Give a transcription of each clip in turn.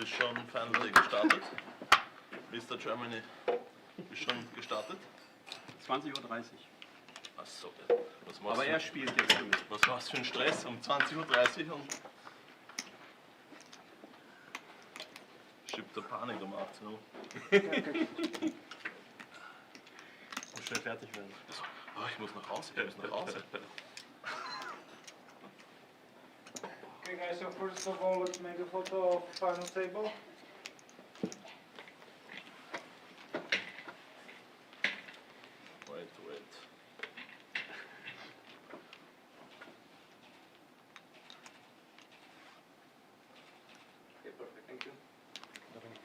ist schon Final gestartet. Mr. Germany ist schon gestartet. 20:30 Uhr. Achso, was machst Aber du? er spielt jetzt für mich. Was war's für ein Stress um 20:30 Uhr und schiebt der Panik um 18 Uhr. Muss schnell fertig werden. Also, oh, ich muss nach Hause, ich muss nach Hause. Okay guys, so first of all, let's make a photo of final table. Wait. Okay, perfect, thank you. Dominik.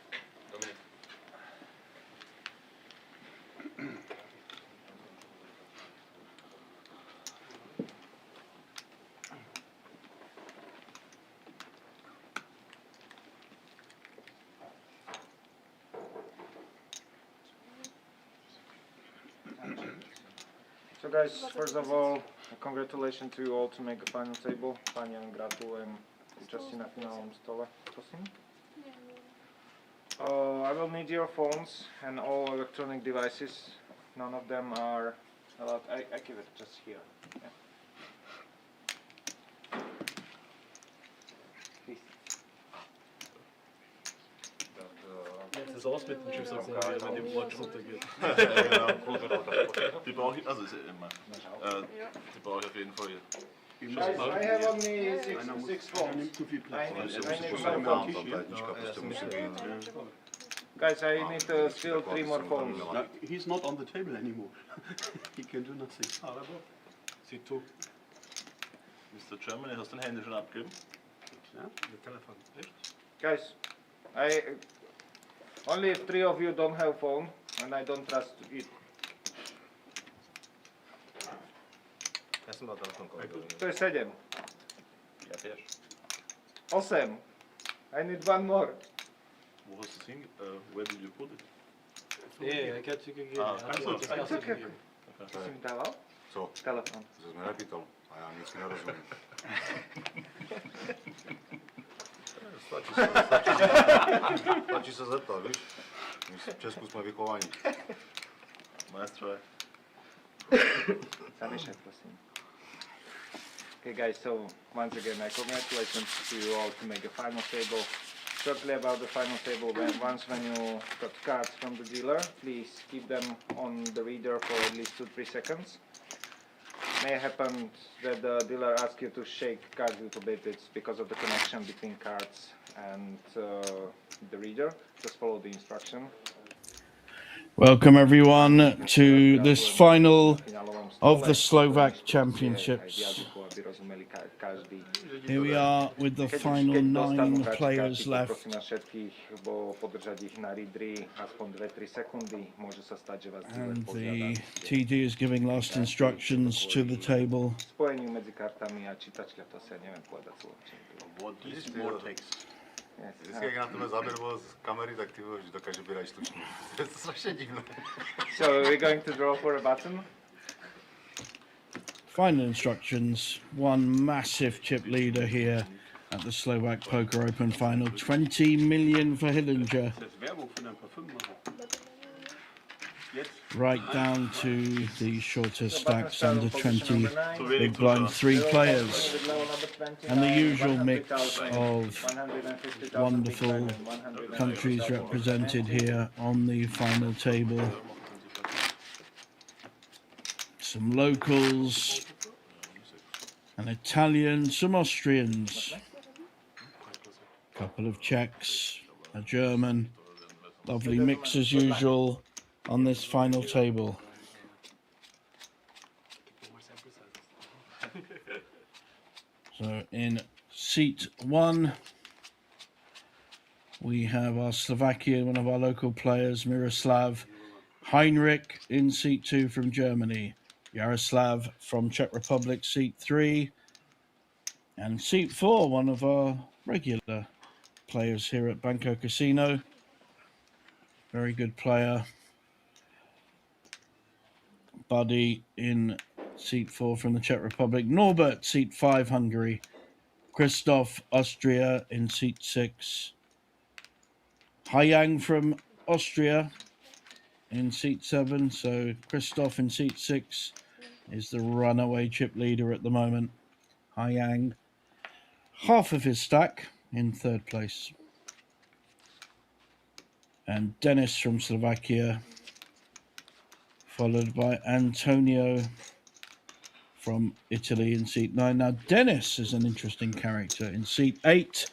So guys, first of all, congratulations to you all to make a final table. Panią gratulujem účasti na finálnom stole. Prosím. I will need your phones and all electronic devices. None of them are allowed. I keep it just here. Yeah. Please. Jetzt ist aus mit dem Tschüss, wenn die Watch runtergeht. Die brauche ich, also ist ja immer. Die brauche ich auf jeden Fall. Guys, I have only six phones. Nimmt zu viel Platz. Guys, I need still 3 more phones. No, he's not on the table anymore. He can do nothing. Sieh zu. Mr. Germany, hast du dein Handy schon abgegeben? Ja? Mit Telefon. Echt? Guys, only if 3 of you don't have phone and I don't trust it. Ja som mal telefon kolegovi. To je 7. Ja tiež. 8. I need 1 more. Wo hast du es hin? Where did you put it? Nie, jak ja ci gegeben. Also, It's okay. Co jsi mi dával? Co? Telefon. To jsi mi nepýtal a já nic nerozumím. Stačí se zeptat, víš? My v Česku jsme vychovaní. Nice try. Zamiešaj, prosím. Okay guys, so once again, congratulations to you all to make a final table. Shortly about the final table, when you got cards from the dealer, please keep them on the reader for at least 2-3 seconds. May happen that the dealer asks you to shake cards a little bit. It's because of the connection between cards and the reader. Just follow the instruction. Welcome everyone to this final of the Slovak Championships. Here we are with the final 9 players left. And the TD is giving last instructions to the table. What these more takes? Vždycky, jak na tebe zaběrlo z kamery, tak ty už dokáže být štučný. To je strašně divné. So we're going to draw for a button. Final instructions. One massive chip leader here at the Slovak Poker Open final. 20 million for Hillinger. Right down to the shorter stacks under 20 big blind 3 players. And the usual mix of wonderful countries represented here on the final table. Some locals, an Italian, some Austrians, a couple of Czechs, a German. Lovely mix as usual on this final table. So in seat 1 we have our Slovakia, one of our local players, Miroslav. Heinrich in seat 2 from Germany. Yaroslav from Czech Republic, seat 3. And seat 4, one of our regular players here at Banco Casino. Very good player. Buddy in seat 4 from the Czech Republic. Norbert, seat 5, Hungary. Christoph, Austria in seat 6. Haiyang from Austria in seat 7. So Christoph in seat 6 is the runaway chip leader at the moment. Haiyang, half of his stack in 3rd place. And Dennis from Slovakia, followed by Antonio from Italy in seat 9. Now, Dennis is an interesting character. In seat 8,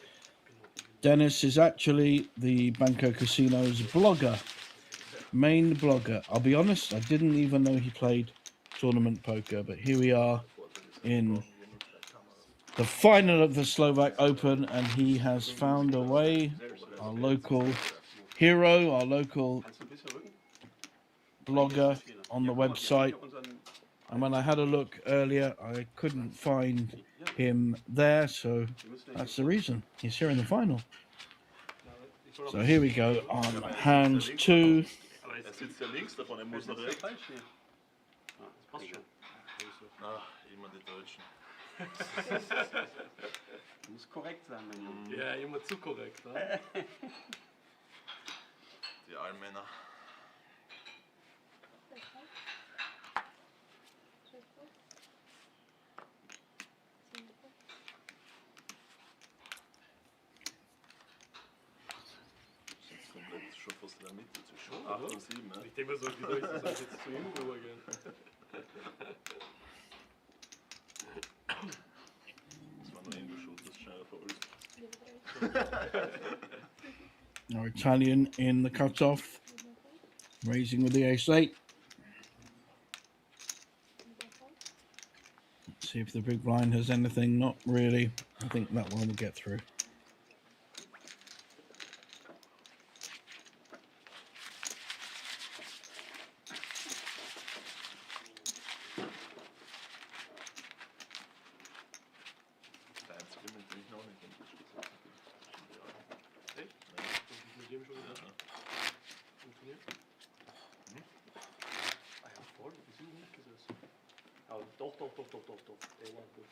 Dennis is actually the Banco Casino's blogger, main blogger. I'll be honest, I didn't even know he played tournament poker, but here we are in the final of the Slovak Open, and he has found a way, our local hero, our local blogger on the website. And when I had a look earlier, I couldn't find him there, so that's the reason. He's here in the final. So here we go on hand 2. Er sitzt ja links davon, er muss nach rechts. Falsch hier. Ah, das passt schon. Ach, immer die Deutschen. Muss korrekt sein, mein Junge. Ja, immer zu korrekt. Ne? Die Allmänner. Komplett schon fast in der Mitte zwischen 8 und 7. Ne? Ich denke mir so, die Deutschen sollen jetzt zu ihm rübergehen. Das war nur eingeschoben, das ist schneller verulzt. Our Italian in the cutoff, raising with the ace-8. Let's see if the big blind has anything. Not really. I think that one will get through. Der einzige, mit dem ich noch nicht unterstützt habe. Echt? Hast du mit dem schon wieder funktioniert? Ah ja, voll, die sind nicht gesessen. Aber doch. Der war gut.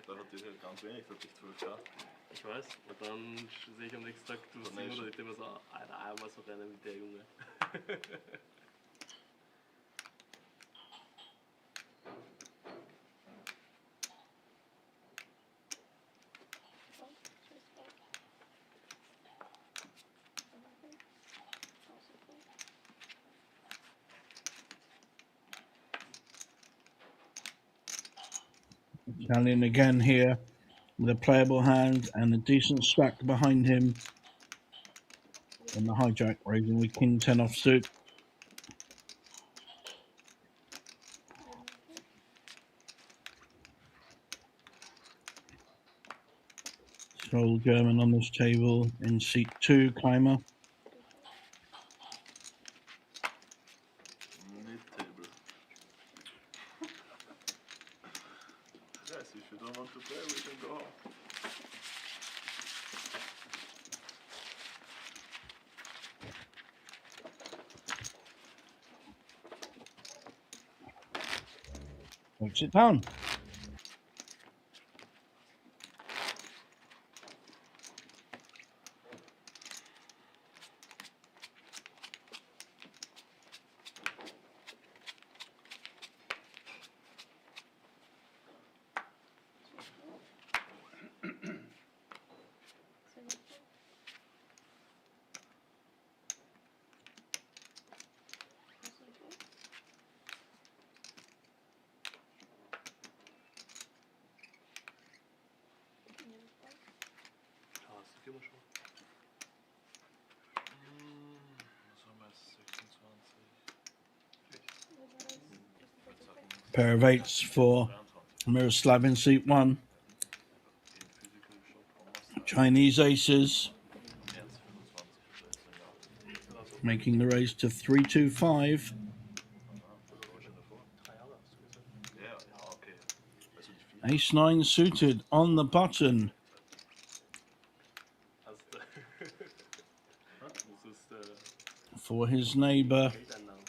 Da hat die halt ganz wenig wirklich 12 gehabt. Ich weiß, und dann sehe ich am nächsten Tag, du hast ihn, oder ich denke mir so, Alter, einmal so rennen mit der Junge. Italian again here with a playable hand and a decent stack behind him. And the hijack raising with king 10 offsuit. Sole German on this table in seat 2, Keimer. Mid-table. Guys, if you don't want to play, we can go home. Takes it down. Ah, hast du Firma schon? Was haben wir jetzt? 26. Pair of 8s for Miroslav in seat 1. Chinese aces, making the raise to 325. 3 Jahre hast du gesagt. Ja, okay. Also die 4. Ace 9 suited on the button Hast du. Das ist for his neighbour Geldeinnahmen.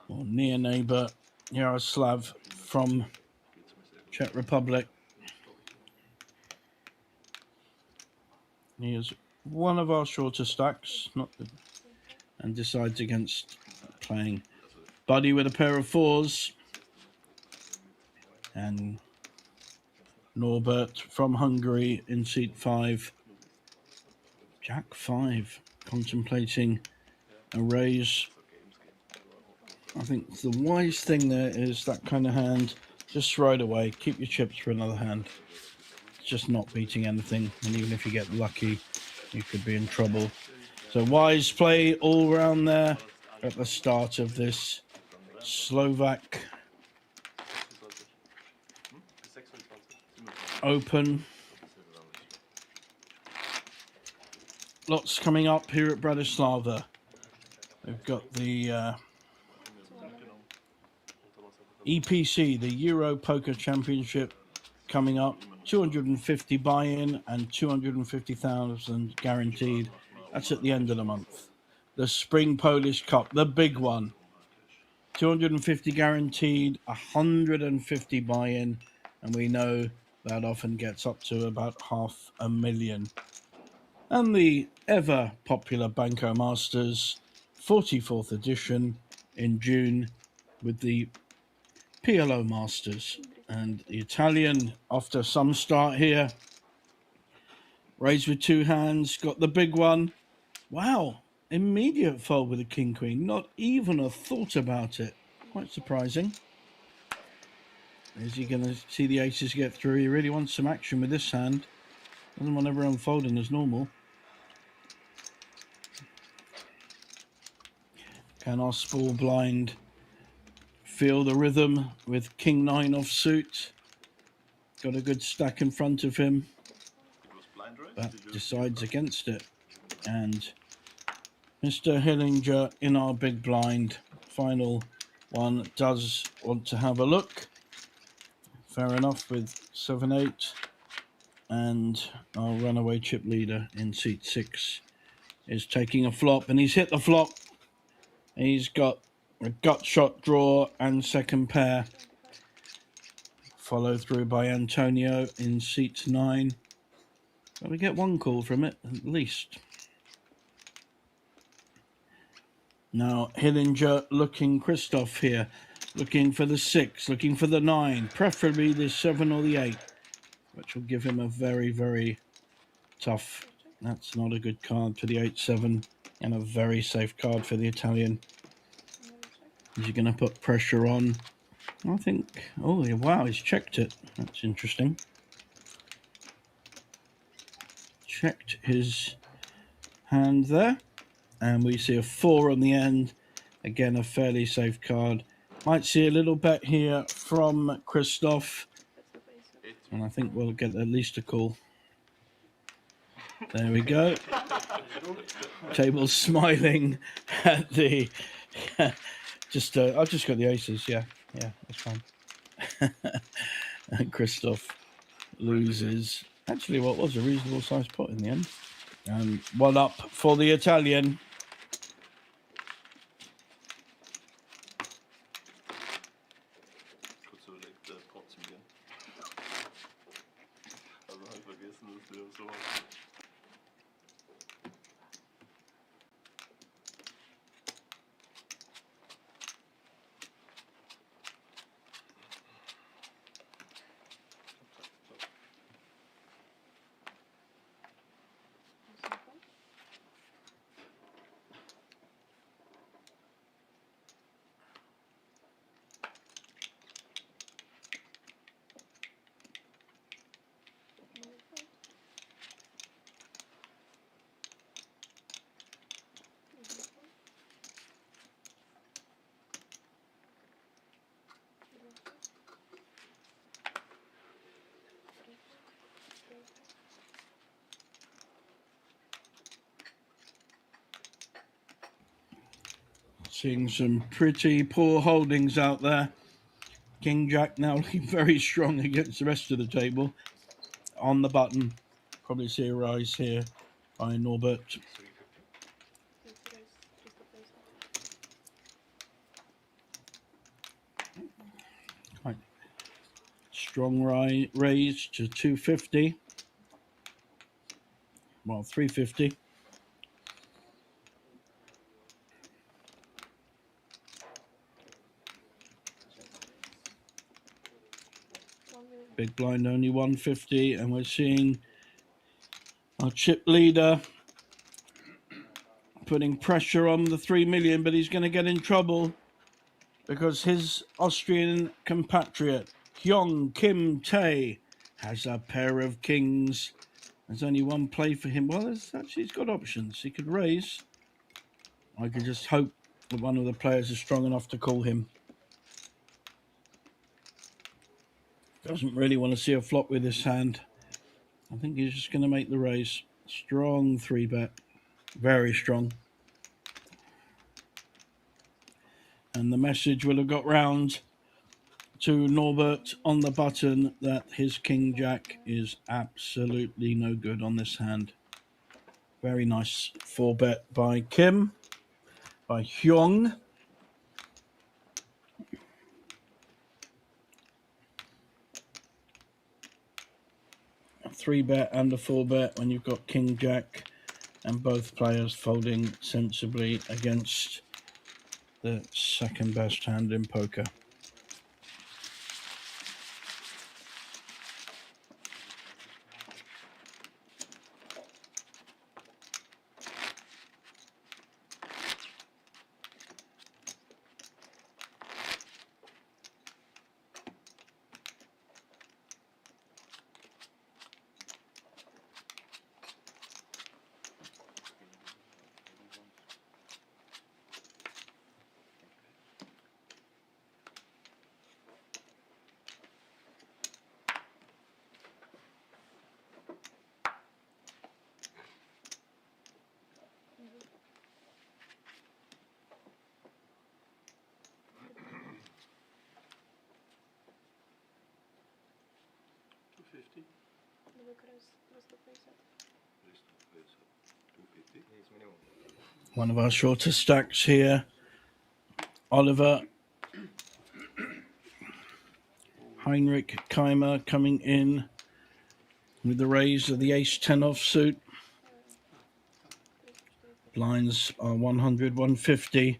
or near neighbour Yaroslav from Czech Republic. He has one of our shorter stacks, and decides against playing Buddy with a pair of fours, and Norbert from Hungary in seat 5. Jack 5, contemplating a raise. I think the wise thing there is that kind of hand, just throw it away, keep your chips for another hand. It's just not beating anything, and even if you get lucky, you could be in trouble. So wise play all round there at the start of this Slovak Open. Lots coming up here at Bratislava. We've got the EPC, the Euro Poker Championship, coming up. 250 buy-in and 250,000 guaranteed. That's at the end of the month. The Spring Polish Cup, the big one. 250 guaranteed, 150 buy-in, and we know that often gets up to about 500,000. And the ever popular Banco Masters 44th edition in June with the PLO Masters. And the Italian, after some start here, raised with 2 hands, got the big one. Wow, immediate fold with a king queen, not even a thought about it. Quite surprising. Is he going to see the aces get through? He really wants some action with this hand. Doesn't want everyone folding as normal. Can our small blind feel the rhythm with king 9 offsuit? Got a good stack in front of him, but decides against it. And Mr. Hillinger in our big blind, final one, does want to have a look. Fair enough with 7-8. And our runaway chip leader in seat 6 is taking a flop, and he's hit the flop. He's got a gut shot draw and second pair. Followed through by Antonio in seat 9. But we get one call from it, at least. Now, Hillinger looking Christoph here. Looking for the 6, looking for the 9. Preferably the 7 or the 8. Which will give him a very, very tough. That's not a good card for the 8-7. And a very safe card for the Italian. Is he going to put pressure on? I think, oh wow, he's checked it. That's interesting. Checked his hand there. And we see a 4 on the end. Again, a fairly safe card. Might see a little bet here from Christoph. And I think we'll get at least a call. There we go. Table smiling at the... I've just got the aces, yeah, that's fine. And Christoph loses. Actually, what was a reasonable sized pot in the end. And 1 up for the Italian. Seeing some pretty poor holdings out there. King Jack now looking very strong against the rest of the table. On the button. Probably see a rise here by Norbert. Quite strong raise to 250. Well, 350. Big blind only 150, and we're seeing our chip leader putting pressure on the 3 million, but he's going to get in trouble because his Austrian compatriot, Hyung Kim Tae, has a pair of kings. There's only one play for him. Well, he's got options. He could raise. I could just hope that one of the players is strong enough to call him. Doesn't really want to see a flop with this hand. I think he's just going to make the raise. Strong 3-bet. Very strong. And the message will have got round to Norbert on the button that his King Jack is absolutely no good on this hand. Very nice 4-bet by Kim, by Hyung. A 3-bet and a 4-bet when you've got King Jack and both players folding sensibly against the second best hand in poker. One of our shorter stacks here. Oliver Heinrich Keimer coming in with the raise of the ace-10 offsuit. Blinds are 100, 150.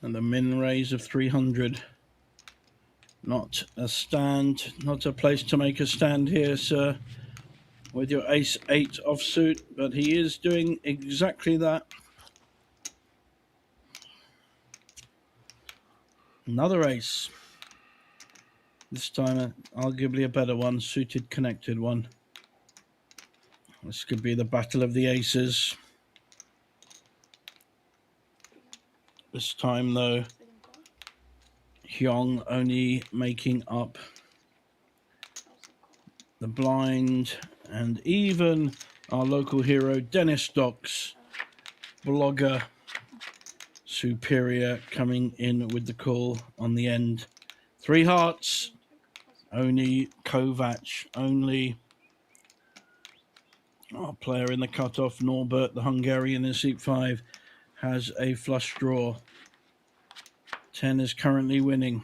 And the min raise of 300. Not a stand, not a place to make a stand here, sir, with your ace-8 offsuit, but he is doing exactly that. Another ace. This time, arguably a better one, suited connected one. This could be the battle of the aces. This time, though, Hyung only making up the blind, and even our local hero, Dennis Docks, blogger, superior, coming in with the call on the end. 3 hearts, only Kovac, only our player in the cutoff, Norbert, the Hungarian in seat 5, has a flush draw. 10 is currently winning.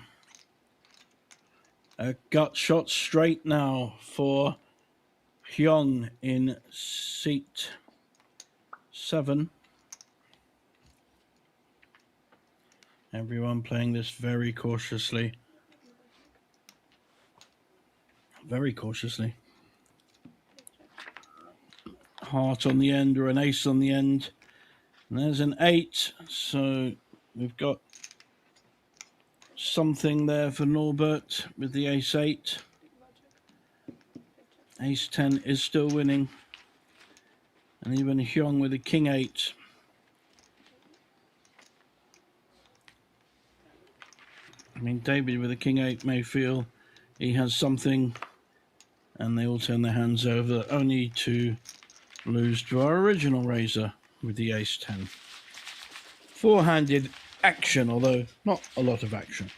A gut shot straight now for Hyung in seat 7. Everyone playing this very cautiously. Very cautiously. Heart on the end or an ace on the end. And there's an 8. So we've got something there for Norbert with the ace-8. Ace-10 is still winning. And even Hyung with a king-8. I mean, David with a king-8 may feel he has something, and they all turn their hands over, only to lose to our original raiser with the ace-10. 4-handed action, although not a lot of action.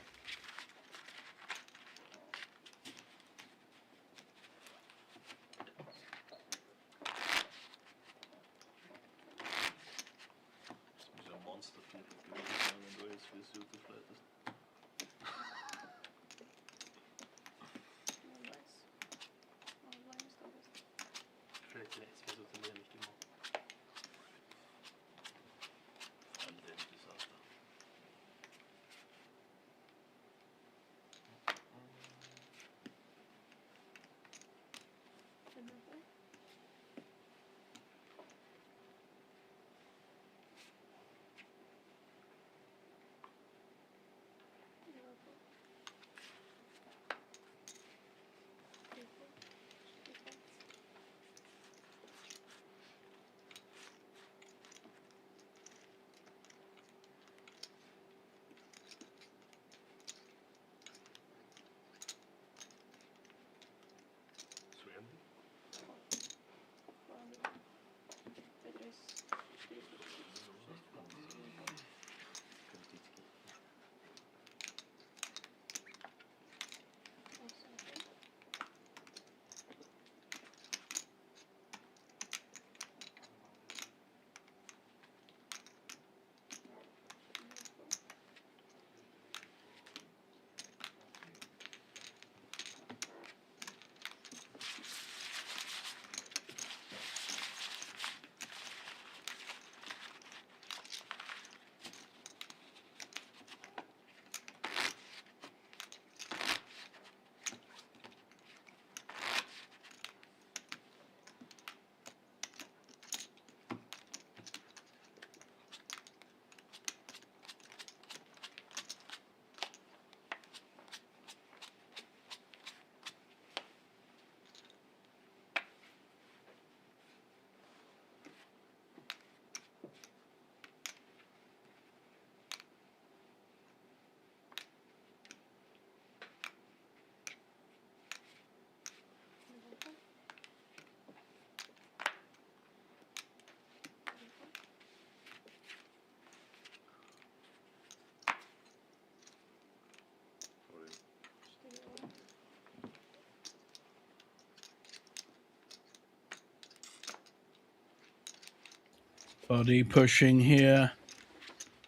Body pushing here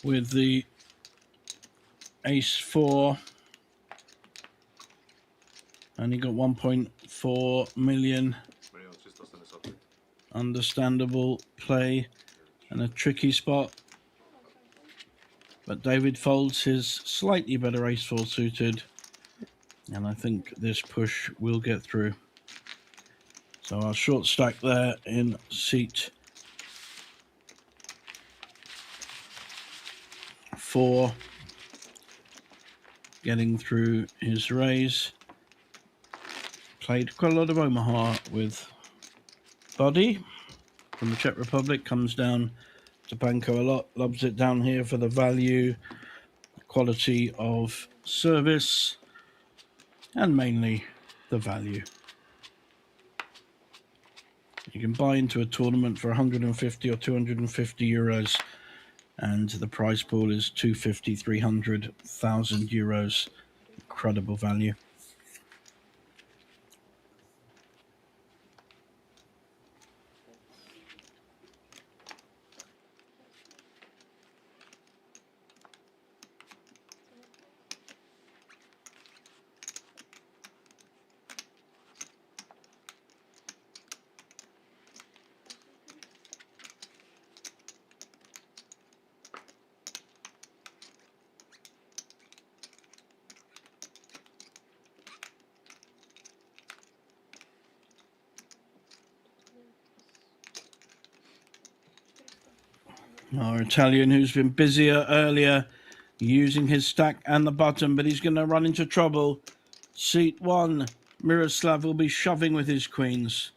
with the ace-4. Only got 1.4 million. Understandable play and a tricky spot. But David folds his slightly better ace-4 suited. And I think this push will get through. So our short stack there in seat 4, getting through his raise. Played quite a lot of Omaha with Body from the Czech Republic. Comes down to Banco a lot. Loves it down here for the value, quality of service, and mainly the value. You can buy into a tournament for 150 or 250 euros, and the prize pool is 250, 300,000 euros. Incredible value. Our Italian, who's been busier earlier, using his stack and the button, but he's going to run into trouble. Seat 1, Miroslav will be shoving with his queens.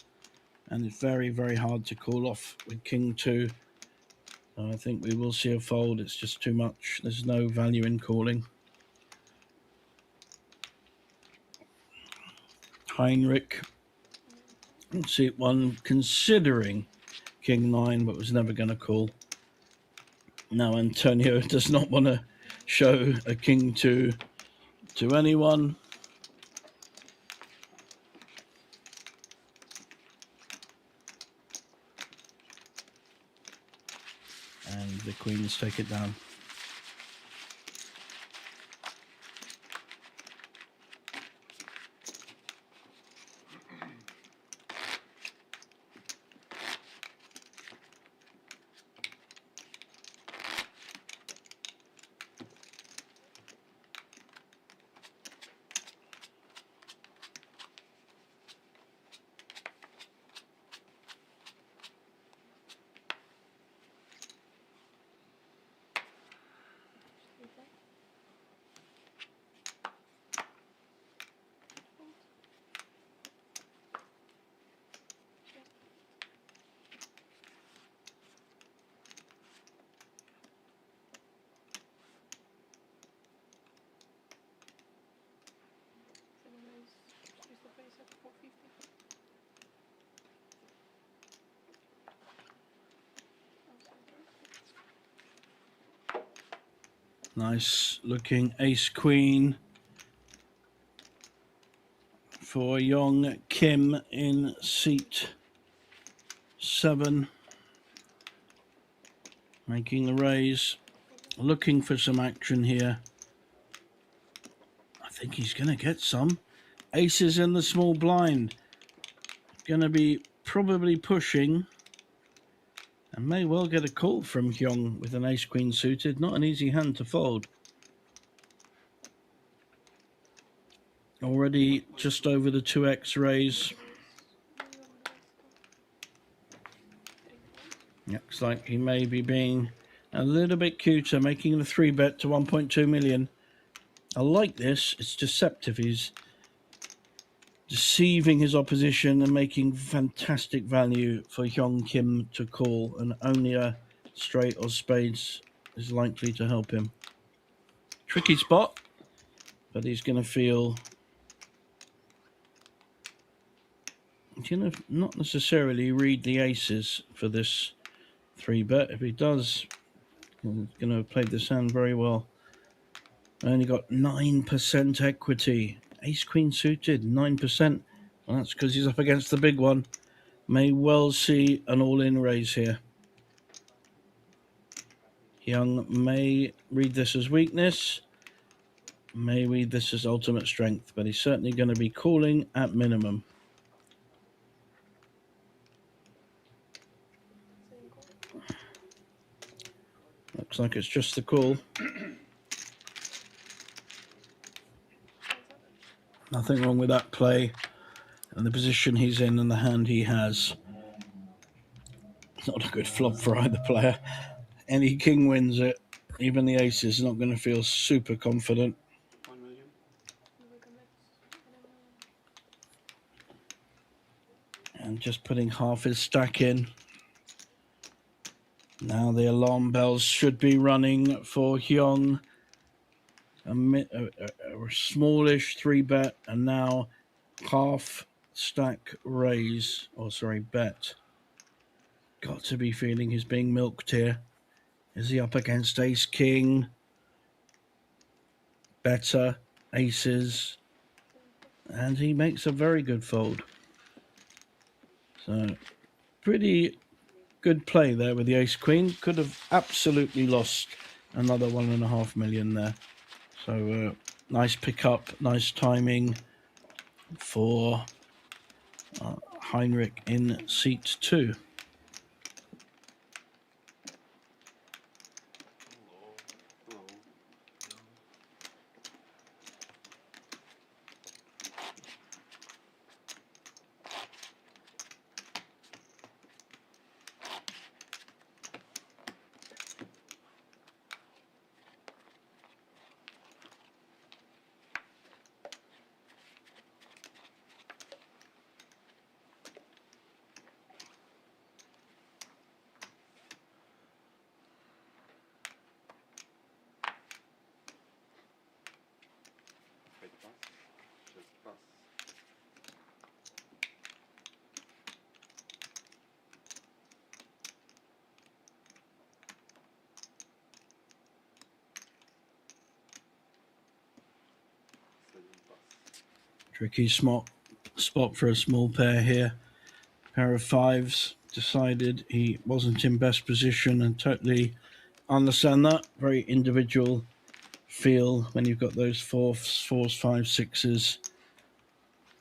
And it's very, very hard to call off with King 2. So I think we will see a fold. It's just too much. There's no value in calling. Heinrich, seat 1, considering King 9, but was never going to call. Now Antonio does not want to show a King 2 to anyone. And the queens take it down. Nice looking ace queen for young Kim in seat 7. Making the raise, looking for some action here. I think he's going to get some. Aces in the small blind. Going to be probably pushing. And may well get a call from Hyung with an ace-queen suited. Not an easy hand to fold. Already just over the 2x raise. Looks like he may be being a little bit cuter, making the 3-bet to 1.2 million. I like this. It's deceptive. He's deceiving his opposition and making fantastic value for Hyung Kim to call, and only a straight or spades is likely to help him. Tricky spot, but he's going to feel, not necessarily read the aces for this 3-bet. If he does, he's going to have played this hand very well. Only got 9% equity. Ace queen suited, 9%. Well, that's because he's up against the big one. May well see an all-in raise here. Young may read this as weakness, may read this as ultimate strength, but he's certainly going to be calling at minimum. Looks like it's just the call. Nothing wrong with that play and the position he's in and the hand he has. Not a good flop for either player. Any king wins it. Even the ace is not going to feel super confident. 1 million. And just putting half his stack in. Now the alarm bells should be running for Hyung. A smallish 3-bet and now half stack raise. Oh, sorry, bet. Got to be feeling he's being milked here. Is he up against ace king? Better aces. And he makes a very good fold. So pretty good play there with the ace queen. Could have absolutely lost another 1.5 million there. So nice pickup, nice timing for Heinrich in seat 2. Tricky spot for a small pair here. Pair of fives. Decided he wasn't in best position and totally understand that. Very individual feel when you've got those fours, fives, sixes,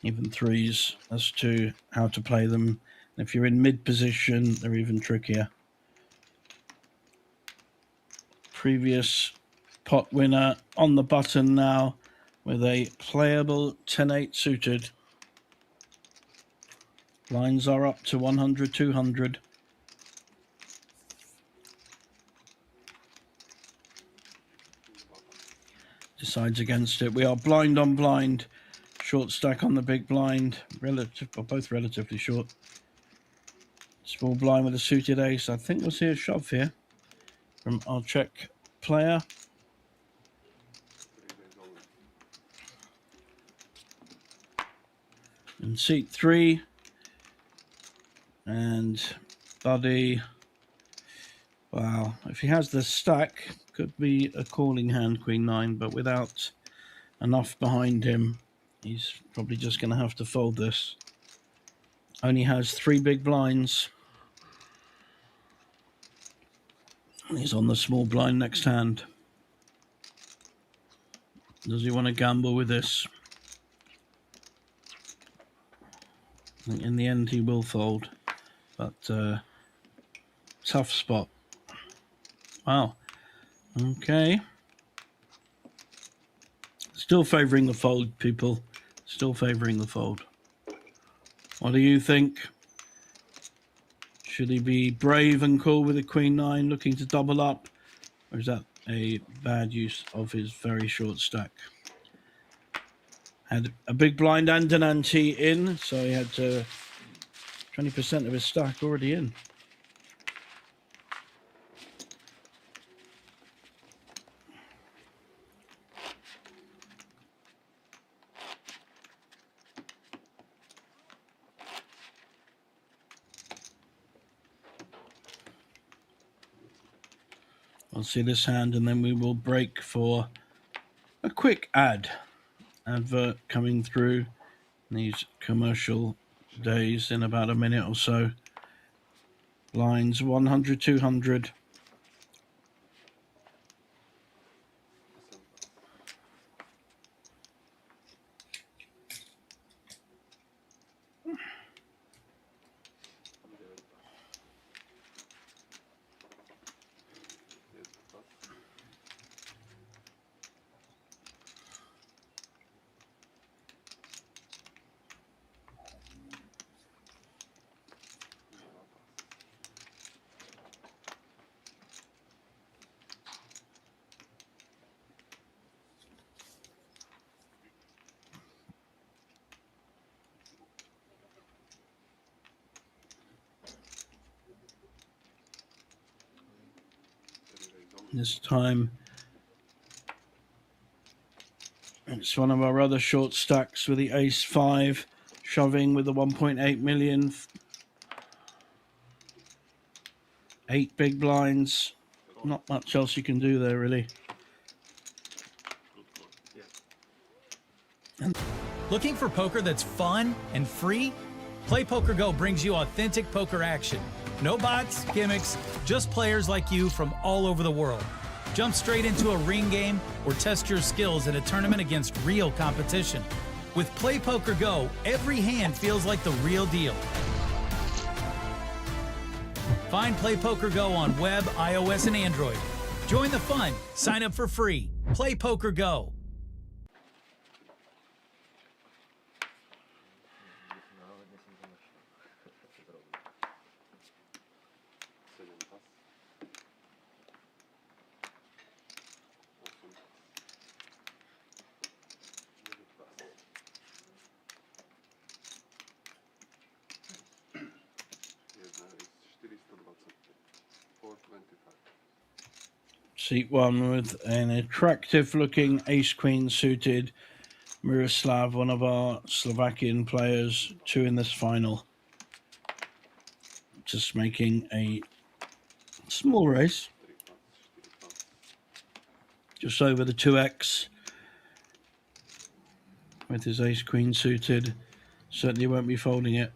even threes as to how to play them. If you're in mid position, they're even trickier. Previous pot winner on the button now with a playable 10-8 suited. Lines are up to 100, 200. Decides against it. We are blind on blind. Short stack on the big blind. Both relatively short. Small blind with a suited ace. I think we'll see a shove here from our Czech player. In seat 3. And Buddy, wow, if he has the stack, could be a calling hand, Queen 9, but without enough behind him, he's probably just going to have to fold this. Only has 3 big blinds. He's on the small blind next hand. Does he want to gamble with this? I think in the end he will fold, but tough spot. Wow. Okay. Still favouring the fold, people. Still favouring the fold. What do you think? Should he be brave and cool with a Queen 9 looking to double up? Or is that a bad use of his very short stack? Had a big blind and an ante in, so he had 20% of his stack already in. I'll see this hand and then we will break for a quick advert coming through these commercial days in about a minute or so. Lines 100, 200. This time it's one of our other short stacks with the ace 5 shoving with the 1.8 million. 8 big blinds. Not much else you can do there, really. Looking for poker that's fun and free? Play Poker Go brings you authentic poker action. No bots, gimmicks, just players like you from all over the world. Jump straight into a ring game or test your skills in a tournament against real competition. With Play Poker Go, every hand feels like the real deal. Find Play Poker Go on web, iOS, and Android. Join the fun. Sign up for free. Play Poker Go. Seat 1 with an attractive looking ace queen suited. Miroslav, one of our Slovakian players, 2 in this final. Just making a small race. Just over the 2x. With his ace queen suited. Certainly won't be folding it.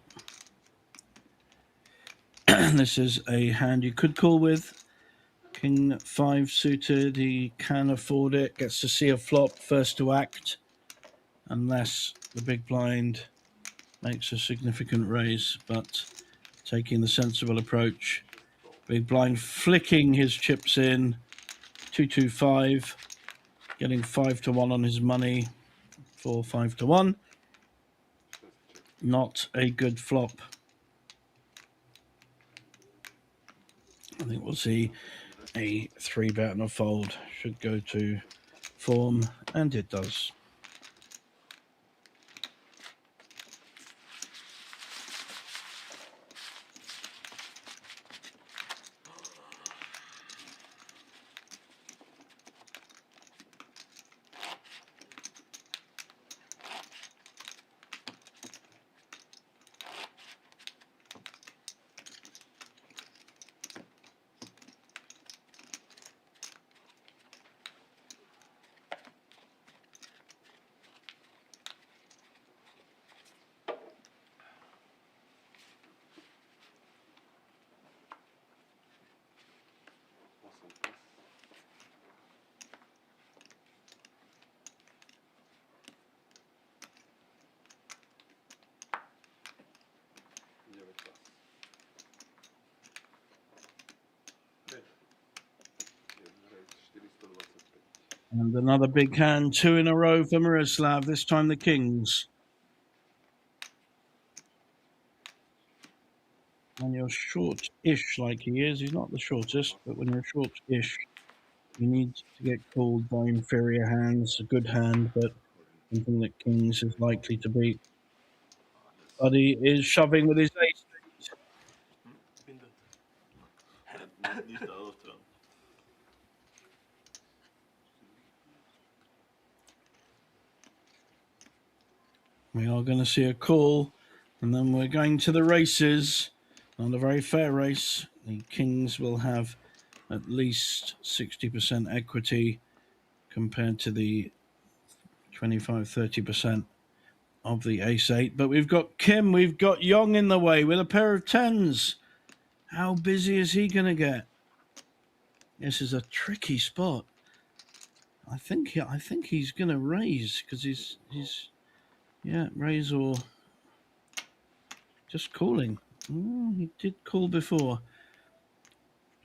This is a hand you could call with. King 5 suited, he can afford it, gets to see a flop, first to act, unless the big blind makes a significant raise, but taking the sensible approach. Big blind flicking his chips in, 225, getting 5 to 1 on his money for 5 to 1. Not a good flop. I think we'll see a 3-bet and a fold. Should go to form, and it does. And another big hand, 2 in a row for Miroslav, this time the kings. When you're short-ish like he is, he's not the shortest, but when you're short-ish, you need to get called by inferior hands. A good hand, but something that kings is likely to beat. But he is shoving with his ace. We are going to see a call, and then we're going to the races. Not a very fair race. The kings will have at least 60% equity compared to the 25-30% of the ace-8. But we've got Kim, we've got Young in the way with a pair of 10s. How busy is he going to get? This is a tricky spot. I think he's going to raise because he's raise or just calling. He did call before.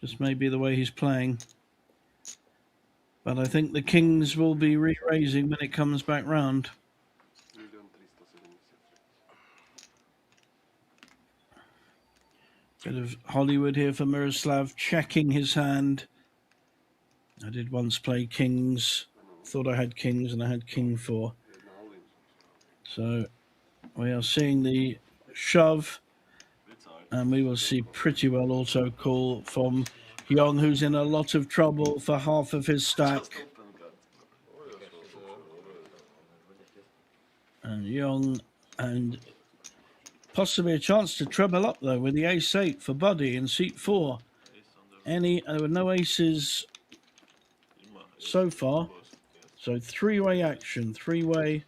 Just maybe the way he's playing. But I think the kings will be re-raising when it comes back round. Bit of Hollywood here for Miroslav, checking his hand. I did once play kings. Thought I had kings and I had king 4. So we are seeing the shove, and we will see pretty well also call from Young, who's in a lot of trouble for half of his stack. And Young, and possibly a chance to treble up though with the ace-8 for Buddy in seat 4. There were no aces so far. So three-way action, three-way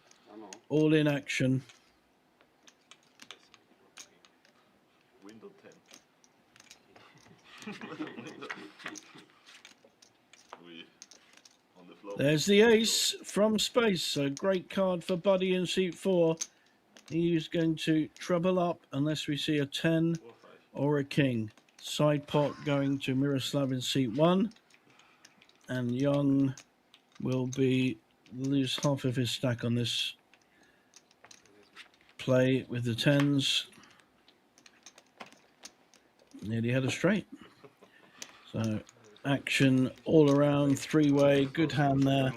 all-in action. Window 10. On the floor. There's the ace from space. A great card for Buddy in seat 4. He's going to treble up unless we see a 10 or a king. Side pot going to Miroslav in seat 1. And Young will lose half of his stack on this play with the 10s. Nearly had a straight. So action all around, three-way, good hand there.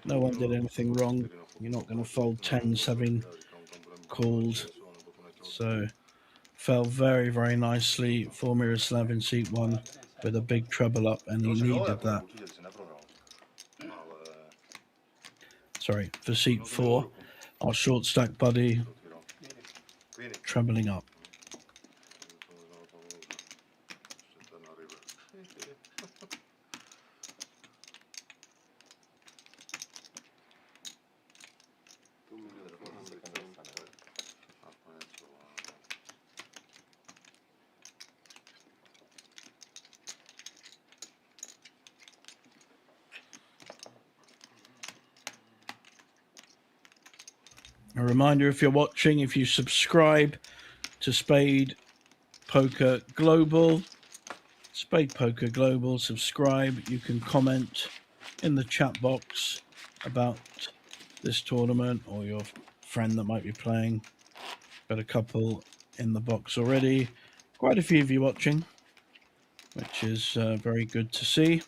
No one did anything wrong. You're not going to fold 10s having called. So fell very, very nicely for Miroslav in seat 1 with a big treble up, and he needed that. Sorry, for seat 4, our short stack Buddy trebling up. A reminder, if you're watching, if you subscribe to Spade Poker Global, subscribe, you can comment in the chat box about this tournament or your friend that might be playing. Got a couple in the box already. Quite a few of you watching, which is very good to see.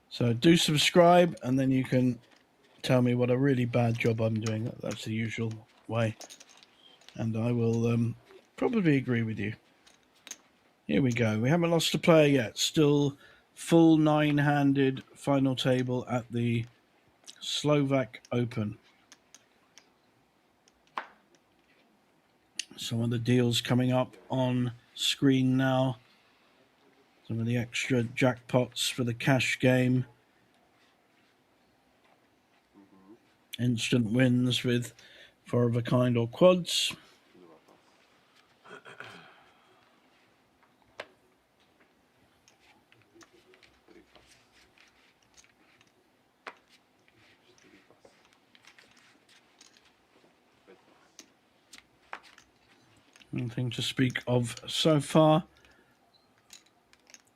So do subscribe, and then you can tell me what a really bad job I'm doing. That's the usual way. And I will probably agree with you. Here we go. We haven't lost a player yet. Still full 9-handed final table at the Slovak Open. Some of the deals coming up on screen now. Some of the extra jackpots for the cash game. Instant wins with 4 of a kind or quads. Nothing to speak of so far.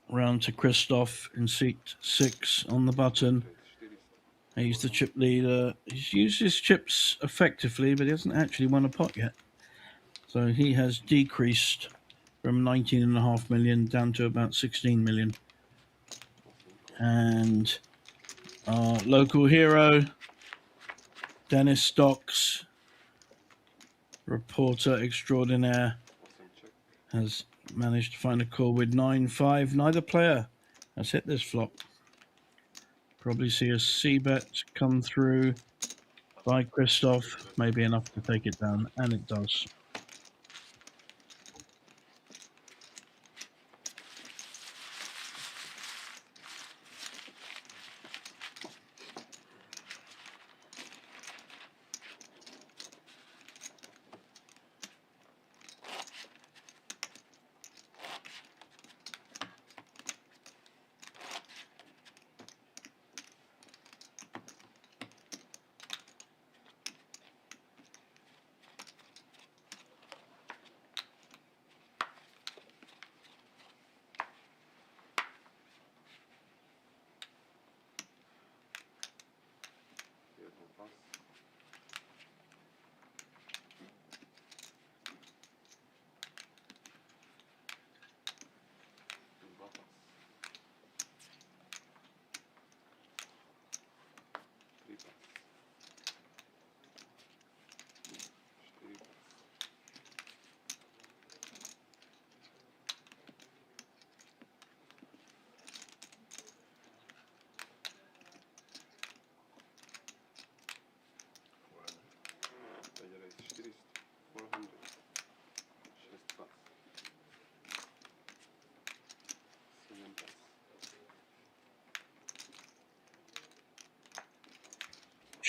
Round to Christoph in seat 6 on the button. He's the chip leader. He's used his chips effectively, but he hasn't actually won a pot yet. So he has decreased from 19.5 million down to about 16 million. And our local hero, Dennis Stocks, reporter extraordinaire, has managed to find a call with 9-5. Neither player has hit this flop. Probably see a C-bet come through by Christoph, maybe enough to take it down, and it does.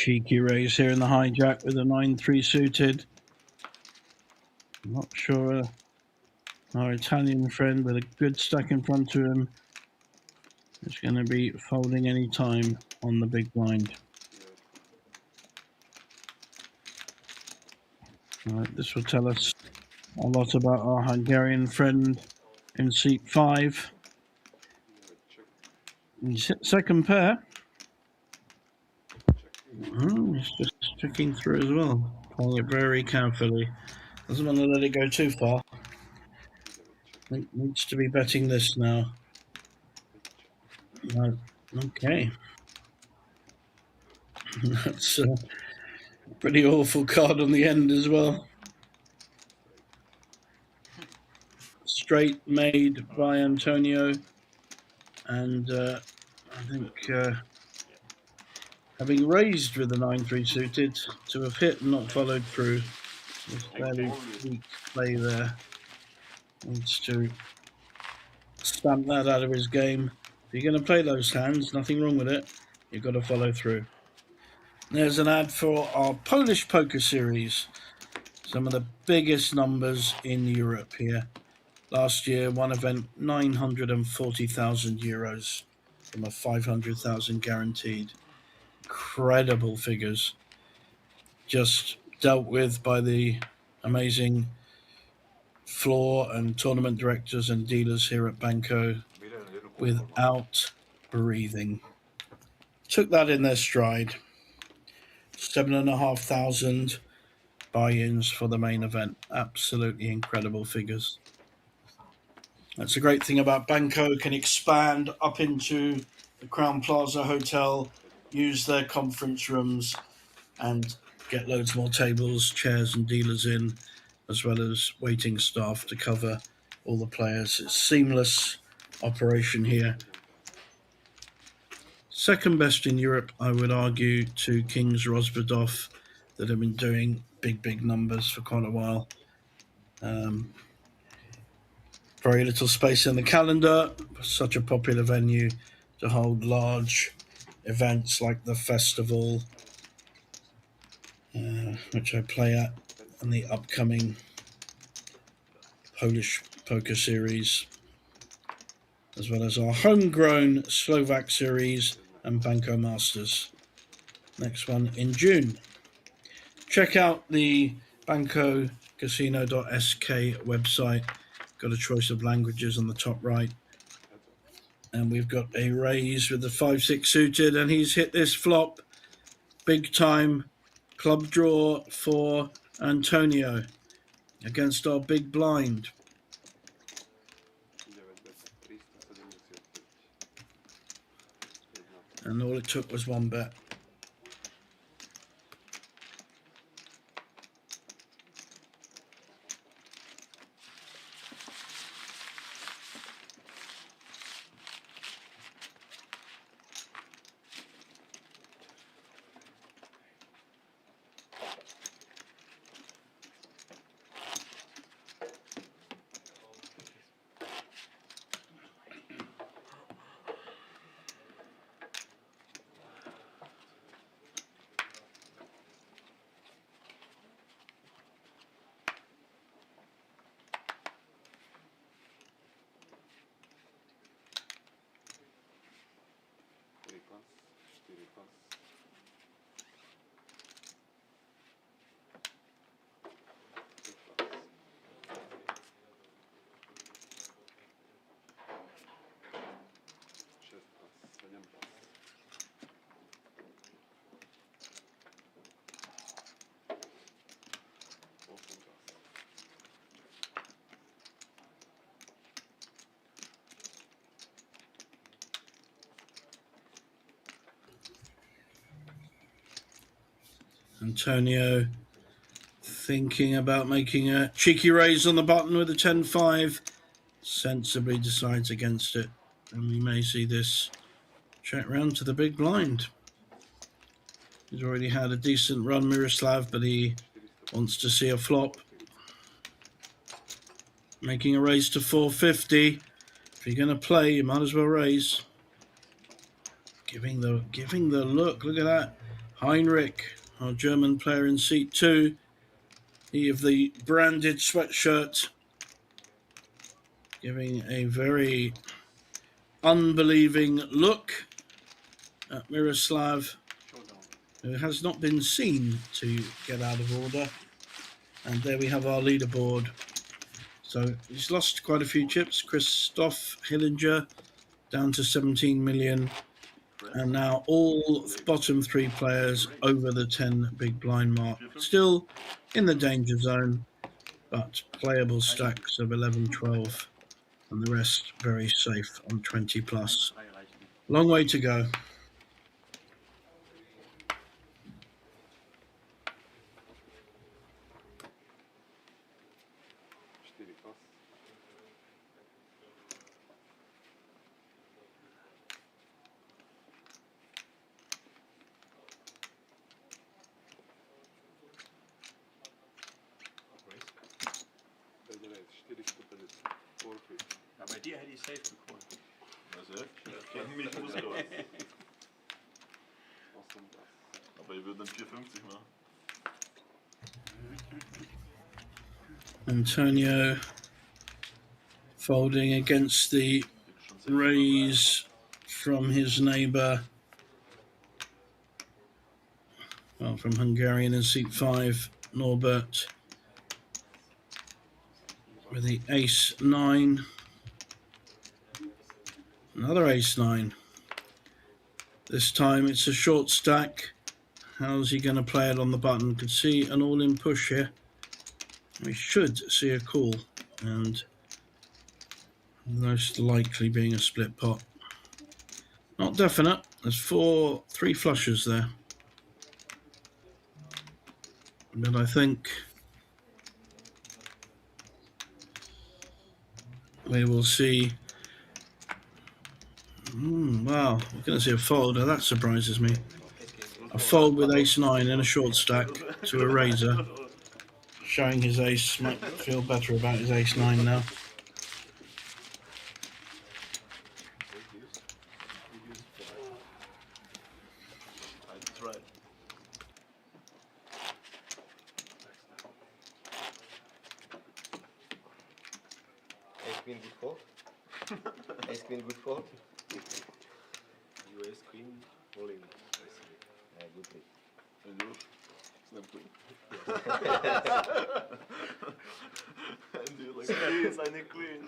Cheeky raise here in the hijack with a 9-3 suited. I'm not sure our Italian friend with a good stack in front of him is going to be folding any time on the big blind. All right, this will tell us a lot about our Hungarian friend in seat 5. Second pair. He's just checking through as well, playing it very carefully. Doesn't want to let it go too far. Needs to be betting this now. No. Okay. That's a pretty awful card on the end as well. Straight made by Antonio, and I think having raised with the 9-3 suited, to have hit and not followed through is fairly weak play there. Needs to stamp that out of his game. If you're going to play those hands, nothing wrong with it. You've got to follow through. There's an ad for our Polish poker series. Some of the biggest numbers in Europe here. Last year, one event, 940,000 euros from a 500,000 guaranteed. Incredible figures. Just dealt with by the amazing floor and tournament directors and dealers here at Banco without breathing. Took that in their stride. 7,500 buy-ins for the main event. Absolutely incredible figures. That's a great thing about Banco. Can expand up into the Crown Plaza Hotel, use their conference rooms, and get loads more tables, chairs, and dealers in, as well as waiting staff to cover all the players. It's seamless operation here. Second best in Europe, I would argue, to Kings Rosbadov, that have been doing big numbers for quite a while. Very little space in the calendar. Such a popular venue to hold large events like the festival, which I play at, and the upcoming Polish poker series, as well as our homegrown Slovak series and Banco Masters. Next one in June. Check out the bancocasino.sk website. Got a choice of languages on the top right. And we've got a raise with the 5-6 suited, and he's hit this flop. Big time club draw for Antonio against our big blind. And all it took was one bet. Antonio thinking about making a cheeky raise on the button with a 10-5. Sensibly decides against it. And we may see this check round to the big blind. He's already had a decent run, Miroslav, but he wants to see a flop. Making a raise to 450. If you're going to play, you might as well raise. Giving the look. Look at that. Heinrich, our German player in seat 2. He of the branded sweatshirt, giving a very unbelieving look at Miroslav, who has not been seen to get out of order. And there we have our leaderboard. So he's lost quite a few chips. Christoph Hillinger down to 17 million. And now all bottom 3 players over the 10 big blind mark. Still in the danger zone, but playable stacks of 11, 12, and the rest very safe on 20 plus. Long way to go. Ja, bei dir hätte ich safe bekommen. Also, gegen mich muss er was. Aber ich würde dann 4,50 machen. Antonio folding against the raise from his neighbour, well, from Hungarian in seat 5, Norbert, with the ace-9. Another ace-9. This time it's a short stack. How's he going to play it on the button? Could see an all-in push here. We should see a call, and most likely being a split pot. Not definite. There's 3 flushes there. But I think we will see. Wow, we're going to see a fold. Now that surprises me. A fold with ace-9 in a short stack to a raiser. Showing his ace, might feel better about his ace-9 now. That's right. Ace queen good fold. Ace queen good fold. You ace queen, all in. Yeah, good play. And you? Snap queen. And you like, please, I need queen.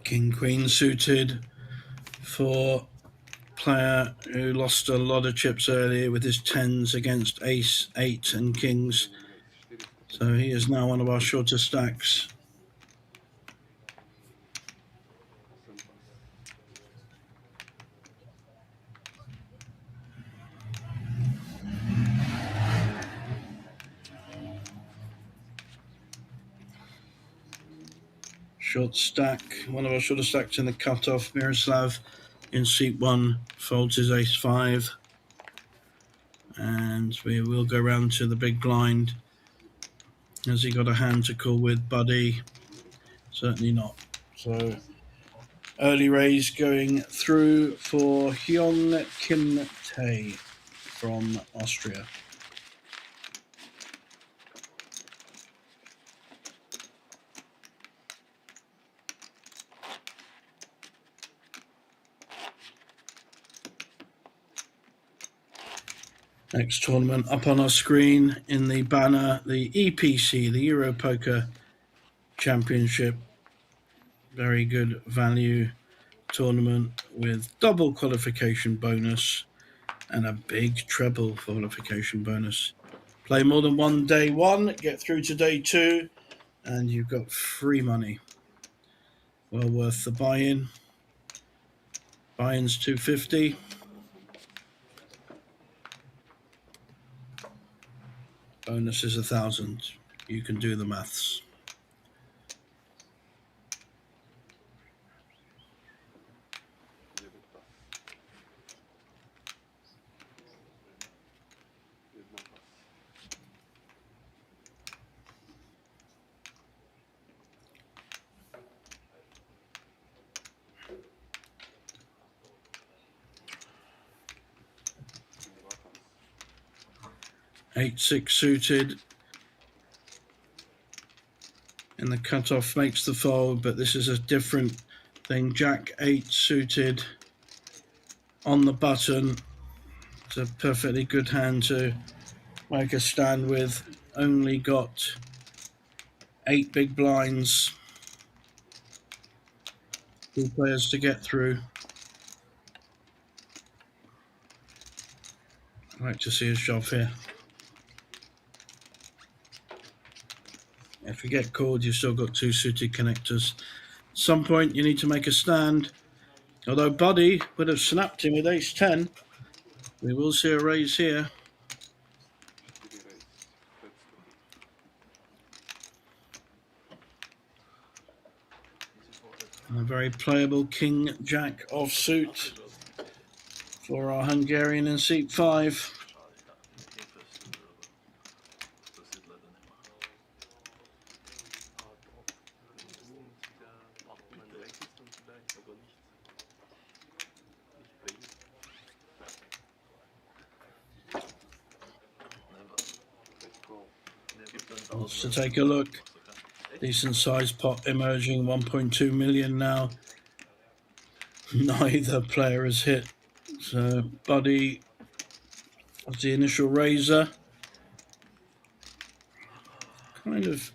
King Queen suited for player who lost a lot of chips earlier with his 10s against ace, 8 and kings. So he is now one of our shorter stacks. Short stack, one of our shorter stacks in the cutoff. Miroslav in seat 1 folds his ace-5. And we will go round to the big blind. Has he got a hand to call with, Buddy? Certainly not. So early raise going through for Hyung Kim Tae from Austria. Next tournament up on our screen in the banner, the EPC, the Euro Poker Championship. Very good value tournament with double qualification bonus and a big treble qualification bonus. Play more than one day 1, get through to day 2, and you've got free money. Well worth the buy-in. Buy-in's $250. Bonus is 1,000. You can do the maths. 8-6 suited. And the cutoff makes the fold, but this is a different thing. Jack 8 suited on the button. It's a perfectly good hand to make a stand with. Only got 8 big blinds. 2 players to get through. I'd like to see a shove here. If you get called, you've still got 2 suited connectors. At some point, you need to make a stand. Although Buddy would have snapped him with ace-10, we will see a raise here. And a very playable king-jack offsuit for our Hungarian in seat 5. Let's to take a look. Decent sized pot emerging, 1.2 million now. Neither player has hit. So Buddy was the initial raiser. Kind of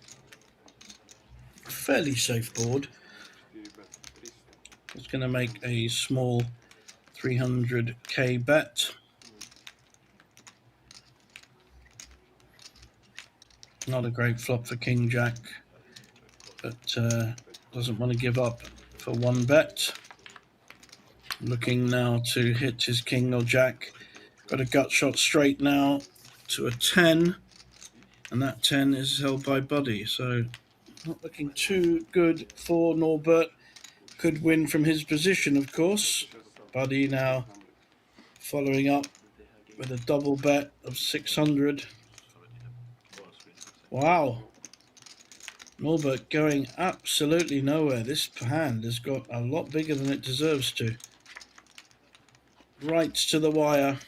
fairly safe board. It's going to make a small 300k bet. Not a great flop for King Jack, but doesn't want to give up for 1 bet. Looking now to hit his king or jack. Got a gut shot straight now to a 10, and that 10 is held by Buddy, so not looking too good for Norbert. Could win from his position, of course. Buddy now following up with a double bet of 600. Wow. Norbert going absolutely nowhere. This hand has got a lot bigger than it deserves to. Right to the wire.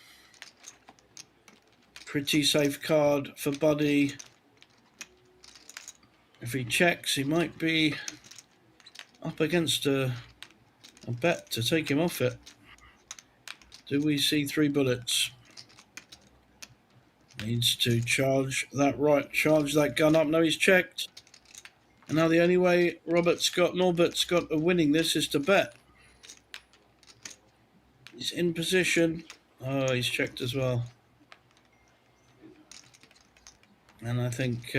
Pretty safe card for Buddy. If he checks, he might be up against a bet to take him off it. Do we see 3 bullets? Needs to charge that gun up. No, he's checked. And now the only way Norbert's got of winning this is to bet. He's in position. Oh, he's checked as well. And I think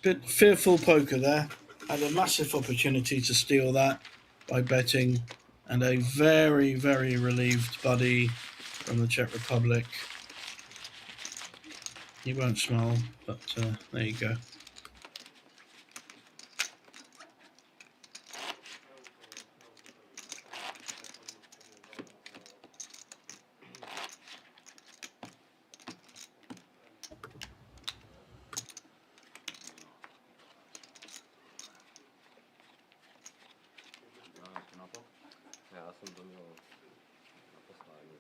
bit fearful poker there. Had a massive opportunity to steal that by betting. And a very, very relieved Buddy from the Czech Republic. He won't smile, but there you go. Já jsem to měl na poslání.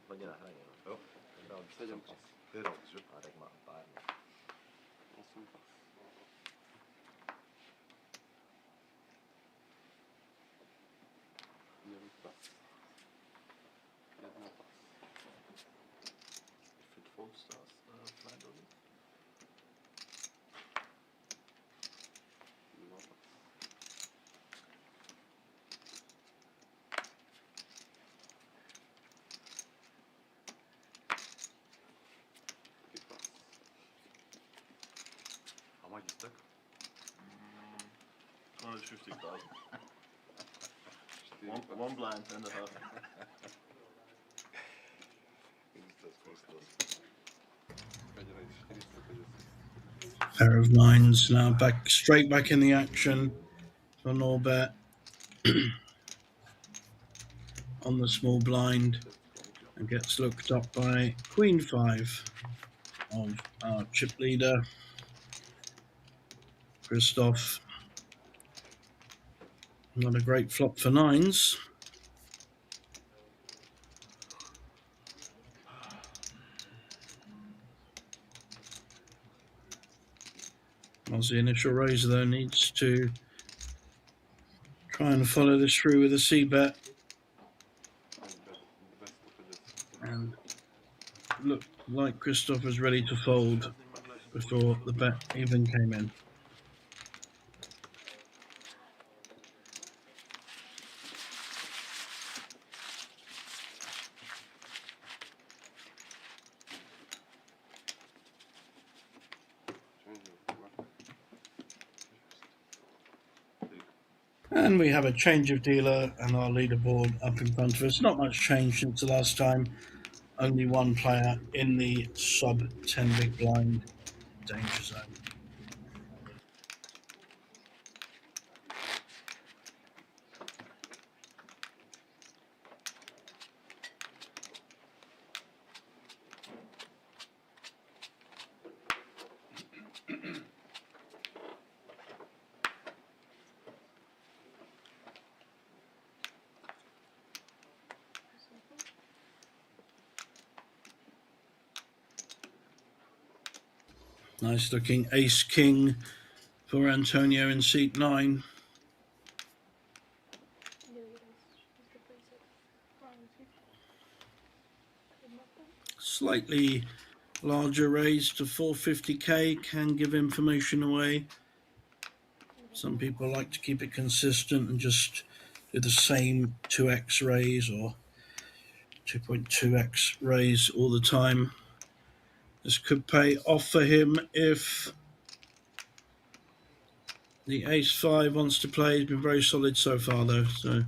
Hodně na hraně. Jo? Dal 7 pas. Ty dal, že? A tak mám pár. 8 pas. Jeden pas. 1 pas. If it folds stars, blind on it. 2 pas. How much is that? 250,000. One blind and a half. Pair of 9s now straight back in the action for Norbert. On the small blind, and gets looked up by Queen 5 of our chip leader, Christoph. Not a great flop for 9s. As the initial raiser though needs to try and follow this through with a C bet, and looked like Christoph was ready to fold before the bet even came in. And we have a change of dealer and our leaderboard up in front of us. Not much change since the last time. Only one player in the sub 10 big blind danger zone. Nice looking ace king for Antonio in seat 9. Slightly larger raise to 450k can give information away. Some people like to keep it consistent and just do the same 2x raise or 2.2x raise all the time. This could pay off for him if the ace-5 wants to play. He's been very solid so far though, so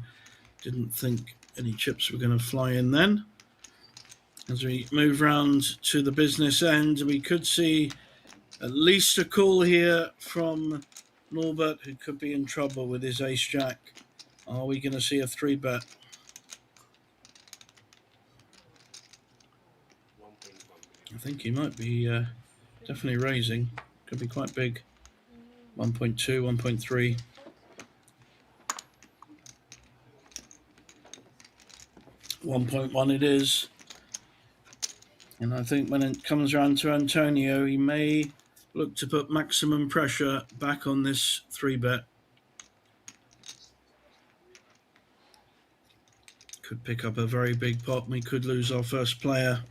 didn't think any chips were going to fly in then. As we move round to the business end, we could see at least a call here from Norbert, who could be in trouble with his ace-jack. Are we going to see a 3-bet? I think he might be definitely raising. Could be quite big. 1.2, 1.3. $1.1 it is. And I think when it comes around to Antonio, he may look to put maximum pressure back on this 3-bet. Could pick up a very big pot. We could lose our first player.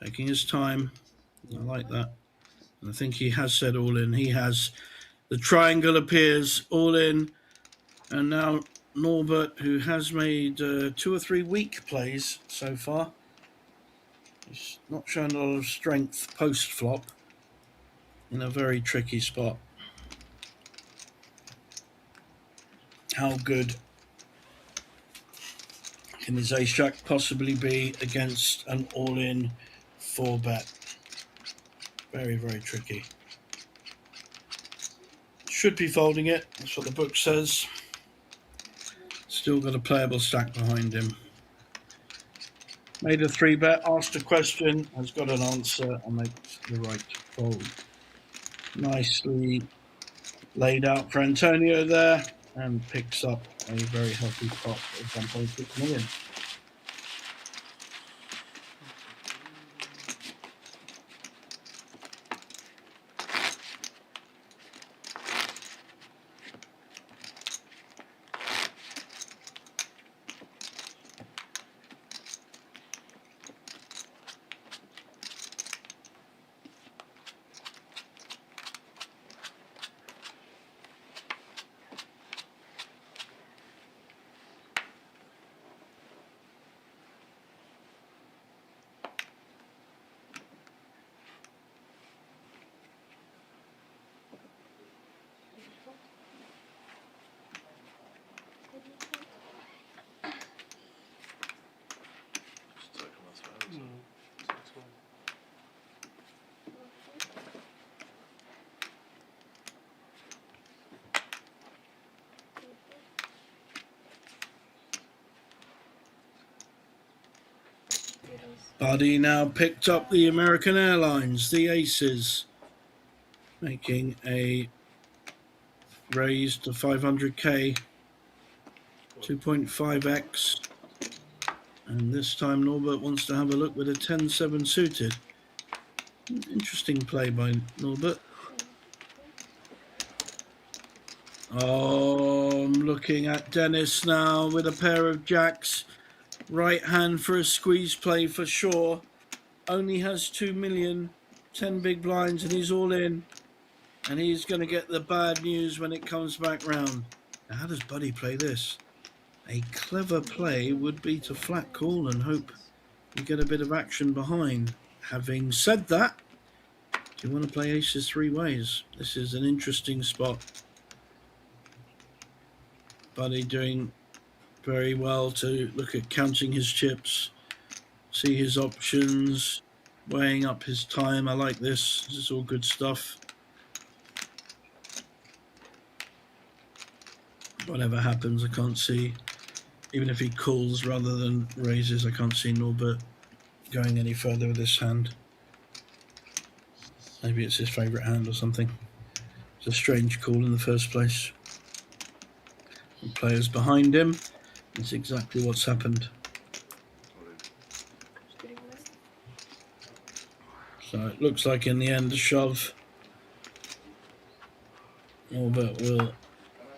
Taking his time. I like that. And I think he has said all in. He has. The triangle appears all in. And now Norbert, who has made 2 or 3 weak plays so far. He's not shown a lot of strength post-flop in a very tricky spot. How good can his ace-jack possibly be against an all-in 4-bet? Very, very tricky. Should be folding it. That's what the book says. Still got a playable stack behind him. Made a 3-bet, asked a question, has got an answer, and makes the right fold. Nicely laid out for Antonio there, and picks up a very healthy pot of 1.6 million. Buddy now picked up the American Airlines, the aces, making a raise to 500k, 2.5x. And this time Norbert wants to have a look with a 10-7 suited. Interesting play by Norbert. Oh, I'm looking at Dennis now with a pair of jacks. Right hand for a squeeze play for sure. Only has 2 million, 10 big blinds, and he's all in. And he's going to get the bad news when it comes back round. Now, how does Buddy play this? A clever play would be to flat call and hope you get a bit of action behind. Having said that, do you want to play aces three ways? This is an interesting spot. Buddy doing very well to look at counting his chips, see his options, weighing up his time. I like this. This is all good stuff. Whatever happens, I can't see. Even if he calls rather than raises, I can't see Norbert going any further with this hand. Maybe it's his favourite hand or something. It's a strange call in the first place. The players behind him. It's exactly what's happened. So it looks like in the end a shove. Norbert will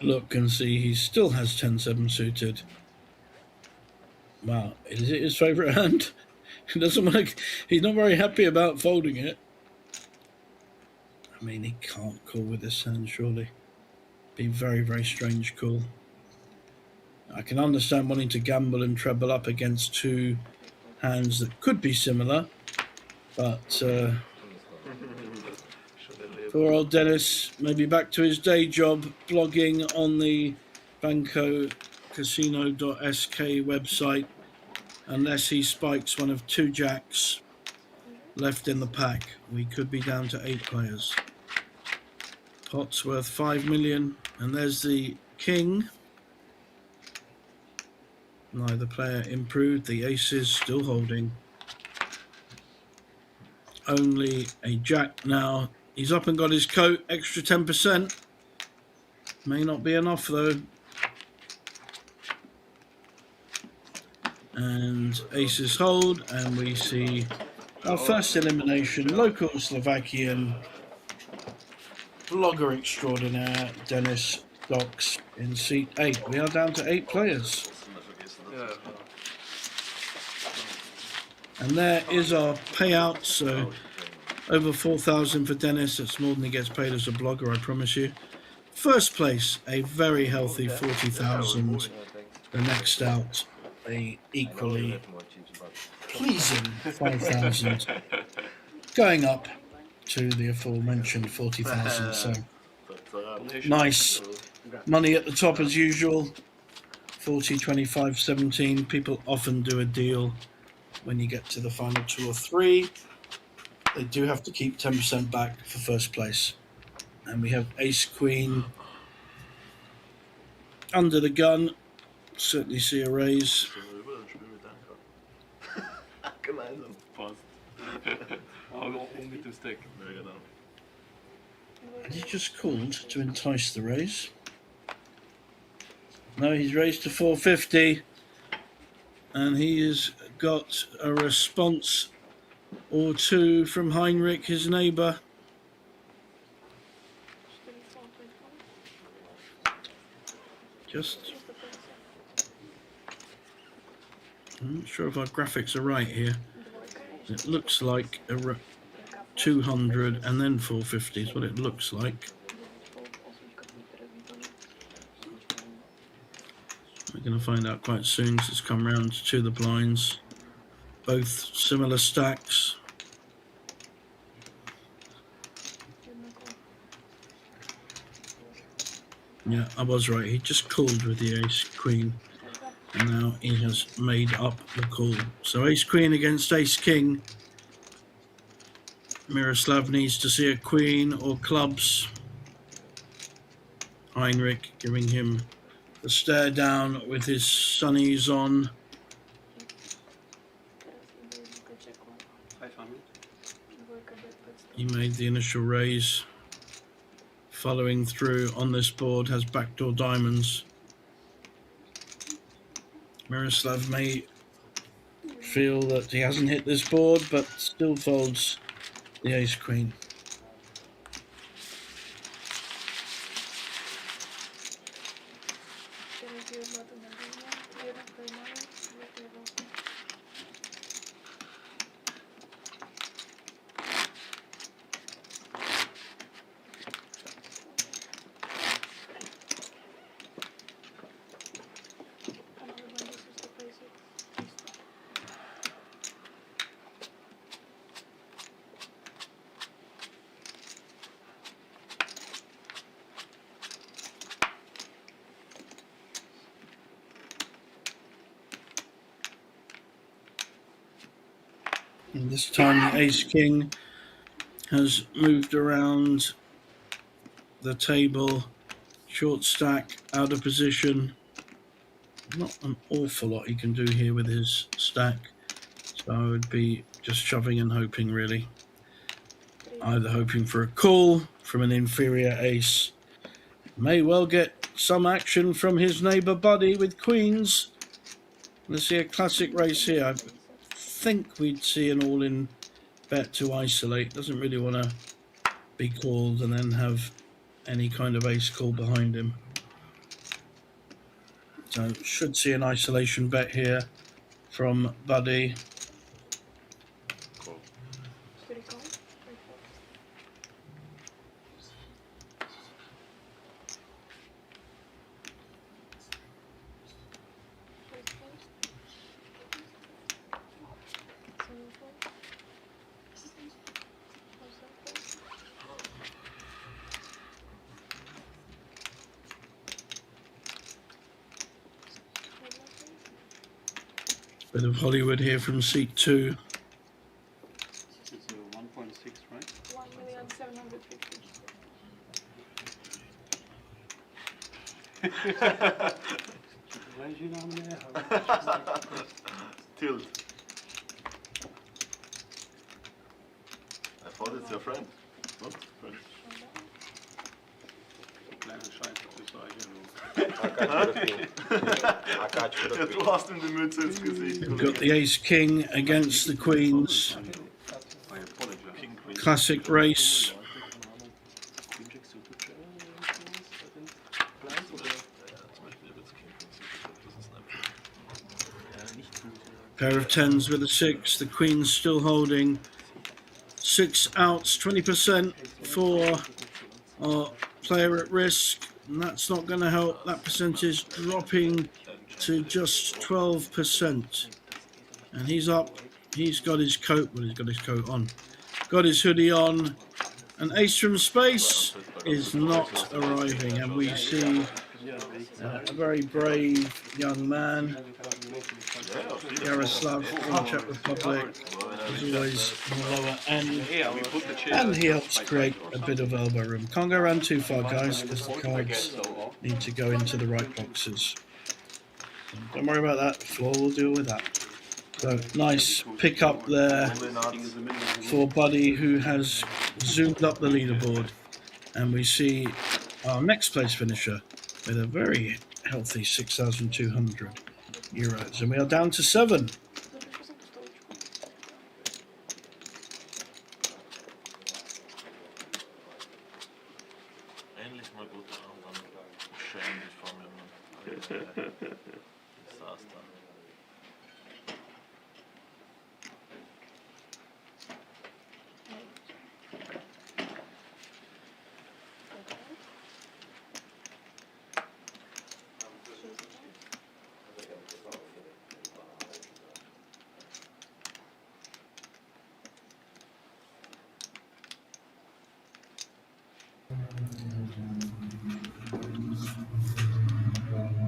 look and see he still has 10-7 suited. Wow, is it his favourite hand? He doesn't want to, he's not very happy about folding it. I mean, he can't call with this hand, surely. Be very, very strange call. I can understand wanting to gamble and treble up against two hands that could be similar, but poor old Dennis, maybe back to his day job, blogging on the Banco Casino.sk website, unless he spikes one of two jacks left in the pack. We could be down to 8 players. Pot's worth 5 million, and there's the king. Neither player improved. The aces still holding. Only a jack now. He's up and got his coat. Extra 10%. May not be enough though. And aces hold, and we see our first elimination. Local Slovakian blogger extraordinaire Dennis Docks in seat 8. We are down to 8 players. And there is our payout. So over 4,000 for Dennis. That's more than he gets paid as a blogger, I promise you. First place, a very healthy 40,000. The next out, a equally pleasing 5,000. Going up to the aforementioned 40,000. So nice money at the top as usual. 40, 25, 17. People often do a deal when you get to the final 2 or 3. They do have to keep 10% back for first place. And we have ace queen under the gun. Certainly see a raise. And he just called to entice the raise. No, he's raised to 450. And he has got a response or two from Heinrich, his neighbour. I'm not sure if our graphics are right here. It looks like a 200 and then 450 is what it looks like. We're going to find out quite soon because it's come round to the blinds. Both similar stacks. Yeah, I was right. He just called with the ace queen. And now he has made up the call. So ace queen against ace king. Miroslav needs to see a queen or clubs. Heinrich giving him the stare down with his sunnies on. He made the initial raise. Following through on this board has backdoor diamonds. Miroslav may feel that he hasn't hit this board, but still folds the ace queen. And this time the ace king has moved around the table, short stack, out of position. Not an awful lot he can do here with his stack, so I would be just shoving and hoping, really. Either hoping for a call from an inferior ace, may well get some action from his neighbour Buddy with queens. Let's see a classic race here. I think we'd see an all-in bet to isolate. Doesn't really want to be called and then have any kind of ace call behind him. So should see an isolation bet here from Buddy. Bit of Hollywood here from seat 2. It's 1.6, right? 1,750,000. Weet je nou, meneer? Tilt. I thought it's your friend. Not friend. Kleine Scheiße, das sage ich ja nur. Ja, du hast ihm die Mütze ins Gesicht. We've got the ace king against the queens. I apologize. King, queen. Classic race. Pair of tens with a 6. The queen's still holding. 6 outs, 20% for our player at risk. And that's not going to help. That percentage dropping to just 12%. And he's up. He's got his coat. Well, he's got his coat on. Got his hoodie on. An ace from space is not arriving. And we see a very brave young man, Yaroslav from Czech Republic, is always on the lower end, and he helps create a bit of elbow room. Can't go around too far, guys, because the cards need to go into the right boxes. Don't worry about that, the floor will deal with that. So nice pick up there for Buddy, who has zoomed up the leaderboard, and we see our next place finisher with a very healthy 6,200 euros, and we are down to 7. Endlich mal gut dran, schön dich vor mir, Mann. Desaster.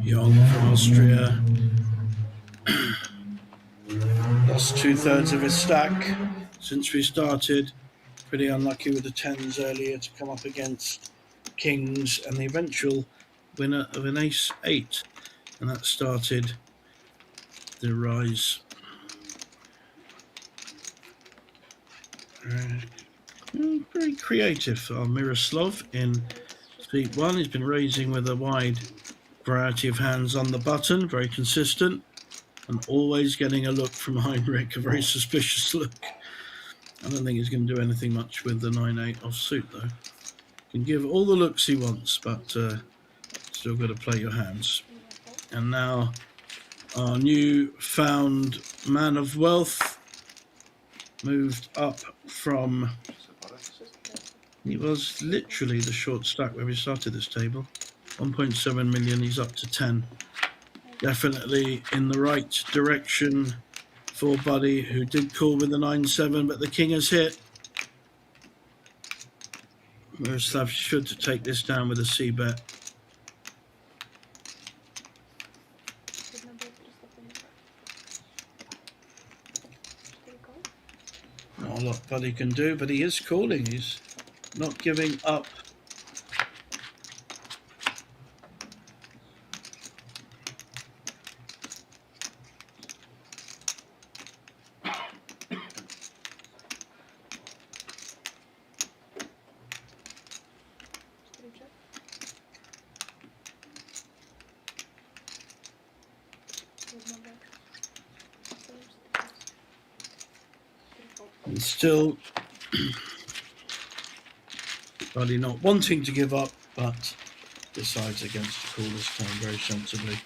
Young from Austria lost 2/3 of his stack since we started. Pretty unlucky with the 10s earlier to come up against kings and the eventual winner of an ace 8, and that started the rise. Very creative, Miroslav in seat 1. He's been raising with a wide variety of hands on the button, very consistent, and always getting a look from Heinrich, a very suspicious look. I don't think he's going to do anything much with the 9-8 offsuit though. Can give all the looks he wants, but still got to play your hands. And now our new found man of wealth moved up from, he was literally the short stack where we started this table, 1.7 million, he's up to 10. Definitely in the right direction for Buddy, who did call with the 9-7, but the king has hit. Miroslav should take this down with a C bet. Not a lot Buddy can do, but he is calling. He's not giving up. And still, Buddy not wanting to give up, but decides against the call this time very sensibly.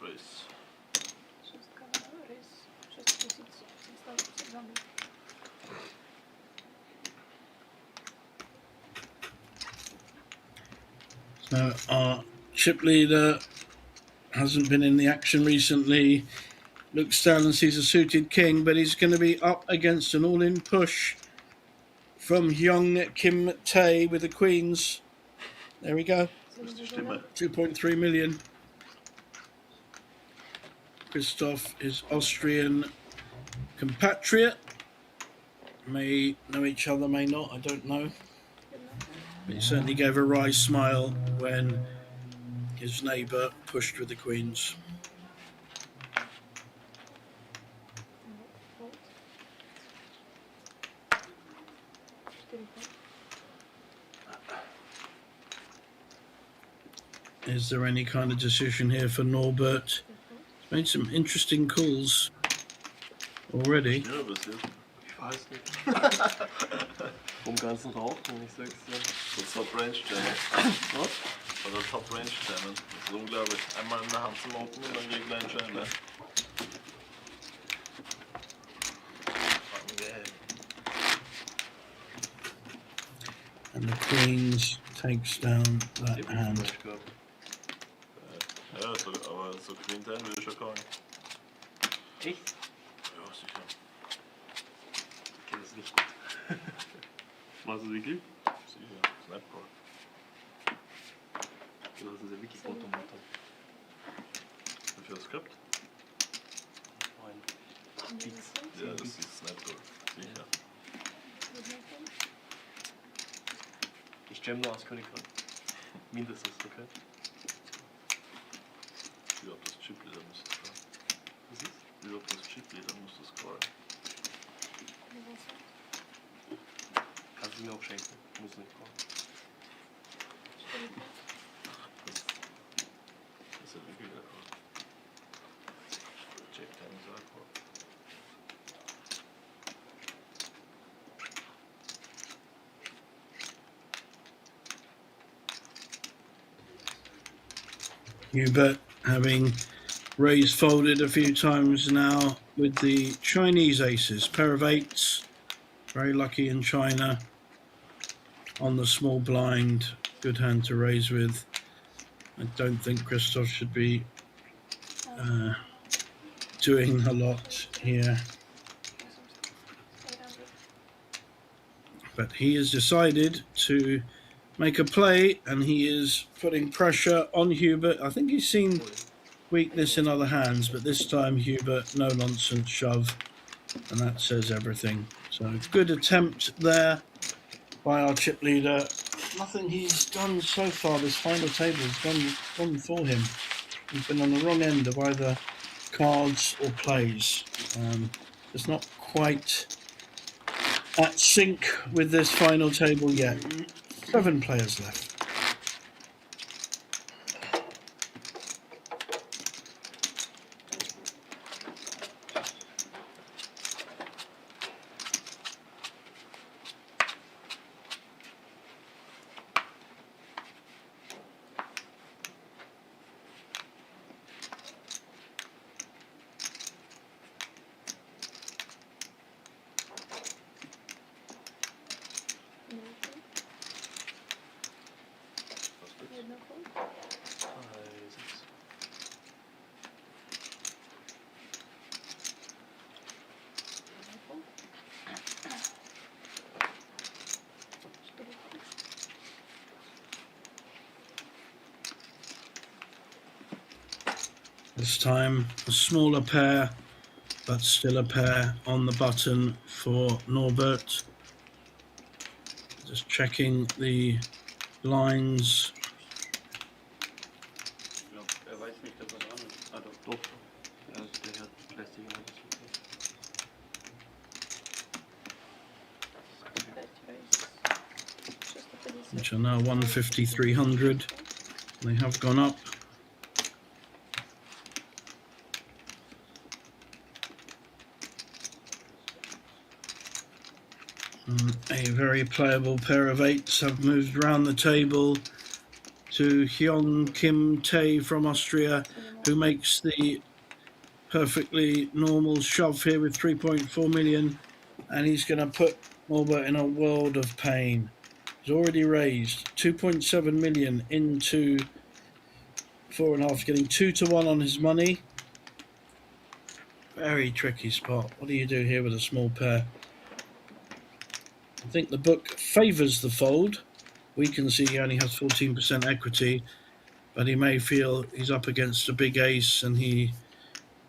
Race. So our chip leader hasn't been in the action recently. Looks down and sees a suited king, but he's going to be up against an all-in push from young Kim Tae with the queens. There we go. 2.3 million. Christoph is Austrian compatriot. May know each other, may not, I don't know. But he certainly gave a wry smile when his neighbour pushed with the queens. Is there any kind of decision here for Norbert? He's made some interesting calls already. Nervös jetzt. Ich weiß nicht. Vom ganzen Rauchen, ich sag's dir. So Top Range Jammen. Was? Oder Top Range Jammen. Das ist unglaublich. Einmal in der Hand zum Open und dann gegen kleinen Scheine. And the queens takes down that hand. Ja, so, aber so Queen Ten würde ich schon callen. Echt? Ja, sicher. Ich kenne das nicht gut. Machst du es wirklich? Sicher. Snap Call. Du hast es ja wirklich automatisch. Wie viel hast du gehabt? 9 Bits. Ja, das ist Snap Call. Sicher. Ich jam nur aus Königreich. Mindestens, okay? Wie ob das Chip Leader muss das callen. Was ist? Wie ob das Chip Leader muss das callen. Kannst du mir auch schenken. Muss nicht kommen. Das ist ja wirklich der Call. Check Time ist auch Call. Hubert having raised folded a few times now with the Chinese aces. Pair of eights. Very lucky in China. On the small blind. Good hand to raise with. I don't think Christoph should be doing a lot here. But he has decided to make a play, and he is putting pressure on Hubert. I think he's seen weakness in other hands, but this time Hubert, no nonsense shove and that says everything. So good attempt there by our chip leader. Nothing he's done so far this final table has gone for him. He's been on the wrong end of either cards or plays. It's not quite at sync with this final table yet. 7 players left. This time a smaller pair, but still a pair on the button for Norbert. Just checking the lines. Er weiß nicht, dass er dran ist. Ah, doch. Der lässt sich auch nicht. Which are now 150, 300. They have gone up. A very playable pair of 8s have moved around the table to Hyung Kim Tae from Austria, who makes the perfectly normal shove here with 3.4 million, and he's going to put Norbert in a world of pain. He's already raised 2.7 million into 4.5, getting 2-1 on his money. Very tricky spot. What do you do here with a small pair? I think the book favours the fold. We can see he only has 14% equity, but he may feel he's up against a big ace and he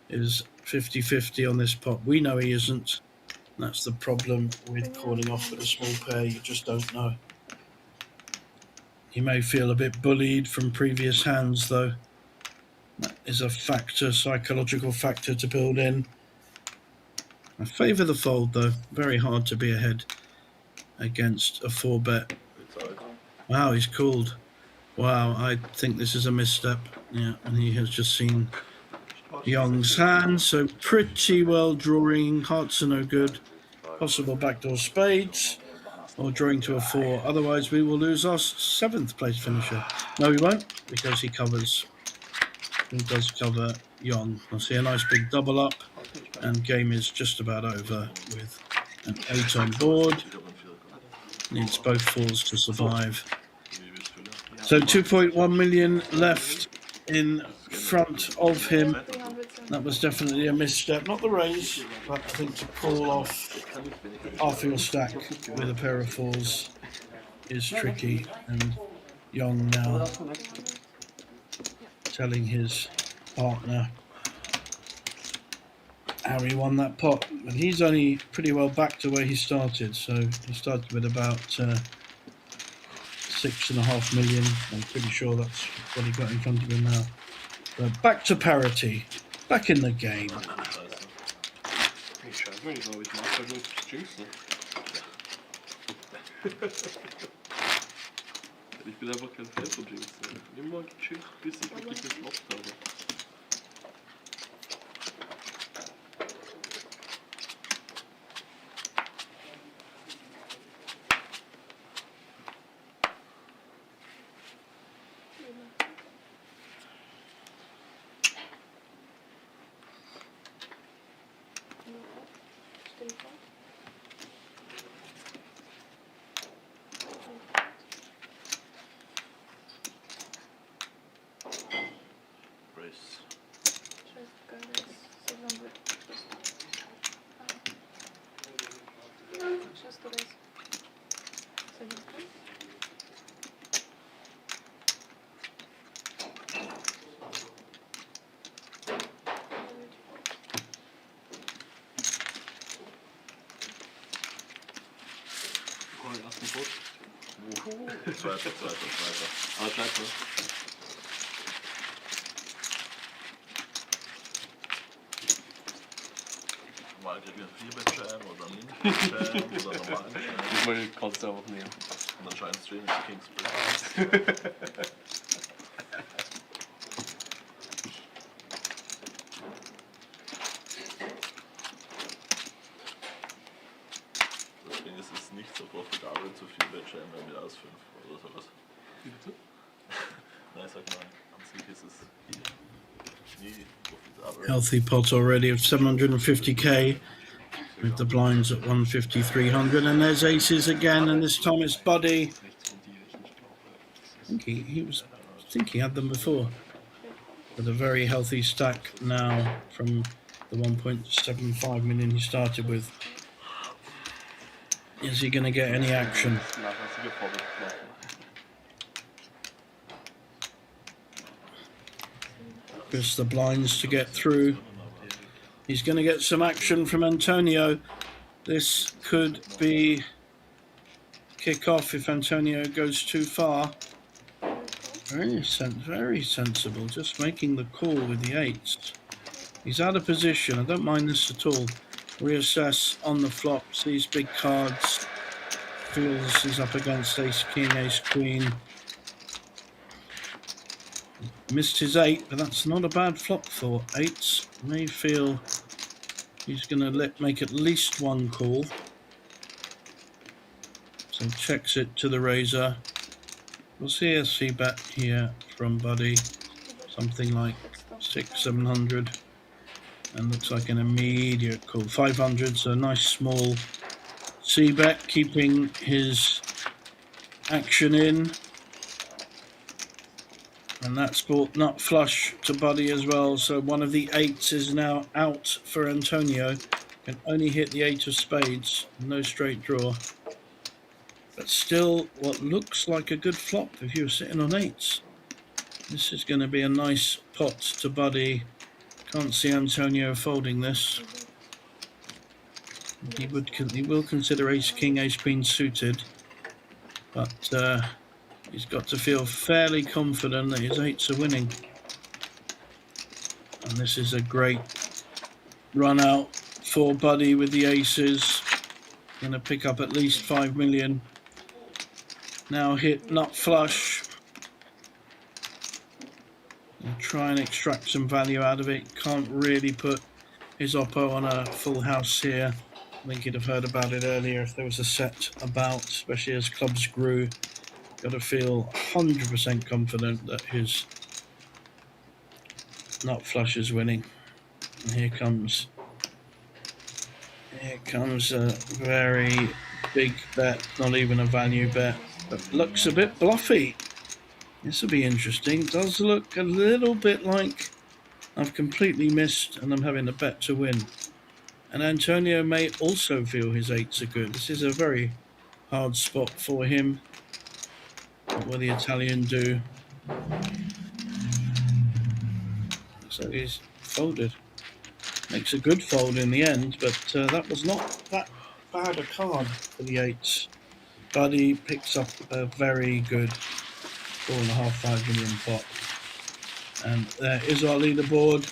is 50-50 on this pot. We know he isn't. That's the problem with calling off with a small pair. You just don't know. He may feel a bit bullied from previous hands, though. That is a factor, psychological factor to build in. I favour the fold, though. Very hard to be ahead against a 4-bet. Wow, he's called. Wow, I think this is a misstep. Yeah, and he has just seen Young's hand, so pretty well drawing. Hearts are no good. Possible backdoor spades, or drawing to a 4. Otherwise, we will lose our 7th place finisher. No, we won't, because he covers. He does cover Young. I see a nice big double up, and game is just about over with an 8 on board. Needs both 4s to survive. So 2.1 million left in front of him. That was definitely a misstep. Not the raise, but I think to call off half your stack with a pair of 4s is tricky. And Young now telling his partner how he won that pot. And he's only pretty well back to where he started. So he started with about 6.5 million. I'm pretty sure that's what he got in front of him now. But back to parity. Back in the game. Ich weiß nicht, aber ich mag halt nur das Jinxen. Ich bin einfach kein Fan von Jinxen. Immer gechillt, bis ich wirklich gefloppt habe. Race. Zweiter. Aber scheiße. Mal kriegen wir 4-Bet-Schein oder Min-Schein oder normalen Schein. Diesmal kannst du einfach nehmen. Und dann scheint es Stream Kings Play. Deswegen ist es nicht so profitabel zu 4-Bet-Schein mit aus 5 oder sowas. Wie bitte? Nein, sag mal, an sich ist es nie profitabel. Healthy pot already of 750k with the blinds at 150, 300, and there's aces again, and this time it's Buddy. I think I think he had them before. With a very healthy stack now from the 1.75 million he started with. Is he going to get any action? Nachlassige Vorbild machen. Just the blinds to get through. He's going to get some action from Antonio. This could be kick off if Antonio goes too far. Very sensible, just making the call with the eights. He's out of position. I don't mind this at all. Reassess on the flops. These big cards. Feels he's up against ace king, ace queen. Missed his 8, but that's not a bad flop for eights. May feel he's going to make at least one call. So checks it to the razor. We'll see a c-bet here from Buddy. Something like 600-700. And looks like an immediate call. 500, so a nice small c-bet, keeping his action in. And that's brought nut flush to Buddy as well. So one of the eights is now out for Antonio. Can only hit the 8 of spades. No straight draw. But still, what looks like a good flop if you're sitting on 8s. This is going to be a nice pot to Buddy. Can't see Antonio folding this. He will consider ace king, ace queen suited. But he's got to feel fairly confident that his 8s are winning. And this is a great run out for Buddy with the aces. Going to pick up at least 5 million. Now hit nut flush. And try and extract some value out of it. Can't really put his oppo on a full house here. I think he'd have heard about it earlier if there was a set about, especially as clubs grew. Got to feel 100% confident that his nut flush is winning. And here comes a very big bet, not even a value bet, but looks a bit bluffy. This will be interesting. It does look a little bit like I've completely missed and I'm having a bet to win. And Antonio may also feel his 8s are good. This is a very hard spot for him. What will the Italian do? So he's folded. Makes a good fold in the end, but that was not that bad a card for the 8s. Buddy picks up a very good 4.5, 5 million pot. And there is our leaderboard.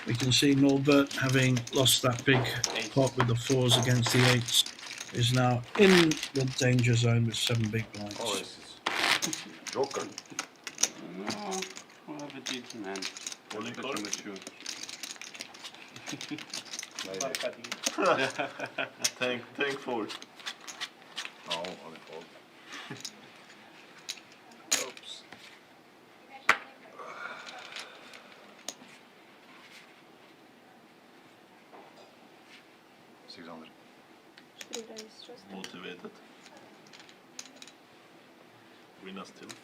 We can see Norbert, having lost that big pot with the 4s against the 8s, is now in the danger zone with 7 big blinds. Oh, this is Joker. No, I have a decent hand. Only But call? too mature. Thankful. No, only fold. Oops. Motivated. Winner's tilt.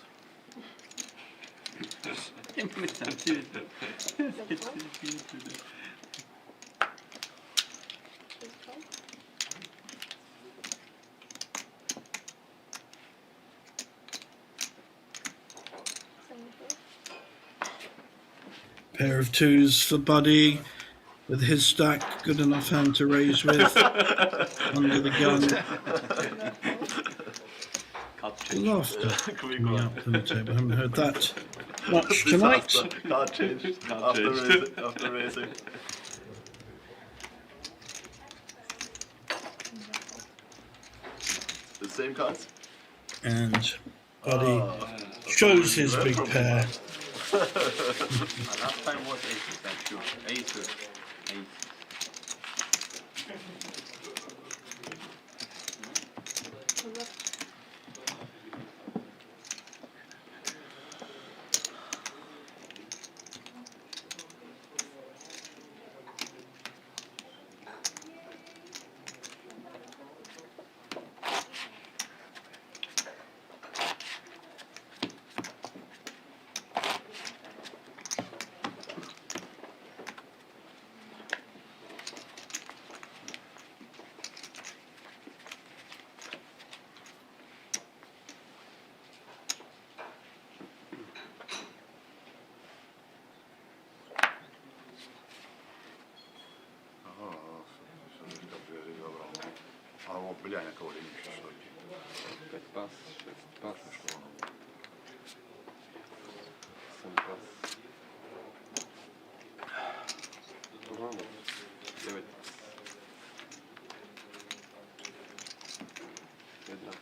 Pair of 2s for Buddy with his stack, good enough hand to raise with. Under the gun. Cut laughter Quick coming one. out from the table. I haven't heard that much This tonight. Card changed. Card After changed. raising. After raising. The same cards? And Buddy Ah, shows his learn big from pair. Last time was aces, I'm sure. Aces. Aces. Ale byli aj nejakého hodinu prišli. 5 pas, 6 pas. 8 pas. No, 9 pas. 1 pas.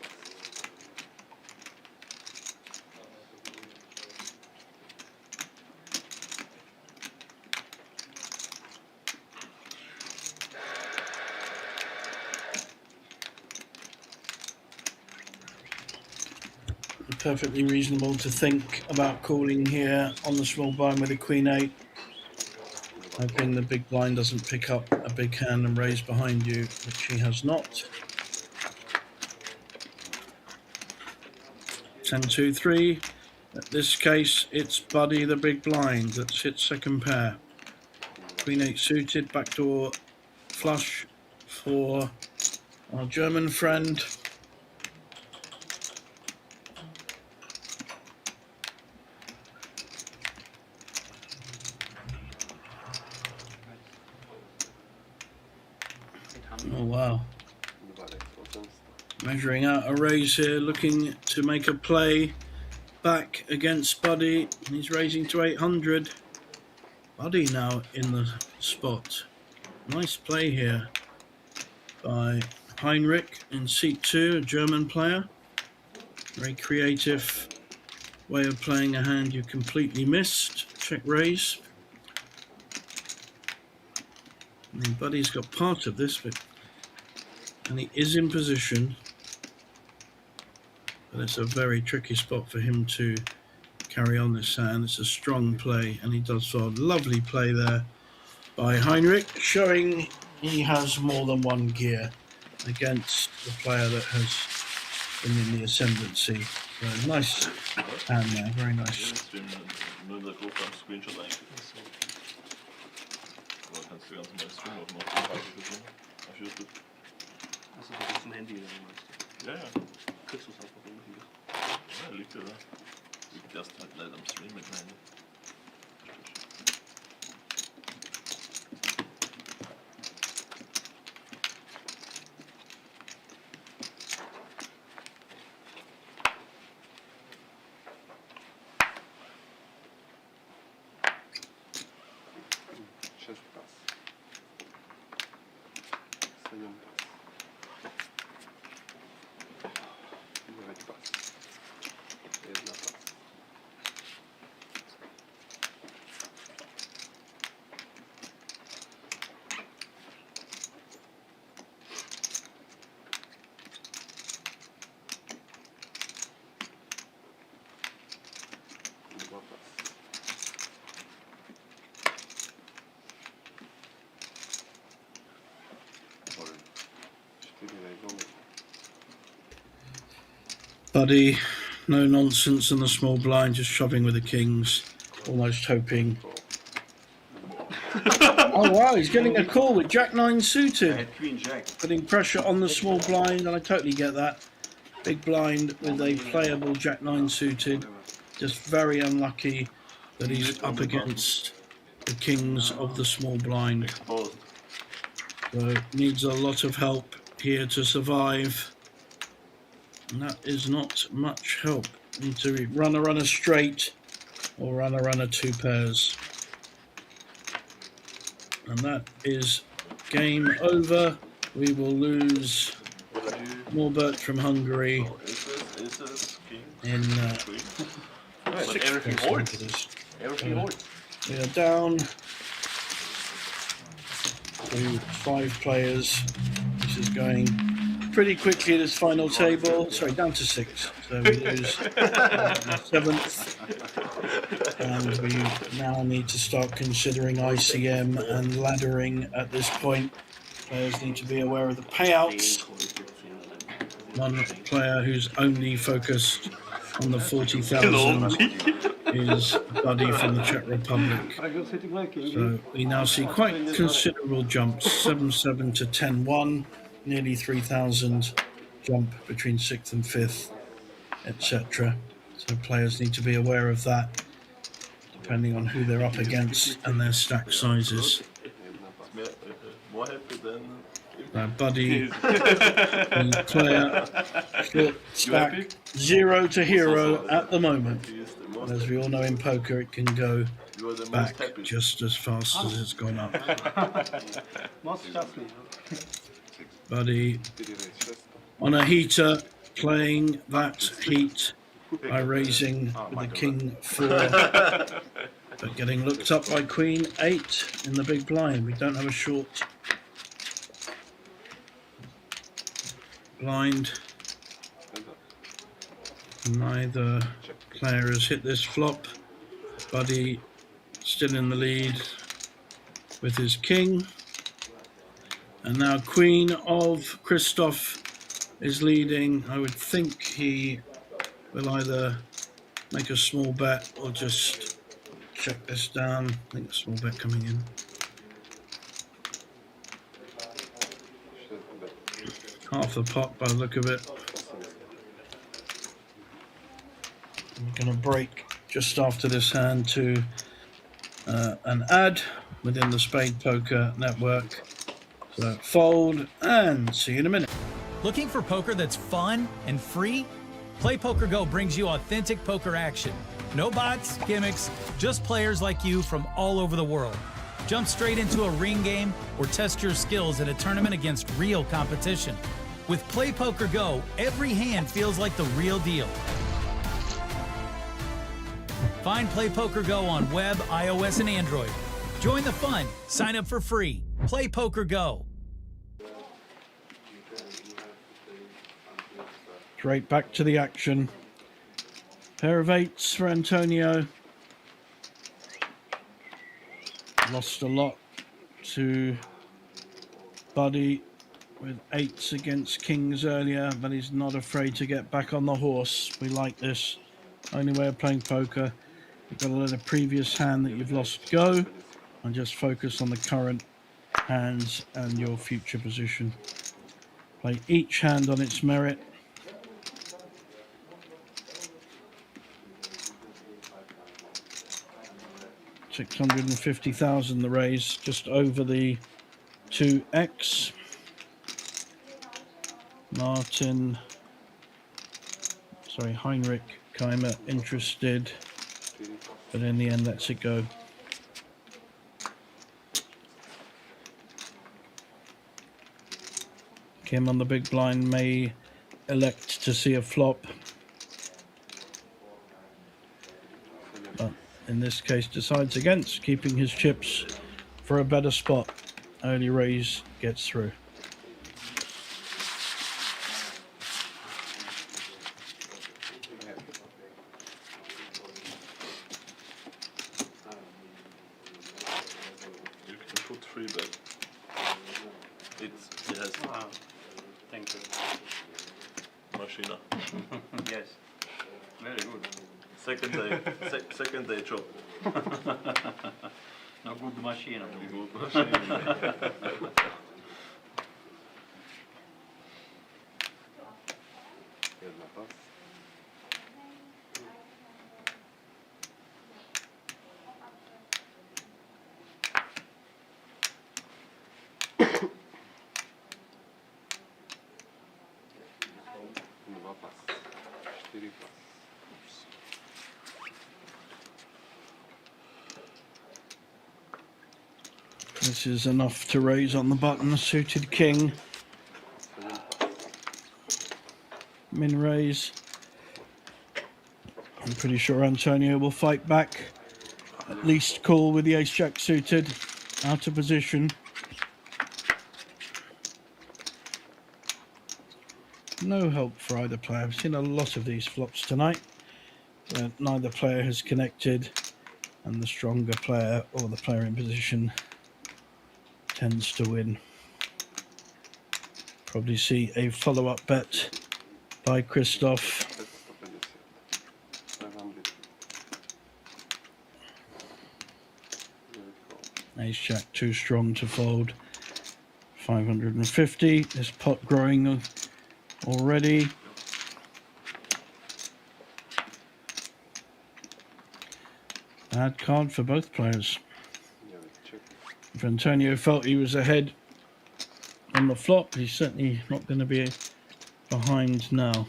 Perfectly reasonable to think about calling here on the small blind with a queen 8, hoping the big blind doesn't pick up a big hand and raise behind you, which he has not. 10-2-3. In this case, it's Buddy the big blind that sits second pair. Queen 8 suited, backdoor flush for our German friend. Oh wow. Measuring out a raise here, looking to make a play back against Buddy, and he's raising to 800. Buddy now in the spot. Nice play here by Heinrich in seat 2, a German player. Very creative way of playing a hand you completely missed. Check raise. I mean, Buddy's got part of this, and he is in position. But it's a very tricky spot for him to carry on this hand. It's a strong play, and he does so. Lovely play there by Heinrich, showing he has more than one gear against the player that has been in the ascendancy. So nice hand there, very nice. Livestream, nur der Gruppe am Screenshot eigentlich. Aber kannst du ganz normal streamen auf noch auf YouTube. Also das ist ein Handy, wenn du meinst. Ja, ja. Kriegst du es einfach irgendwie. Ja, liegt ja da. Liegt erst halt leider am Stream mit rein. Buddy, no nonsense on the small blind, just shoving with the kings, almost hoping. Oh wow, he's getting a call with Jack 9 suited, Queen Jack. putting pressure on the small blind, and I totally get that. Big blind with a playable Jack 9 suited, just very unlucky that he's up against the kings of the small blind. Exposed. So needs a lot of help here to survive. And that is not much help. Need to run a runner straight or run a runner two pairs. And that is game over. We will lose Norbert from Hungary Aces, king, in queen. But 6 everything pairs, I think holds. it is. Everything holds. We are down to 5 players. This is going pretty quickly, this final table. Sorry, down to 6. So we lose the 7th. And we now need to start considering ICM and laddering at this point. Players need to be aware of the payouts. One player who's only focused on the 40,000 is Buddy from the Czech Republic. So we now see quite considerable jumps, 7-7 to 10-1, nearly 3,000 jump between 6th and 5th, etc. So players need to be aware of that, depending on who they're up against and their stack sizes. More happy than Buddy, the player, short stack 0 to hero at the moment. And as we all know in poker, it can go you are the most back happy. just as fast as it's gone up. Buddy on a heater, playing that heat by raising with the king 4, but getting looked up by queen 8 in the big blind. We don't have a short blind. Neither player has hit this flop. Buddy still in the lead with his king. And now Queen of Christoph is leading. I would think he will either make a small bet or just check this down. I think a small bet coming in. Half the pot by the look of it. I'm going to break just after this hand to an ad within the Spade Poker Network. So fold and see you in a minute. Looking for poker that's fun and free? Play Poker Go brings you authentic poker action. No bots, gimmicks, just players like you from all over the world. Jump straight into a ring game or test your skills at a tournament against real competition. With Play Poker Go, every hand feels like the real deal. Find Play Poker Go on web, iOS, and Android. Join the fun. Sign up for free. Play Poker Go. Straight back to the action. Pair of 8s for Antonio. Lost a lot to Buddy with 8s against kings earlier, but he's not afraid to get back on the horse. We like this. Only way of playing poker. You've got to let a previous hand that you've lost go and just focus on the current hands and your future position. Play each hand on its merit. $650,000 the raise, just over the 2x. Heinrich Keimer interested, but in the end lets it go. Kim on the big blind may elect to see a flop, but in this case decides against, keeping his chips for a better spot. Early raise gets through. You can put 3 bet. It's yes. Thank you. Machina. Yes. Very good. Second day job. No good machine. Good machine. Dwa pasy. This is enough to raise on the button. Suited king. Min raise. I'm pretty sure Antonio will fight back. At least call with the ace-jack suited. Out of position. No help for either player. I've seen a lot of these flops tonight. Neither player has connected, and the stronger player or the player in position tends to win. Probably see a follow-up bet by Christoph. Ace jack too strong to fold. 550. This pot growing already. Bad card for both players. If Antonio felt he was ahead on the flop, he's certainly not going to be behind now.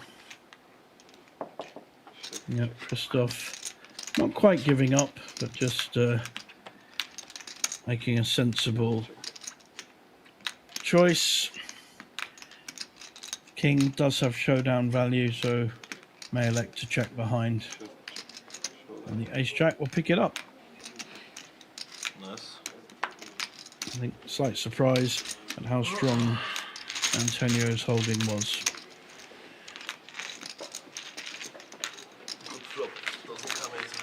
Yep, Christoph not quite giving up, but just making a sensible choice. King does have showdown value, so may elect to check behind. And the ace-jack will pick it up. Nice. I think slight surprise at how strong Antonio's holding was. Good flop. Doesn't come easy.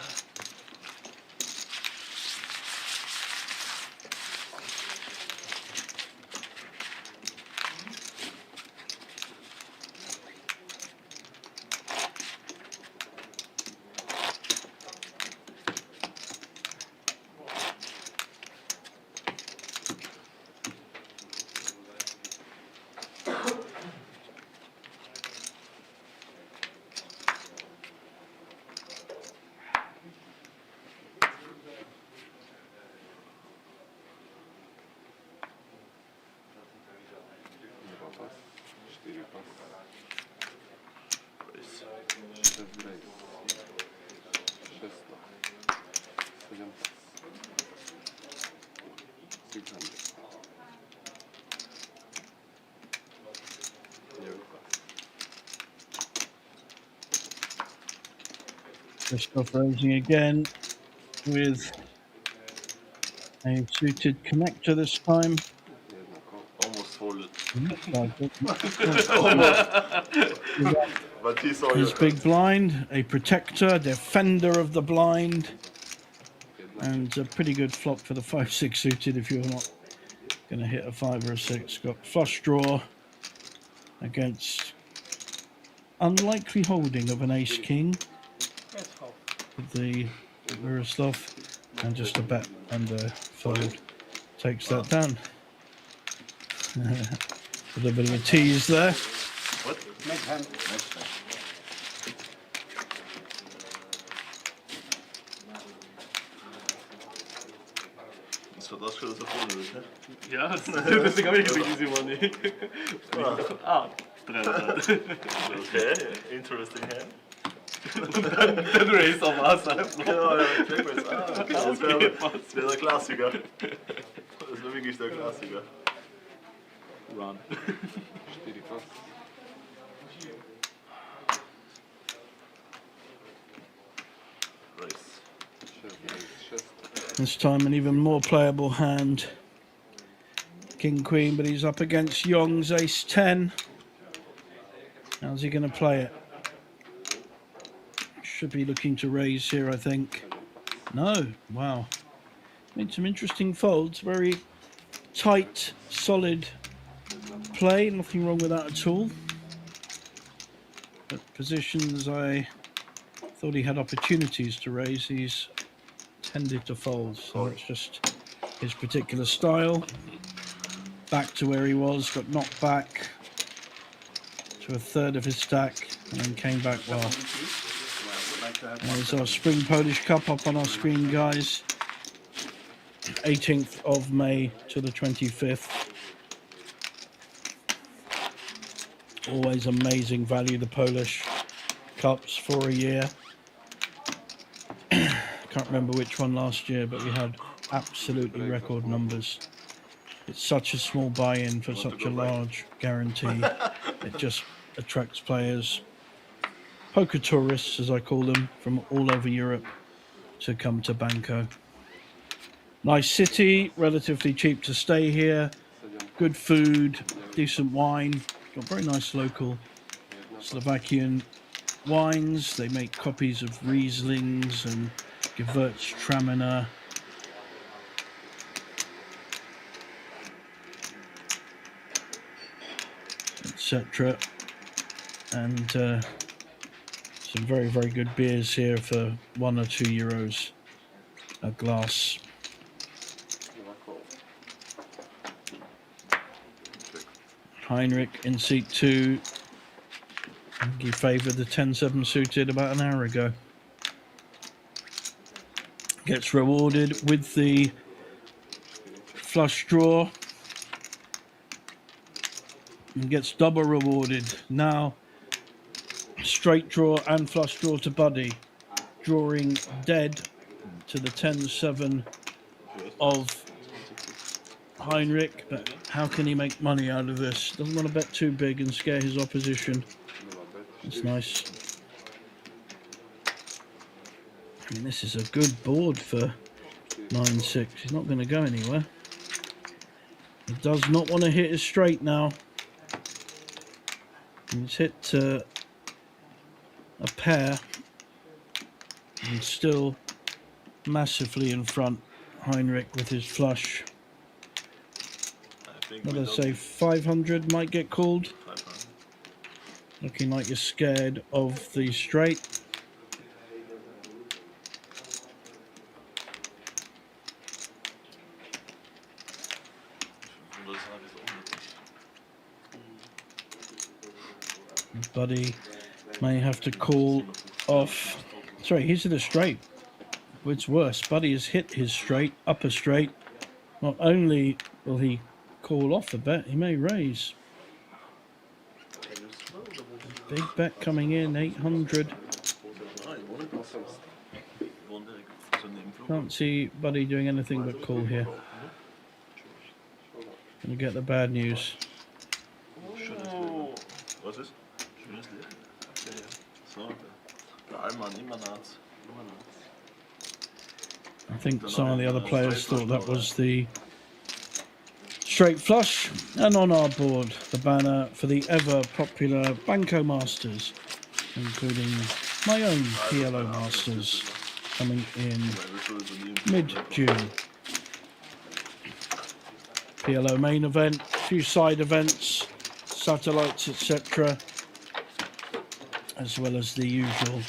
Christoph raising again with a suited connector this time. Almost folded. Almost. But he saw His you. big blind, a protector, defender of the blind, and a pretty good flop for the 5-6 suited if you're not going to hit a 5 or a 6. Got flush draw against unlikely holding of an ace king with the Miroslav, and just a bet and a fold takes that down. With a bit of a tease there. What? Next hand. So das should have folded, huh? Ja, deswegen habe ich gesagt, easy money. Ah, 300. Okay, interesting hand. Dann raise auf Asa. Genau, ja, Checkbase. Ah, okay. Das wäre der Klassiker. Das wäre wirklich der Klassiker. Run. Race. This time an even more playable hand. King Queen, but he's up against Young's Ace 10. How's he going to play it? Should be looking to raise here, I think. No, wow. Made some interesting folds. Very tight, solid play. Nothing wrong with that at all. But positions I thought he had opportunities to raise, he's tended to fold. So it's just his particular style. Back to where he was, got knocked back to a third of his stack, and then came back well. There's our Spring Polish Cup up on our screen, guys. 18th of May to the 25th. Always amazing value, the Polish Cups for a year. Can't remember which one last year, but we had absolutely record numbers. It's such a small buy-in for such a large guarantee. It just attracts players, poker tourists as I call them, from all over Europe to come to Banco. Nice city, relatively cheap to stay here, good food, decent wine, got very nice local Slovakian wines. They make copies of Rieslings and Gewürztraminer. Etc. And some very, very good beers here for €1 or €2 a glass. Heinrich in seat 2. He favoured the 10-7 suited about an hour ago. Gets rewarded with the flush draw. And gets double rewarded. Now, straight draw and flush draw to Buddy. Drawing dead to the 10-7 of Heinrich. But how can he make money out of this? Doesn't want to bet too big and scare his opposition. It's nice. I mean, this is a good board for 9-6. He's not going to go anywhere. He does not want to hit his straight now. He's hit a pair and still massively in front. Heinrich with his flush. What I say, 500 might get called. Looking like you're scared of the straight. Buddy may have to call off. Sorry, he's hit a straight. It's worse. Buddy has hit his straight, upper straight. Not only will he call off the bet, he may raise. Big bet coming in, 800. Can't see Buddy doing anything but call here. Gonna get the bad news. Was ist? Schönes Lied. So, der Allmann immer naht's. I think some of the other players thought that was the straight flush. And on our board, the banner for the ever popular Banco Masters, including my own PLO Masters, coming in mid-June. PLO main event, a few side events, satellites, etc., as well as the usual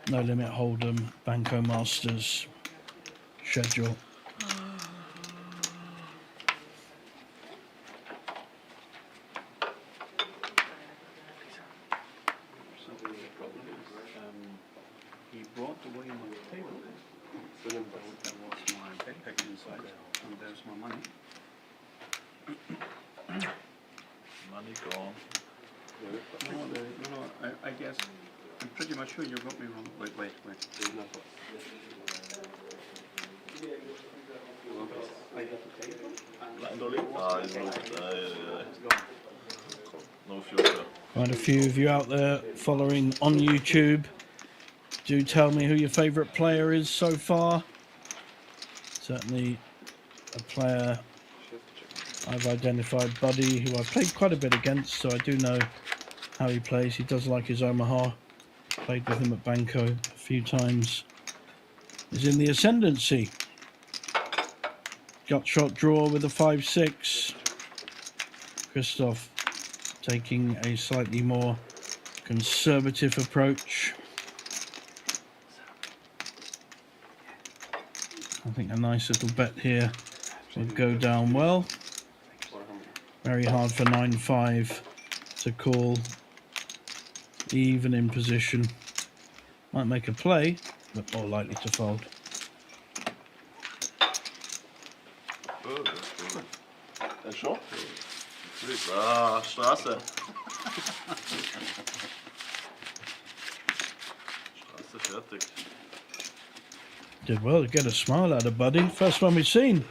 No Limit Hold'em Banco Masters schedule. He brought away my table. There was my backpack inside, and there's my money. Money gone. No, I guess, I'm pretty much sure you got me wrong. Wait. I got the table. Blind Ollie? Ah, he's looked. No future. Quite a few of you out there following on YouTube. Do tell me who your favourite player is so far. Certainly a player I've identified, Buddy, who I've played quite a bit against, so I do know how he plays. He does like his Omaha. Played with him at Banco a few times. He's in the ascendancy. Gut shot draw with a 5-6. Christoph taking a slightly more conservative approach. I think a nice little bet here would go down well. Very hard for 9-5 to call, even in position. Might make a play, but more likely to fold. Oh, that's good. And schon? Ah, Straße. Straße fertig. Did well to get a smile out of Buddy. First one we've seen.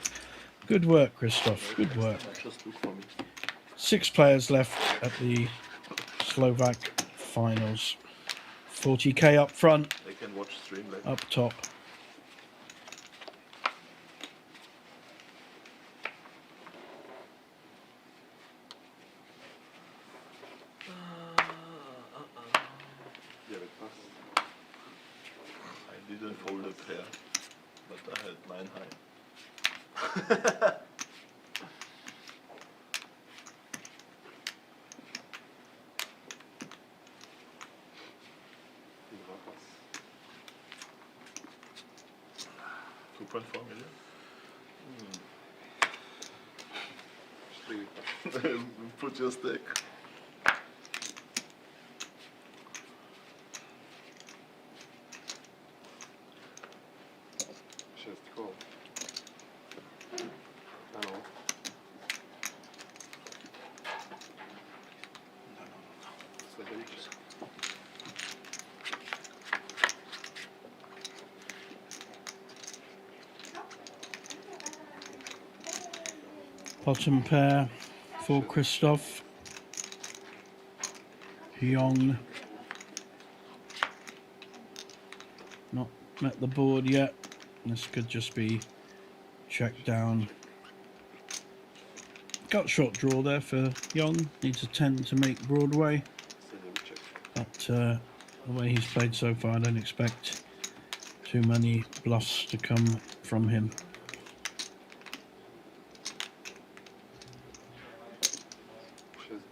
Good work, Christoph. Good work. Just look for me. 6 players left at the Slovak finals. 40k up front, I can watch stream later. up top. I didn't fold a pair, but I had 9 high. $2.4 million. Put your stake. Bottom pair for Christoph. Young. Not met the board yet. This could just be checked down. Got short draw there for Young. Needs a 10 to make Broadway. But the way he's played so far, I don't expect too many bluffs to come from him.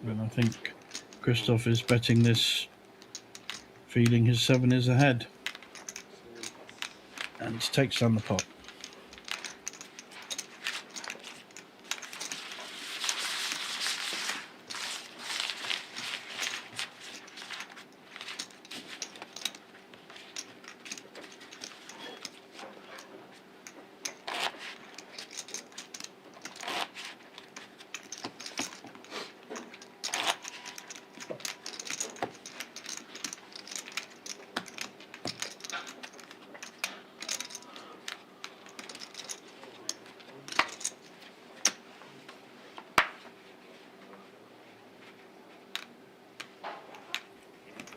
And I think Christoph is betting this, feeling his 7 is ahead. And takes down the pot.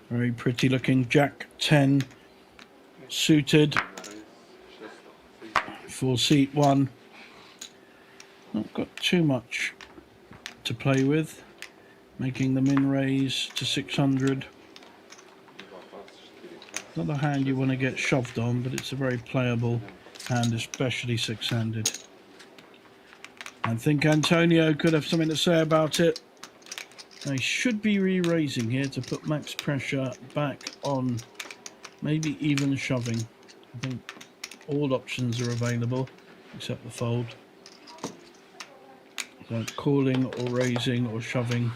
Very pretty looking Jack 10 suited for seat 1. Not got too much to play with, making the min raise to 600. Not a hand you want to get shoved on, but it's a very playable hand, especially 6-handed. I think Antonio could have something to say about it. They should be re-raising here to put max pressure back on, maybe even shoving. I think all options are available except the fold. So calling or raising or shoving.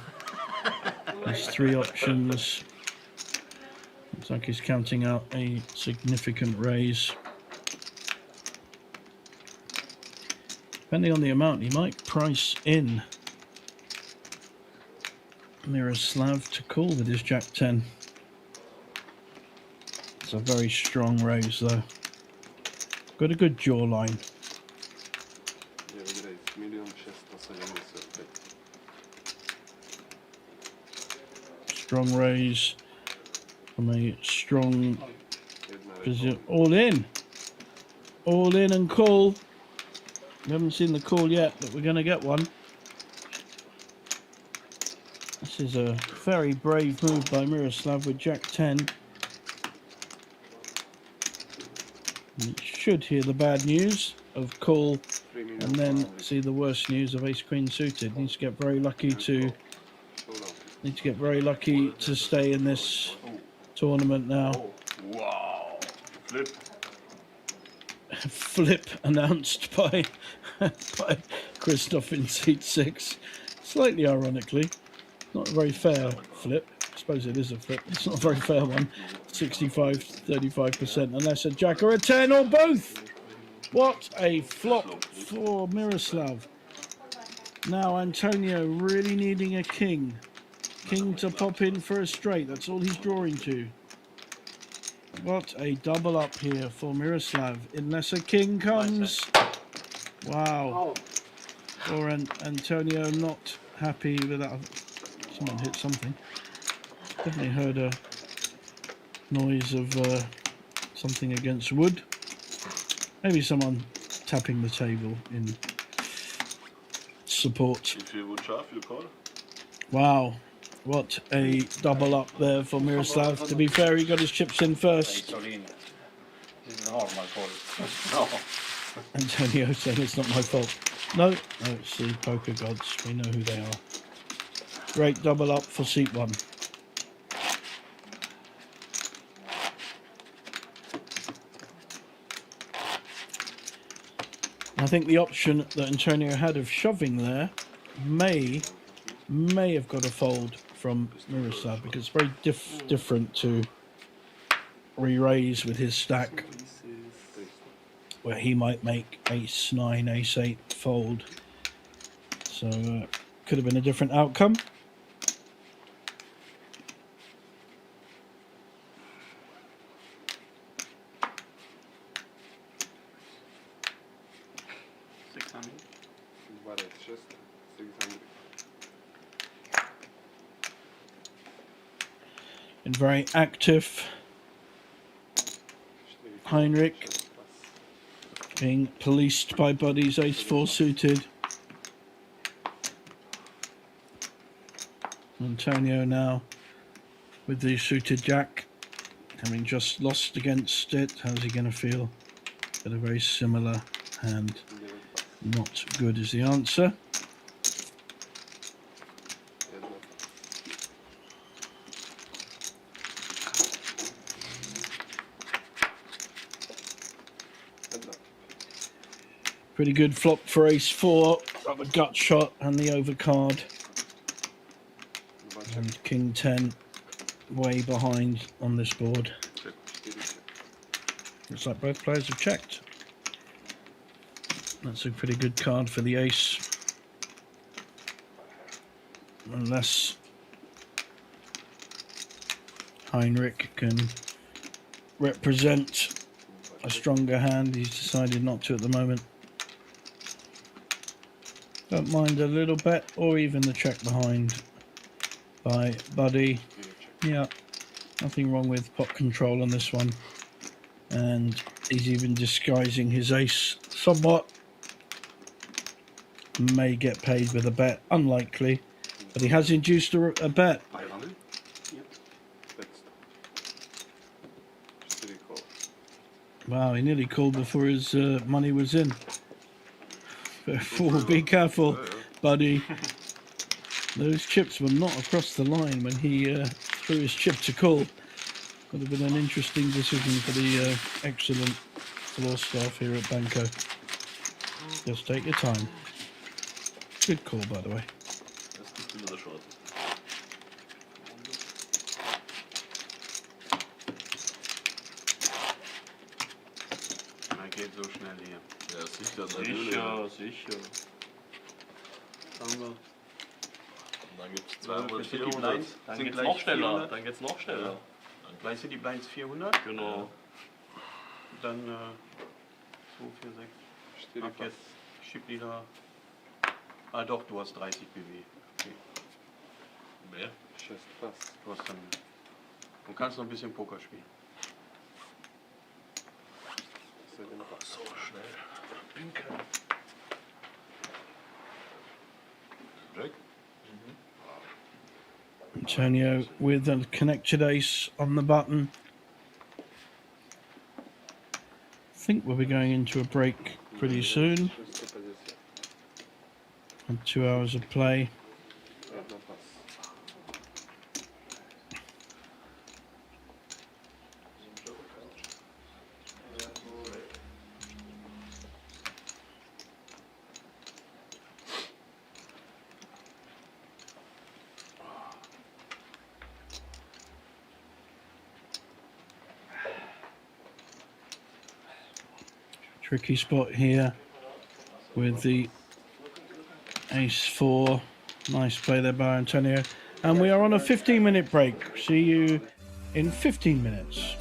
There's 3 options. Looks like he's counting out a significant raise. Depending on the amount, he might price in Miroslav to call with his Jack 10. It's a very strong raise though. Got a good jawline. Strong raise from a strong position. All in and call. We haven't seen the call yet, but we're going to get one. This is a very brave move by Miroslav with Jack 10. You should hear the bad news of call and then see the worst news of ace queen suited. Needs to get very lucky to stay in this tournament now. Wow. Flip. Flip announced by Christoph in seat 6. Slightly ironically. Not a very fair flip. I suppose it is a flip. It's not a very fair one. 65-35%, unless a jack or a 10 or both. What a flop for Miroslav. Now Antonio really needing a king. King to pop in for a straight. That's all he's drawing to. What a double up here for Miroslav. Unless a king comes. Wow. or Antonio not happy with that. Someone hit something. Definitely heard a noise of something against wood. Maybe someone tapping the table in support. If you would shove, you call. Wow, what a double up there for Miroslav. To be fair, he got his chips in first. This is a normal call. No. Antonio saying it's not my fault. No, it's the poker gods. We know who they are. Great double up for seat 1. I think the option that Antonio had of shoving there may have got a fold from Miroslav, because it's very different to re-raise with his stack, where he might make ace 9, ace 8 fold. So could have been a different outcome. And very active. Heinrich being policed by buddies, ace 4 suited. Antonio now with the suited jack, having just lost against it. How's he going to feel? Got a very similar hand. Not good is the answer. Pretty good flop for ace 4. Got the gut shot and the overcard. And king 10 way behind on this board. Looks like both players have checked. That's a pretty good card for the ace. Unless Heinrich can represent a stronger hand. He's decided not to at the moment. Don't mind a little bet, or even the check behind by Buddy. Yeah, nothing wrong with pot control on this one. And he's even disguising his ace somewhat. May get paid with a bet, unlikely, but he has induced a bet. Wow, he nearly called before his money was in. Be careful, Buddy. Those chips were not across the line when he threw his chip to call. Would have been an interesting decision for the excellent floor staff here at Banco. Just take your time. Good call, by the way. Let's do the short. Man geht so schnell hier. Ja, sicher, natürlich. Sicher. Haben wir. Und dann gibt es Ja, 200, jetzt sind die 400. Blinds, Dann sind geht's gleich noch schneller. 400. Dann geht's noch schneller. Gleich sind die Blinds 400. Genau. Dann 2, 4, 6. Ab jetzt Chip wieder. Ah doch, du hast 30 BW. Okay. Mehr? Du hast dann. Du kannst noch ein bisschen Poker spielen. So schnell. Pinkeln. Jack? Antonio with a connected ace on the button. I think we'll be going into a break pretty soon. And 2 hours of play. Tricky spot here with the ace 4. Nice play there by Antonio. And we are on a 15-minute break. See you in 15 minutes.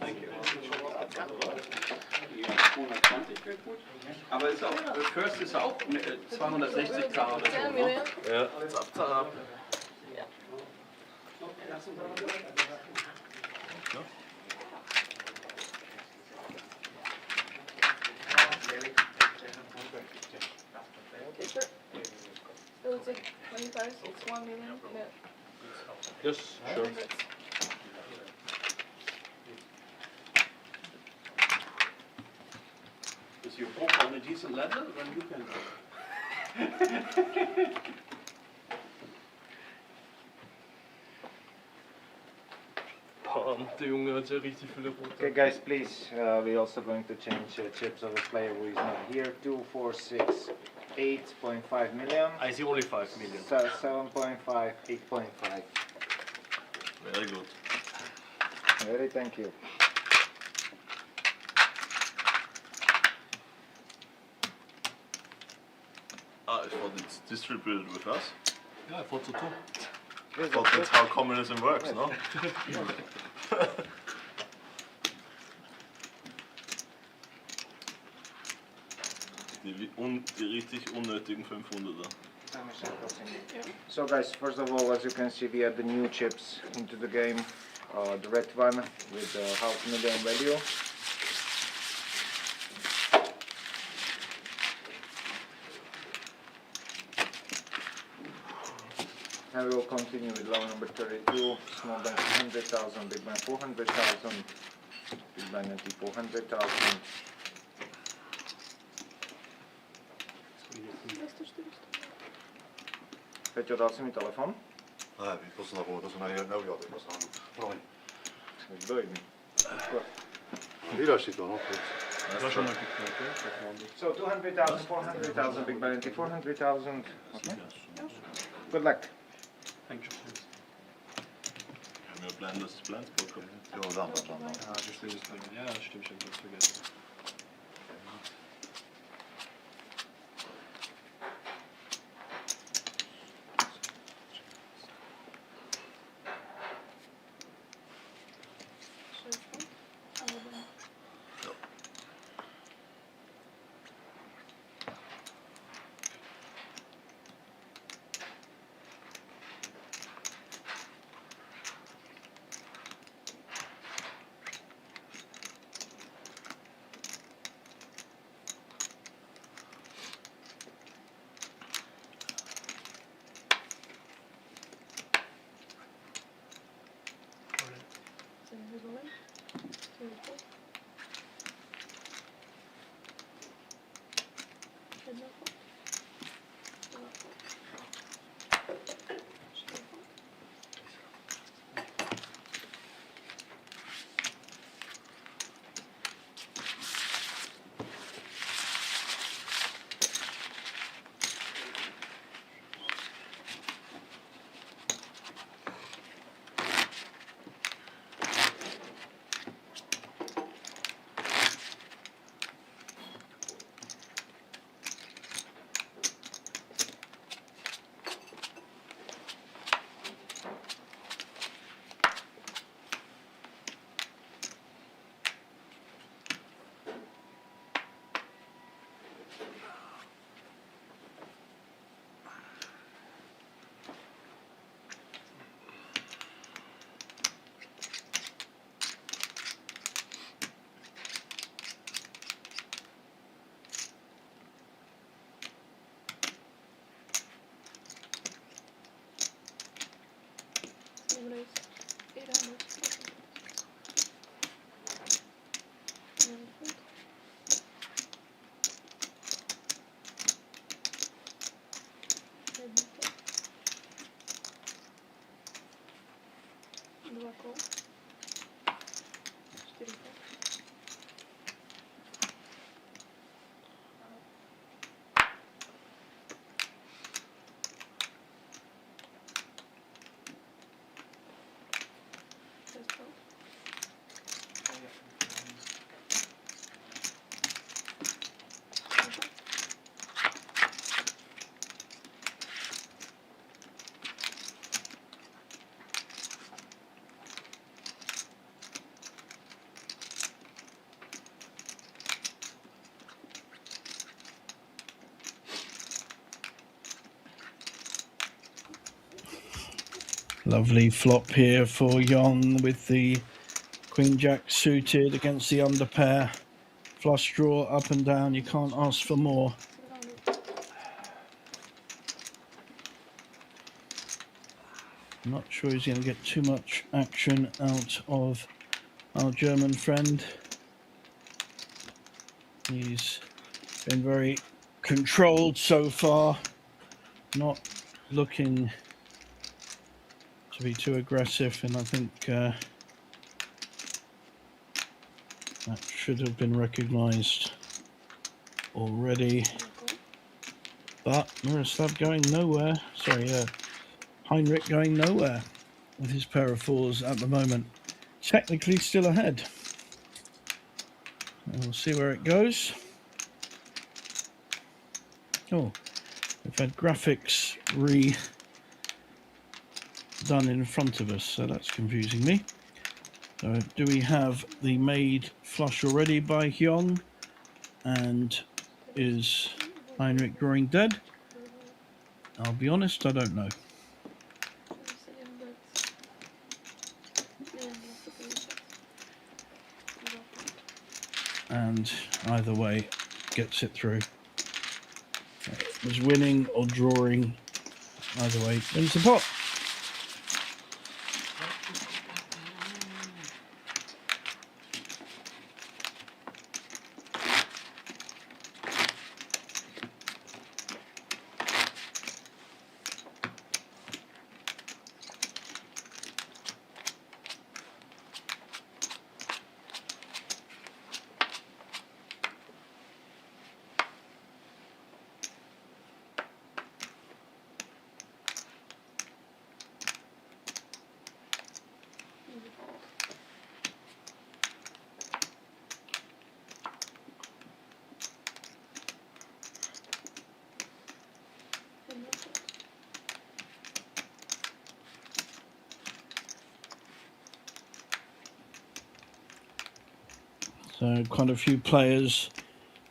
Thank you. Ja, 220 wäre gut. Aber ist auch, First ist auch mit 260k oder so, ne? Ja, zap, zap. Okay, sure. It looks like 25, 1 million. Yeah. Yes, sure. Is your poker on a decent level? Then you can. Bam, der Junge hat ja richtig viele rote. Okay, guys, please. We're also going to change chips of a player who is not here. 2, 4, 6, 8.5 million. I see only 5 million. 7.5, 8.5. Very good. Very thank you. Ah, I thought it's distributed with us. Ja, I thought so too. I thought that's how communism works, no? Die richtig unnötigen 500er. So guys, first of all, as you can see, we add the new chips into the game. The red one with $500,000 value. And we will continue with low number 32, small blind 100,000, big blind 400,000, big blind empty 400,000. 200, 400. Peťo, dal si mi telefon? Ne, vyposlal, to jsem neudělal, vyposlal. Promiň. Dojmi. Vydáš si to, no. So 200,000, 400,000, big blind empty 400,000. Okay. Good luck. Thank you. Wir haben ja blendes Blend bekommen. Jo, dám. Ah, das will ich sagen. Ja, stimmt schon, das vergessen. So here's one, 2, 4. Here's no four. No four. Should be four. Lovely flop here for Young with the Queen Jack suited against the underpair. Flush draw up and down. You can't ask for more. I'm not sure he's going to get too much action out of our German friend. He's been very controlled so far, not looking to be too aggressive, and I think that should have been recognised already. But Miroslav going nowhere. Sorry, Heinrich going nowhere with his pair of fours at the moment. Technically still ahead. And we'll see where it goes. Oh, we've had graphics done in front of us, so that's confusing me. So do we have the made flush already by Hyung? And is Heinrich drawing dead? I'll be honest, I don't know. And either way, gets it through. It was winning or drawing. Either way, wins the pot. So quite a few players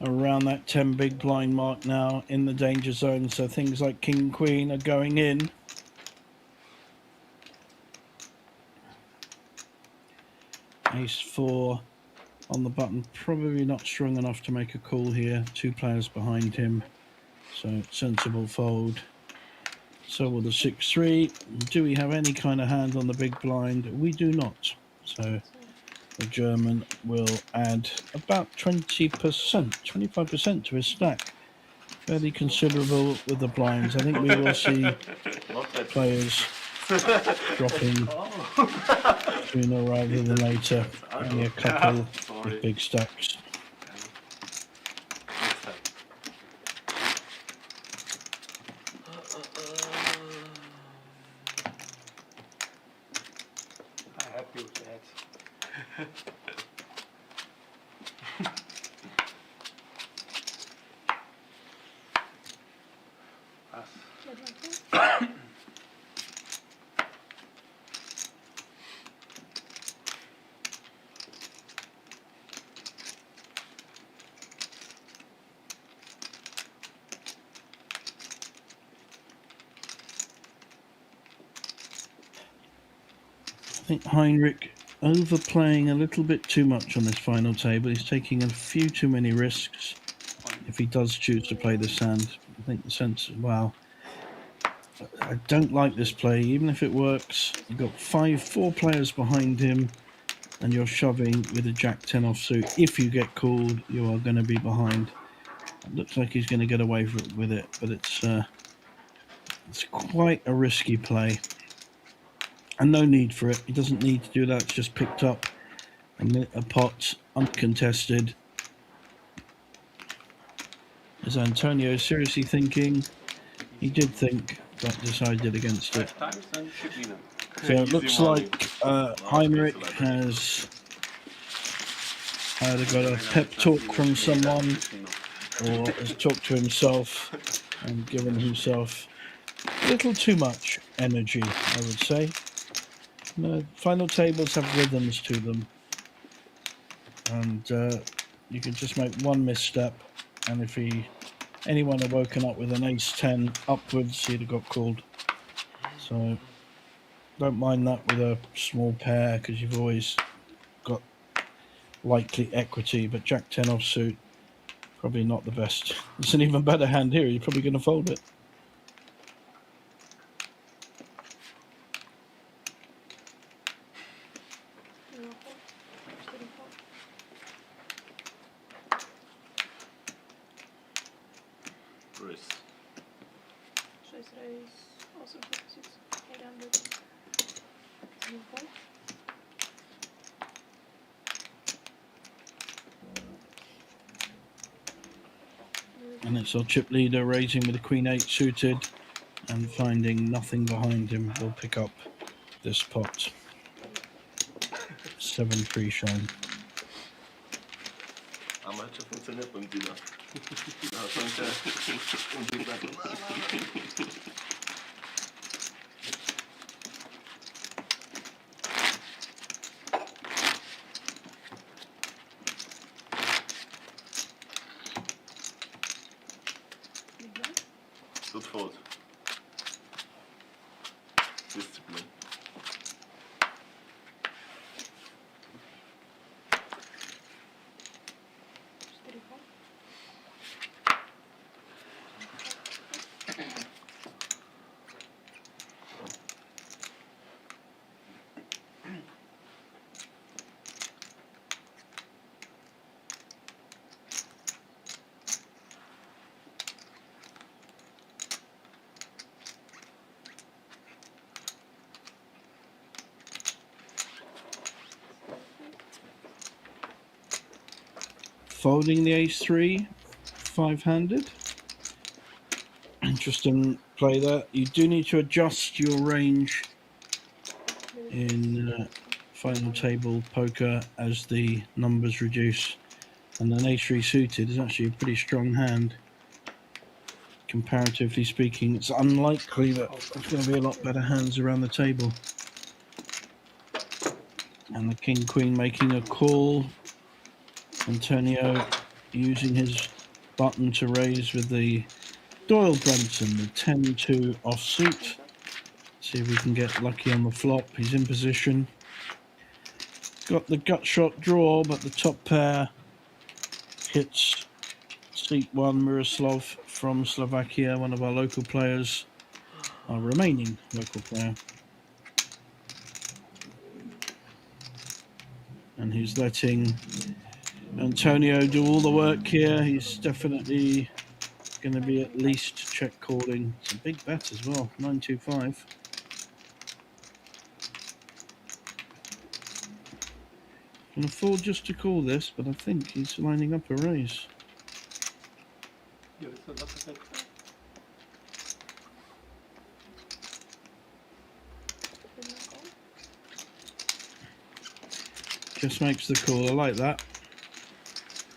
around that 10 big blind mark now in the danger zone. So things like King Queen are going in. Ace 4 on the button, probably not strong enough to make a call here. 2 players behind him, so sensible fold. So will the 6-3. Do we have any kind of hand on the big blind? We do not. So the German will add about 20%, 25% to his stack. Fairly considerable with the blinds. I think we will see players dropping sooner rather than later. Only a couple with big stacks. I'm happy with that. I think Heinrich overplaying a little bit too much on this final table. He's taking a few too many risks if he does choose to play this hand. I think the sense, wow, I don't like this play. Even if it works, you've got 4 players behind him and you're shoving with a Jack-10 offsuit. If you get called, you are going to be behind. It looks like he's going to get away with it, but it's quite a risky play. And no need for it. He doesn't need to do that. It's just picked up a pot uncontested. Is Antonio seriously thinking? He did think, but decided against it. So it looks like Heinrich has either got a pep talk from someone or has talked to himself and given himself a little too much energy, I would say. Final tables have rhythms to them, and you can just make one misstep, and if anyone had woken up with an ace-10 upwards, he'd have got called. So Don't mind that with a small pair because you've always got likely equity, but Jack 10 offsuit, probably not the best. It's an even better hand here. You're probably going to fold it. No fold. 34. Raise. Choice raise. Also 46. 800. No fold. And it's our chip leader raising with a Queen 8 suited and finding nothing behind him. We'll pick up this pot. 7 free shine. Am ce funktioniert beim Dealer. Da atunci un pic dacă... Tot fold. Discipline. Folding the ace-3, 5-handed. Interesting play there. You do need to adjust your range in final table poker as the numbers reduce. And an ace-3 suited is actually a pretty strong hand. Comparatively speaking, it's unlikely that there's going to be a lot better hands around the table. And the king-queen making a call. Antonio using his button to raise with the Doyle Brunson, the 10-2 offsuit. See if we can get lucky on the flop. He's in position. Got the gut shot draw, but the top pair hits seat 1, Miroslav from Slovakia, one of our local players, our remaining local player. And he's letting Antonio do all the work here. He's definitely going to be at least check calling. It's a big bet as well, 925. Can afford just to call this, but I think he's lining up a raise. Just makes the call. I like that.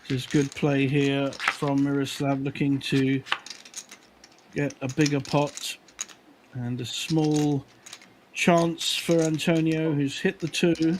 There's good play here from Miroslav, looking to get a bigger pot and a small chance for Antonio, who's hit the 2.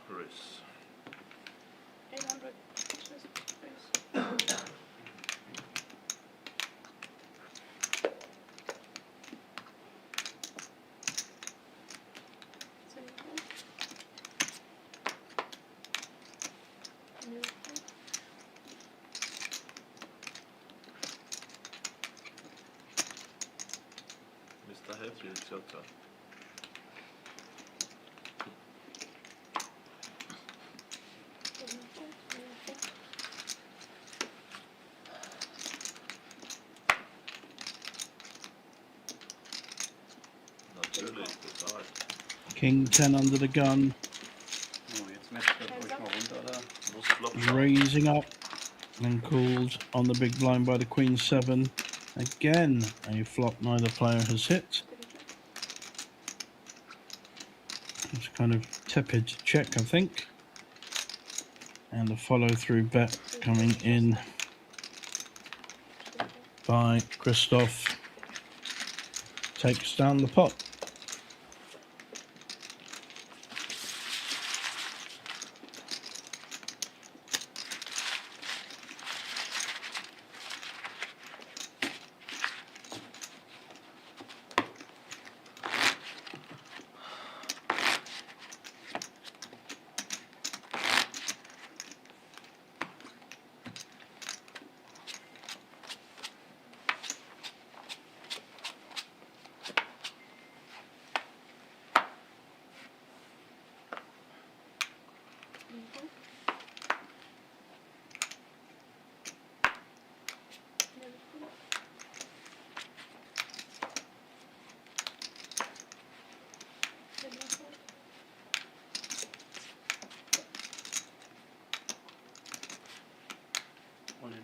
Raise. 800. Just raise. circa. Natürlich, total. King 10 under the gun, So, jetzt matcht ihr euch mal runter da. Muss Flop schauen. raising up and called on the big blind by the Queen 7. Again, a flop neither player has hit. It's kind of tepid check, I think. And a follow through bet coming in by Christoph. Takes down the pot. All in.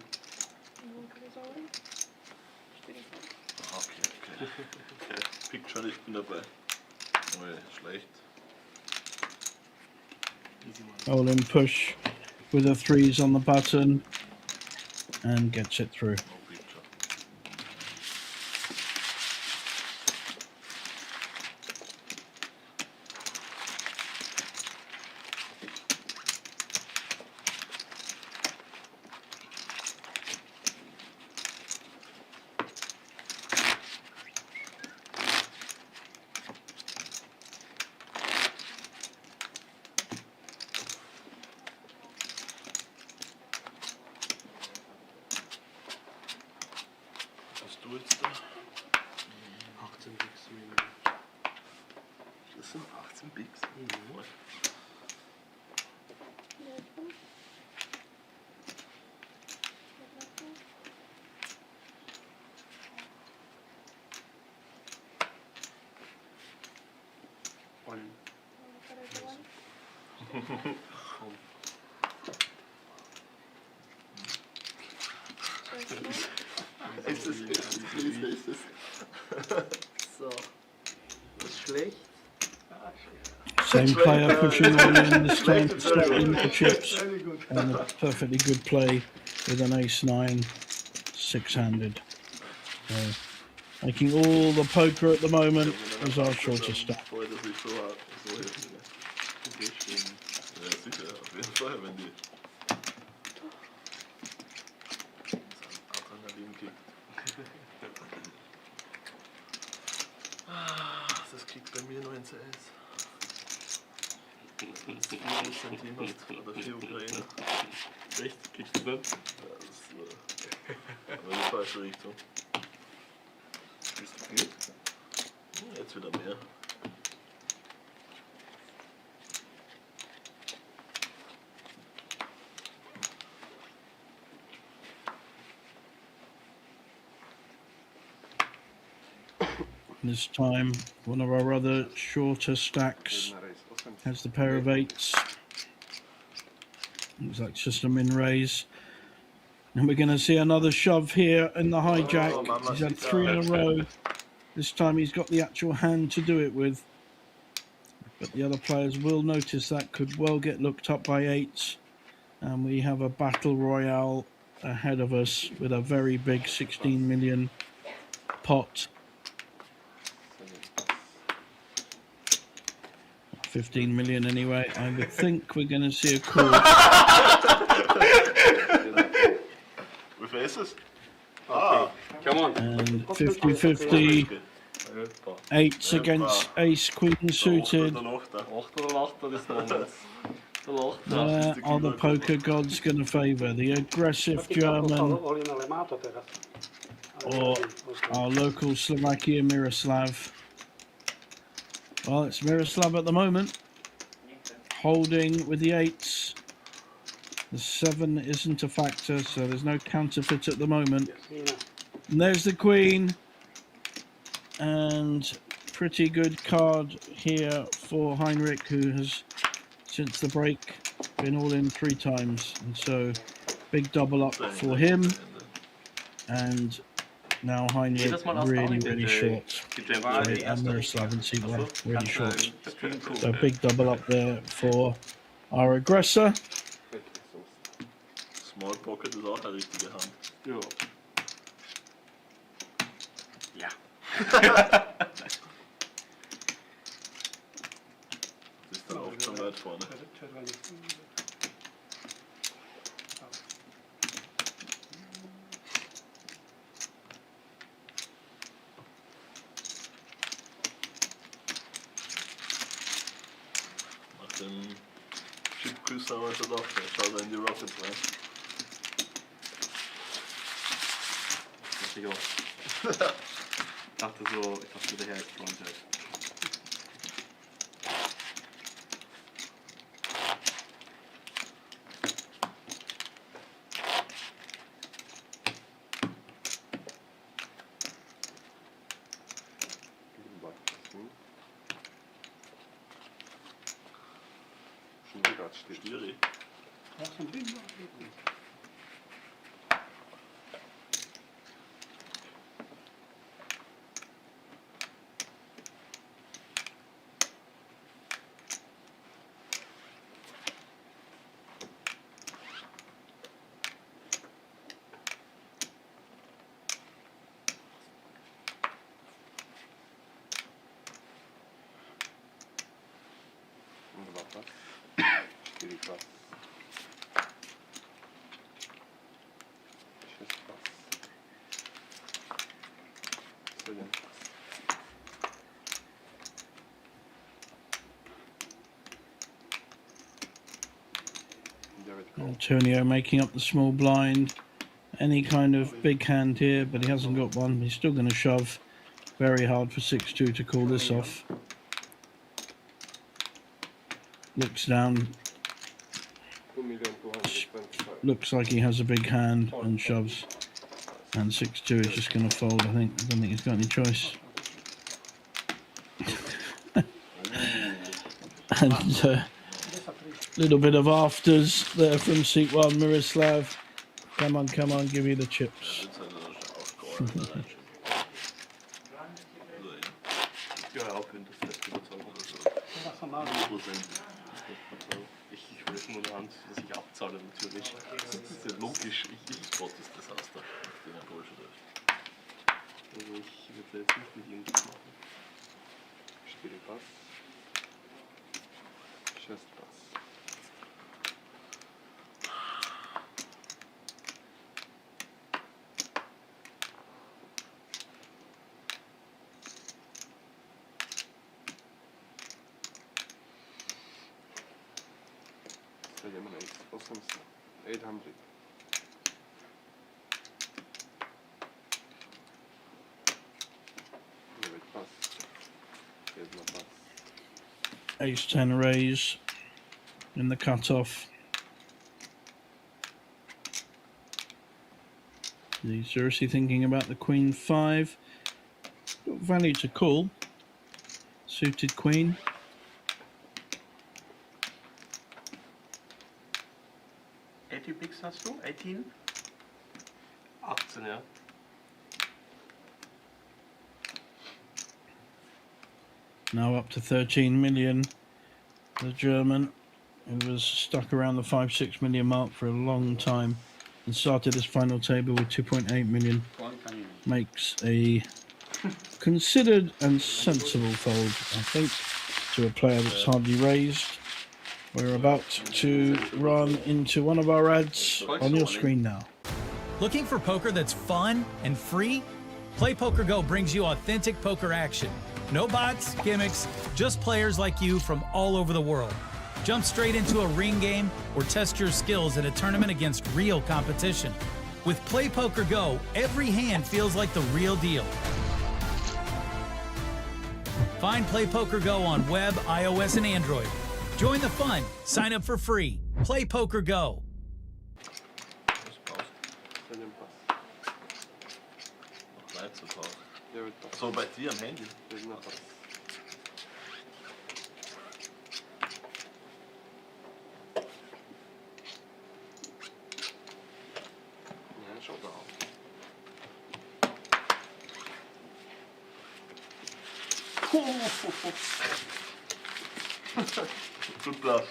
Okay. Okay, pickt schon, ich bin dabei. Oh, schlecht. All in push with the threes on the button and gets it through. No picture. Was hast du jetzt da? 18 Bigs. Das sind 18 Bigs. Oh. All in. Ist es? So. Das ist schlecht. Same player pushing all in this time to start in the chips. And a perfectly good play with an ace-9 six-handed. So, making all the poker at the moment is our shortest stack. Freut er sich so helfen. Ja, sicher, auf jeden Fall, wenn die Adrenalin kickt. Das kickt bei mir nur ins Eis. 4 Zentimeter oder 4 Ukrainer. Echt? Kriegst du das? Ja, das ist aber in die falsche Richtung. Ist das gut? Jetzt wieder mehr. This time, one of our other shorter stacks has the pair of 8s. Looks like it's just a min raise. And we're going to see another shove here in the hijack. He's had 3 in a row. This time he's got the actual hand to do it with. But the other players will notice that could well get looked up by 8s. And we have a battle royale ahead of us with a very big 16 million pot. 15 million anyway. I would think we're going to see a call. With aces? Ah, Come on. And 50-50. 8s against ace queen suited. der Lochter. 8 oder 8 das ist noch jetzt. Der Loch. Where are the poker gods going to favour? The aggressive German or our local Slovakia Miroslav? Well, it's Miroslav at the moment, holding with the 8s. The 7 isn't a factor, so there's no counterfeit at the moment. And there's the Queen. And pretty good card here for Heinrich, who has, since the break, been all in 3 times. And so, big double up for him. And now Heinrich really short. Sorry, and Miroslav in seat 1, really short. So, big double up there for our aggressor. Small Pocket ist auch eine richtige Hand. Ja. Ja. Das ist da auch schon weit vorne. Nach dem Chip-Küss haben wir schon gedacht, schaut er in die Rockets rein. Ich dachte der Herr ist Fronthead. Schwierig. Antonio making up the small blind. Any kind of big hand here, but he hasn't got one. He's still going to shove. Very hard for 6-2 to call this off. Looks down. Looks like he has a big hand and shoves. And 6-2 is just going to fold, I think. I don't think he's got any choice. And a little bit of afters there from seat 1, Miroslav. Come on, give me the chips. Ja, auch wenn das fest überzeugt ist. Ich will jetzt nur eine Hand, dass ich abzahle natürlich. Das ist ja logisch. Ich Spot ist Desaster, den er Bullshit ist. Also ich würde jetzt nicht mit ihm das machen. 4 Pass. 6 Pass. Stawiamy na 800. 800. Ace-10 raise in the cutoff. He's seriously thinking about the Queen 5. Got value to call. Suited Queen. Picks hast du? 18? 18, ja. Now up to 13 million. The German, who was stuck around the 5-6 million mark for a long time and started his final table with 2.8 million, makes a considered and sensible fold, I think, to a player that's hardly raised. We're about to run into one of our ads on your screen now. Looking for poker that's fun and free? Play Poker Go brings you authentic poker action. No bots, gimmicks, just players like you from all over the world. Jump straight into a ring game or test your skills in a tournament against real competition. With Play Poker Go, every hand feels like the real deal. Find Play Poker Go on web, iOS, and Android. Join the fun. Sign up for free. Play Poker Go. Live zu Pause. So bei dir am Handy. Good bluff.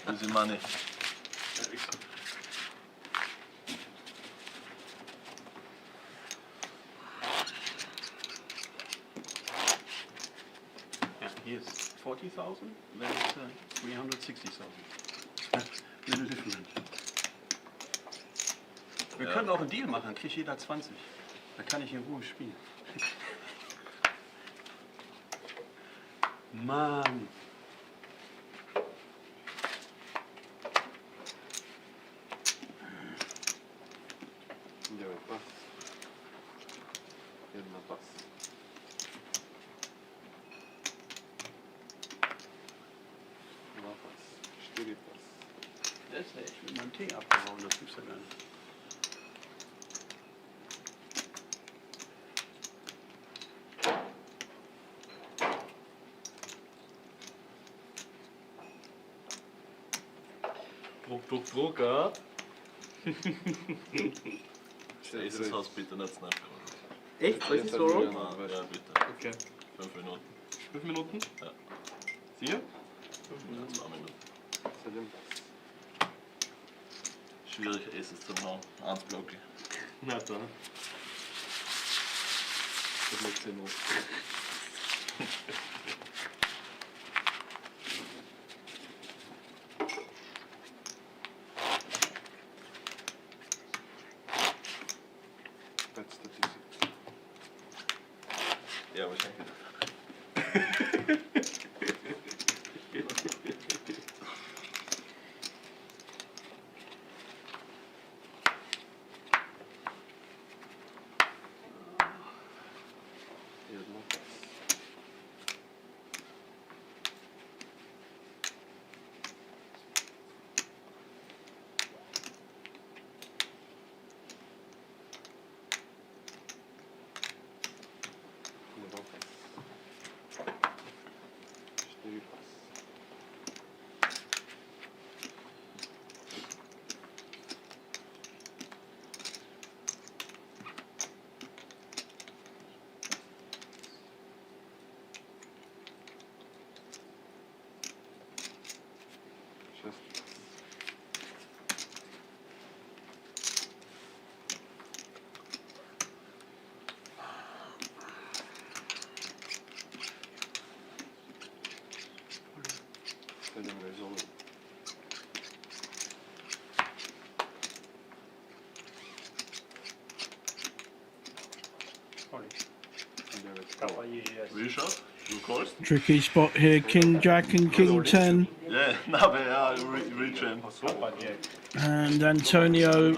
Easy money. Yeah, here's 40,000, then it's 360,000. Little different. Wir können auch einen Deal machen, dann kriegt jeder 20. Da kann ich in Ruhe spielen. Mann! Der ist ja echt mit meinem Tee abgehauen, das gibt's ja gar nicht. Druck, ja? Nächstes Haus bitte nicht snap. Echt? Soll ich nicht so rollen? Ja, bitte. Okay. 5 Minuten. 5 Minuten? Ja. Sicher? 5 Minuten, 2 Minuten. Schwierig, Aces zum Hauen. 1 Blocki. Na dann. Das macht Sinn. Ja, wahrscheinlich. Reshot? You called? Tricky spot here, King Jack and King 10. Yeah, no, but yeah, retrim. And Antonio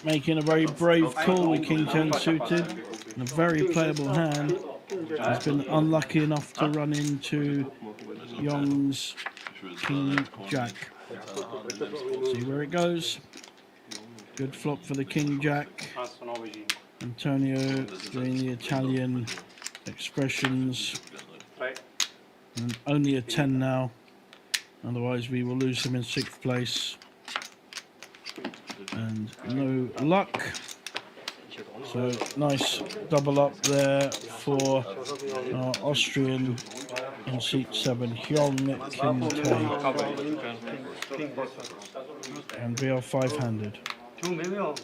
making a very brave call with King 10 suited. And a very playable hand. He's been unlucky enough to run into Young's King Jack. See where it goes. Good flop for the King Jack. Antonio doing the Italian expressions. And only a 10 now. Otherwise, we will lose him in 6th place. And no luck. So nice double up there for our Austrian in seat 7, Hyung Kim Tae. And we are 5-handed. 2 million.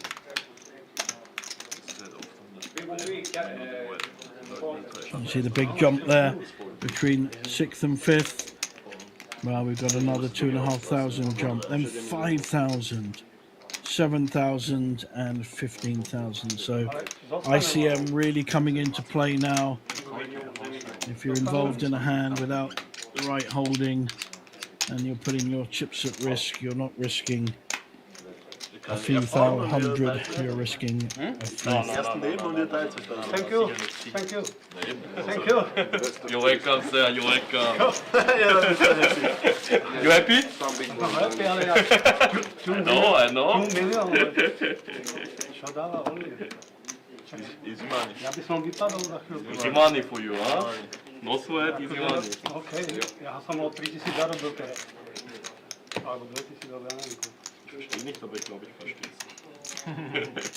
You see the big jump there between 6th and 5th. Well, we've got another 2,500 jump, then 5,000, 7,000 and 15,000. So ICM really coming into play now. If you're involved in a hand without the right holding and you're putting your chips at risk, you're not risking a few hundred, you're risking a few. Thank you. Thank you. Thank you. You're welcome, sir. You're welcome. You happy? I know. 2 million. Čo dáva only? Easy money. Ja by som vypadol za chvíľku. Easy money for you, huh? No sweat, easy money. OK, ja som mal 3 000 zarobil teraz. Alebo 2 000, ale ja neviem. Verstehe nicht, aber ich glaube, ich verstehe es.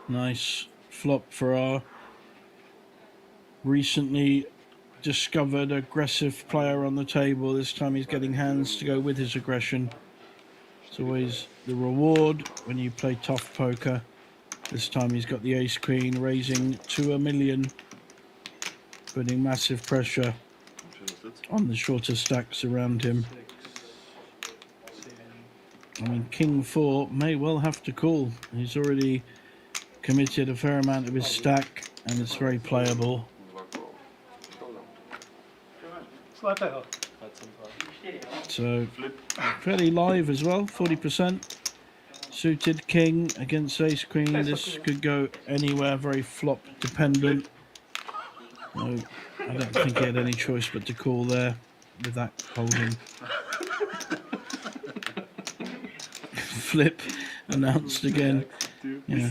Nice flop for our recently discovered aggressive player on the table. This time he's getting hands to go with his aggression. It's always the reward when you play tough poker. This time he's got the ace queen, raising to $1 million, putting massive pressure on the shorter stacks around him. I mean, king 4 may well have to call. He's already committed a fair amount of his stack and it's very playable. So fairly live as well, 40%. Suited king against ace queen. This could go anywhere, very flop dependent. No, I don't think he had any choice but to call there with that holding. Flip announced again. Yeah,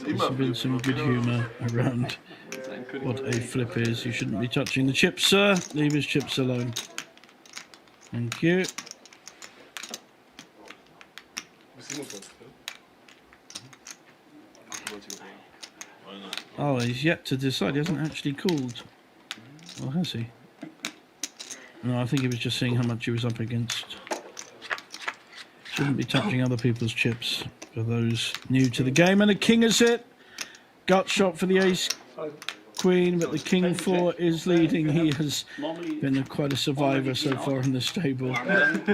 there's been some good humour around what a flip is. You shouldn't be touching the chips, sir. Leave his chips alone. Thank you. Oh, he's yet to decide. He hasn't actually called. Or has he? No, I think he was just seeing how much he was up against. Shouldn't be touching other people's chips for those new to the game. And a king is it. Gut shot for the ace queen, but the king 4 is leading. He has been quite a survivor so far in this table. And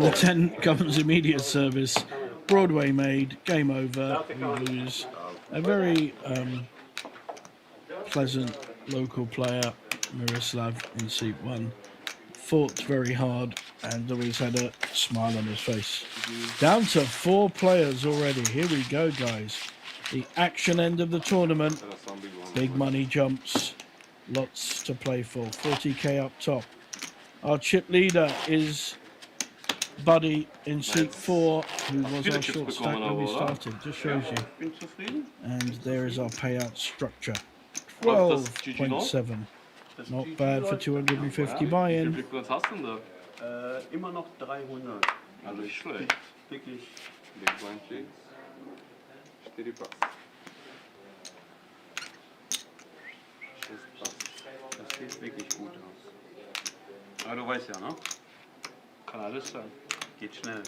the 10 comes immediate service. Broadway made, game over, we lose. A very pleasant local player, Miroslav in seat 1. Fought very hard and always had a smile on his face. Down to 4 players already. Here we go, guys. The action end of the tournament. Big money jumps. Lots to play for. 40k up top. Our chip leader is Buddy in seat 4, who was our short stack when we started. Just shows you. And there is our payout structure. 12.7. Not bad for 250 buy-in. Wie viel Frequenz hast du denn da? Immer noch 300. Also nicht schlecht. Wirklich. Big blind, please. 4 pas. 6 pas. Das sieht wirklich gut aus. Aber du weißt ja, ne? Kann alles sein. Geht schnell.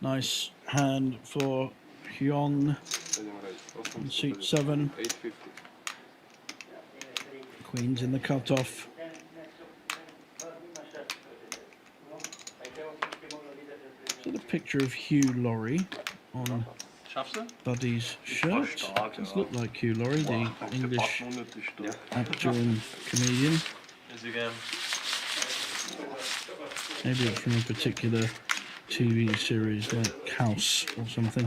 Nice hand for Hyung in seat 7. 850. Queen's in the cutoff. Is that a picture of Hugh Laurie on Schaffst du? Buddy's shirt. stark, Does ja. look like you, Laurie, the English unnötig stark. actor and comedian. Is again. Maybe it's from a particular TV series like House or something.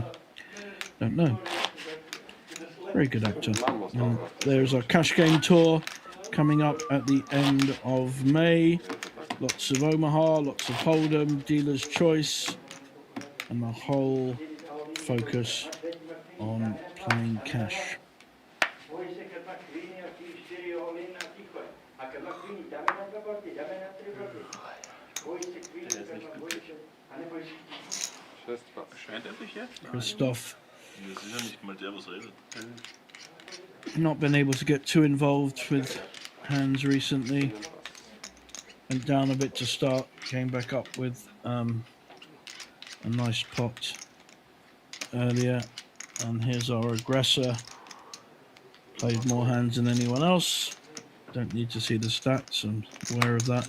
Don't know. Very good actor. And there's our cash game tour coming up at the end of May. Lots of Omaha, lots of Hold'em, dealer's choice, and the whole focus on playing cash. Scheint endlich jetzt? Christoph Mir ist sicher nicht mal der, was redet. not been able to get too involved with hands recently. Went down a bit to start, came back up with a nice pot earlier. And here's our aggressor. Played more hands than anyone else. Don't need to see the stats, I'm aware of that.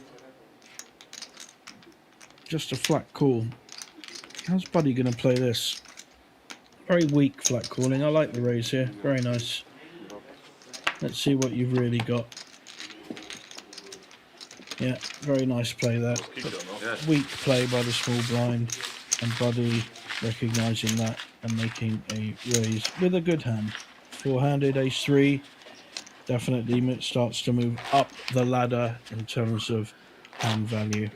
Just a flat call. How's Buddy going to play this? Very weak flat calling. I like the raise here. Very nice. Let's see what you've really got. Yeah, very nice play there. But weak play by the small blind. And Buddy recognising that and making a raise with a good hand. Four-handed ace-3. Definitely starts to move up the ladder in terms of hand value.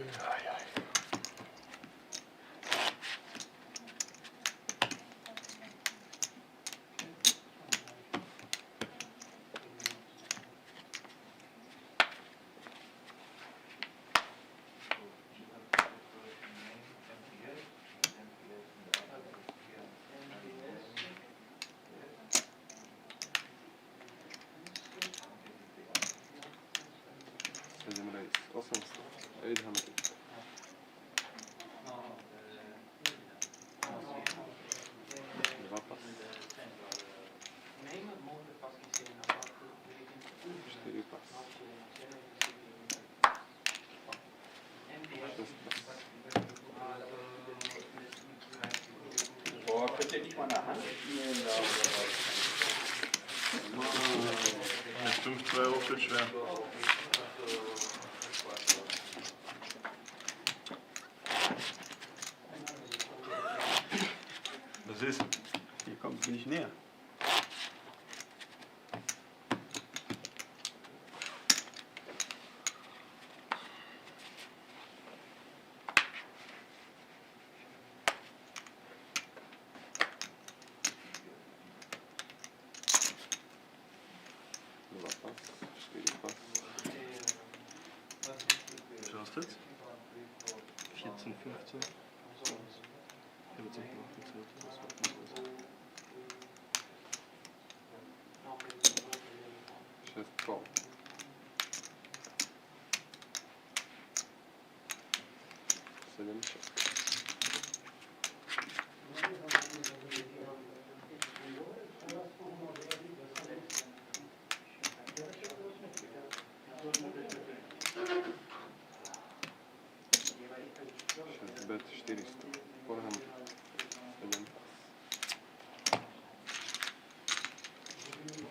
Mit 5-2 Euro wird schwer. Was ist? Hier kommt sie nicht näher. Schaust du jetzt? 14, 15. 14, 15.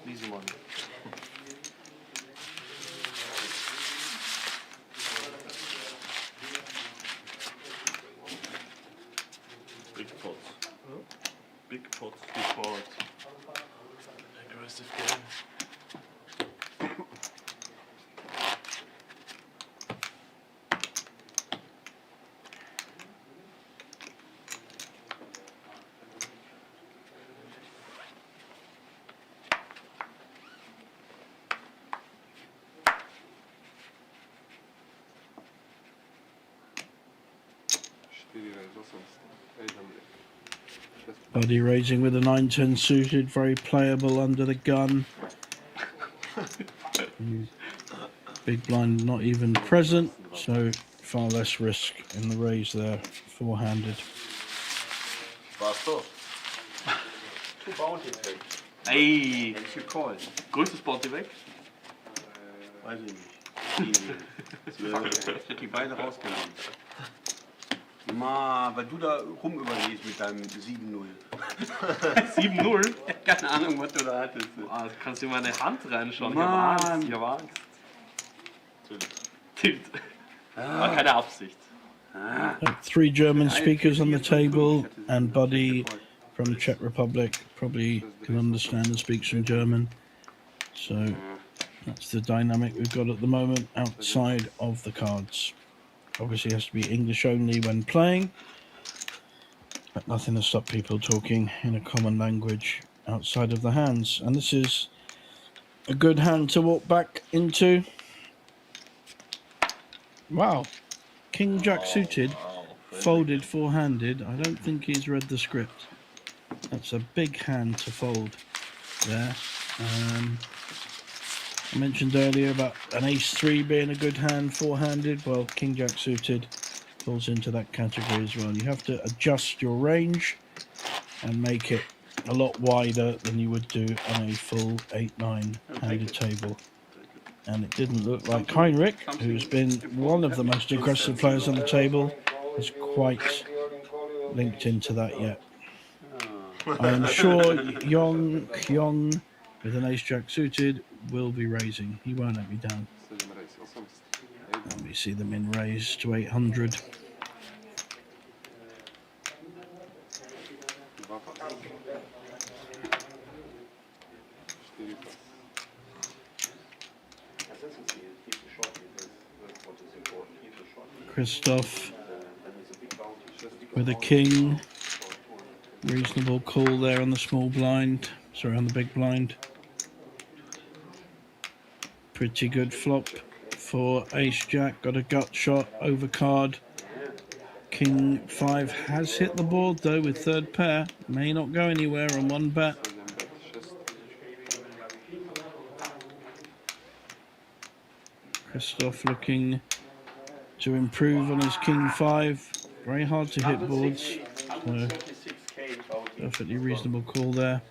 Easy money. Big pots. Big pots. Big board. Aggressive game. Buddy raising with a 9-10 suited, very playable under the gun. Big blind not even present, so far less risk in the raise there, four-handed. War's doch. Two bounties weg. Ey! Welche Call? Größtes Bounty weg? Weiß ich nicht. Ich hätte die beide rausgenommen. Ma, weil du da rumüberlegst mit deinem 7-0. 7-0? Keine Ahnung, was du da hattest. Ah, kannst du in meine Hand reinschauen. Mann. Ich habe Angst. Tilt. War keine Absicht. 3 German speakers on the table, and Buddy from Czech Republic probably can understand and speak some German. So that's the dynamic we've got at the moment outside of the cards. Obviously, it has to be English only when playing, but nothing to stop people talking in a common language outside of the hands. And this is a good hand to walk back into. Wow. King Jack suited, folded four-handed. I don't think he's read the script. That's a big hand to fold there. I mentioned earlier about an ace-3 being a good hand four-handed. Well, King Jack suited falls into that category as well. You have to adjust your range and make it a lot wider than you would do on a full 8-9 handed table. And it didn't look like Heinrich, who's been one of the most aggressive players on the table, has quite linked into that yet. I am sure Kyong with an ace-jack suited will be raising. He won't let me down. And we see them in raise to 800. Christoph with a king. Reasonable call there on the small blind. Sorry, on the big blind. Pretty good flop for ace jack. Got a gut shot over card. King 5 has hit the board though with third pair. May not go anywhere on one bet. Christoph looking to improve on his King 5. Very hard to hit boards. So perfectly reasonable call there.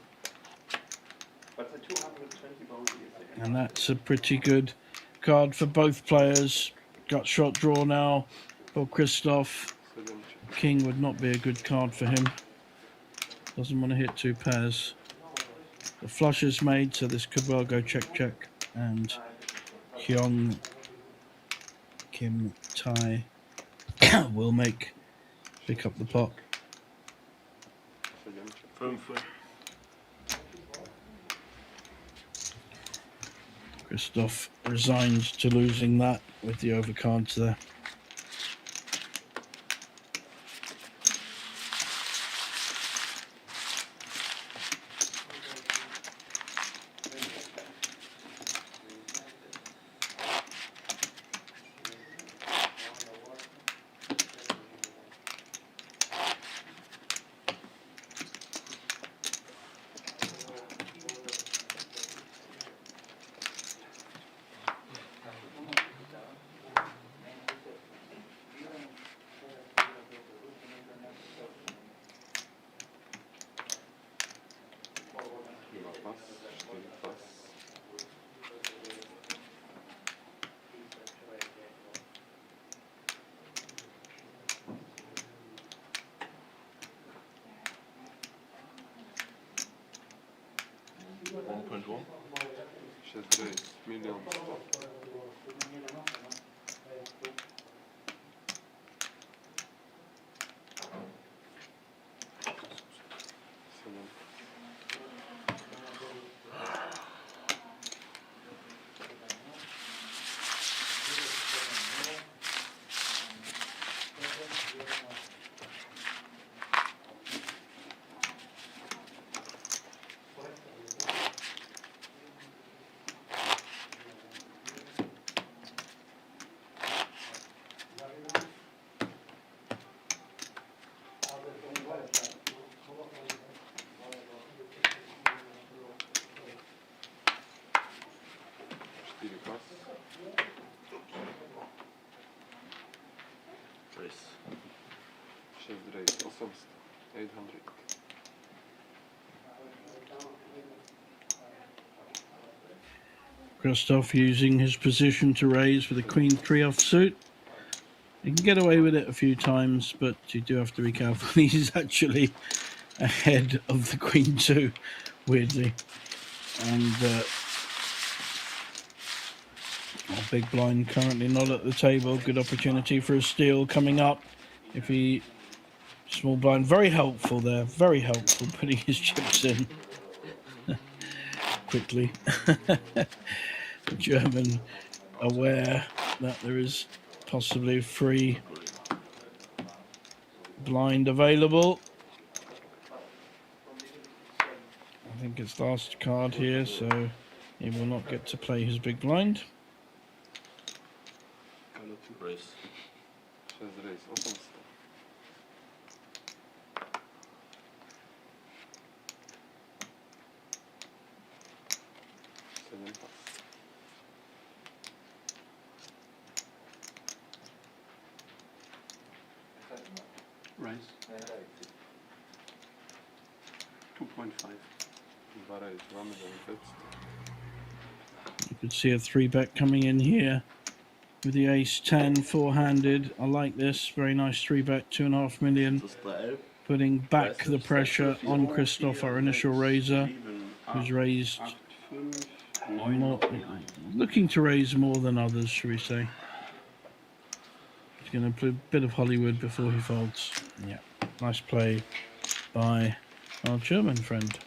And that's a pretty good card for both players. Gut shot draw now for Christoph. King would not be a good card for him. Doesn't want to hit two pairs. The flush is made, so this could well go check check. And Hyung Kim Tai will pick up the pot. Christoph resigned to losing that with the overcards there. Christoph using his position to raise with a Queen 3 offsuit. You can get away with it a few times, but you do have to be careful. He's actually ahead of the Queen 2, weirdly. And our big blind currently not at the table. Good opportunity for a steal coming up. If he... Small blind, very helpful there. Very helpful, putting his chips in quickly. The German aware that there is possibly a free blind available. I think it's last card here, so he will not get to play his big blind. Race. 6 race, 800. 7 pas. Raise. 2.5. 2 race, mamy zamykać. You could see a 3-bet coming in here with the ace-10 four-handed. I like this. Very nice 3-bet, 2.5 million. Das ist der 11. Putting back the pressure on Christoph, our initial raiser, who's raised more, looking to raise more than others, should we say. He's going to play a bit of Hollywood before he folds. Yeah, nice play by our German friend.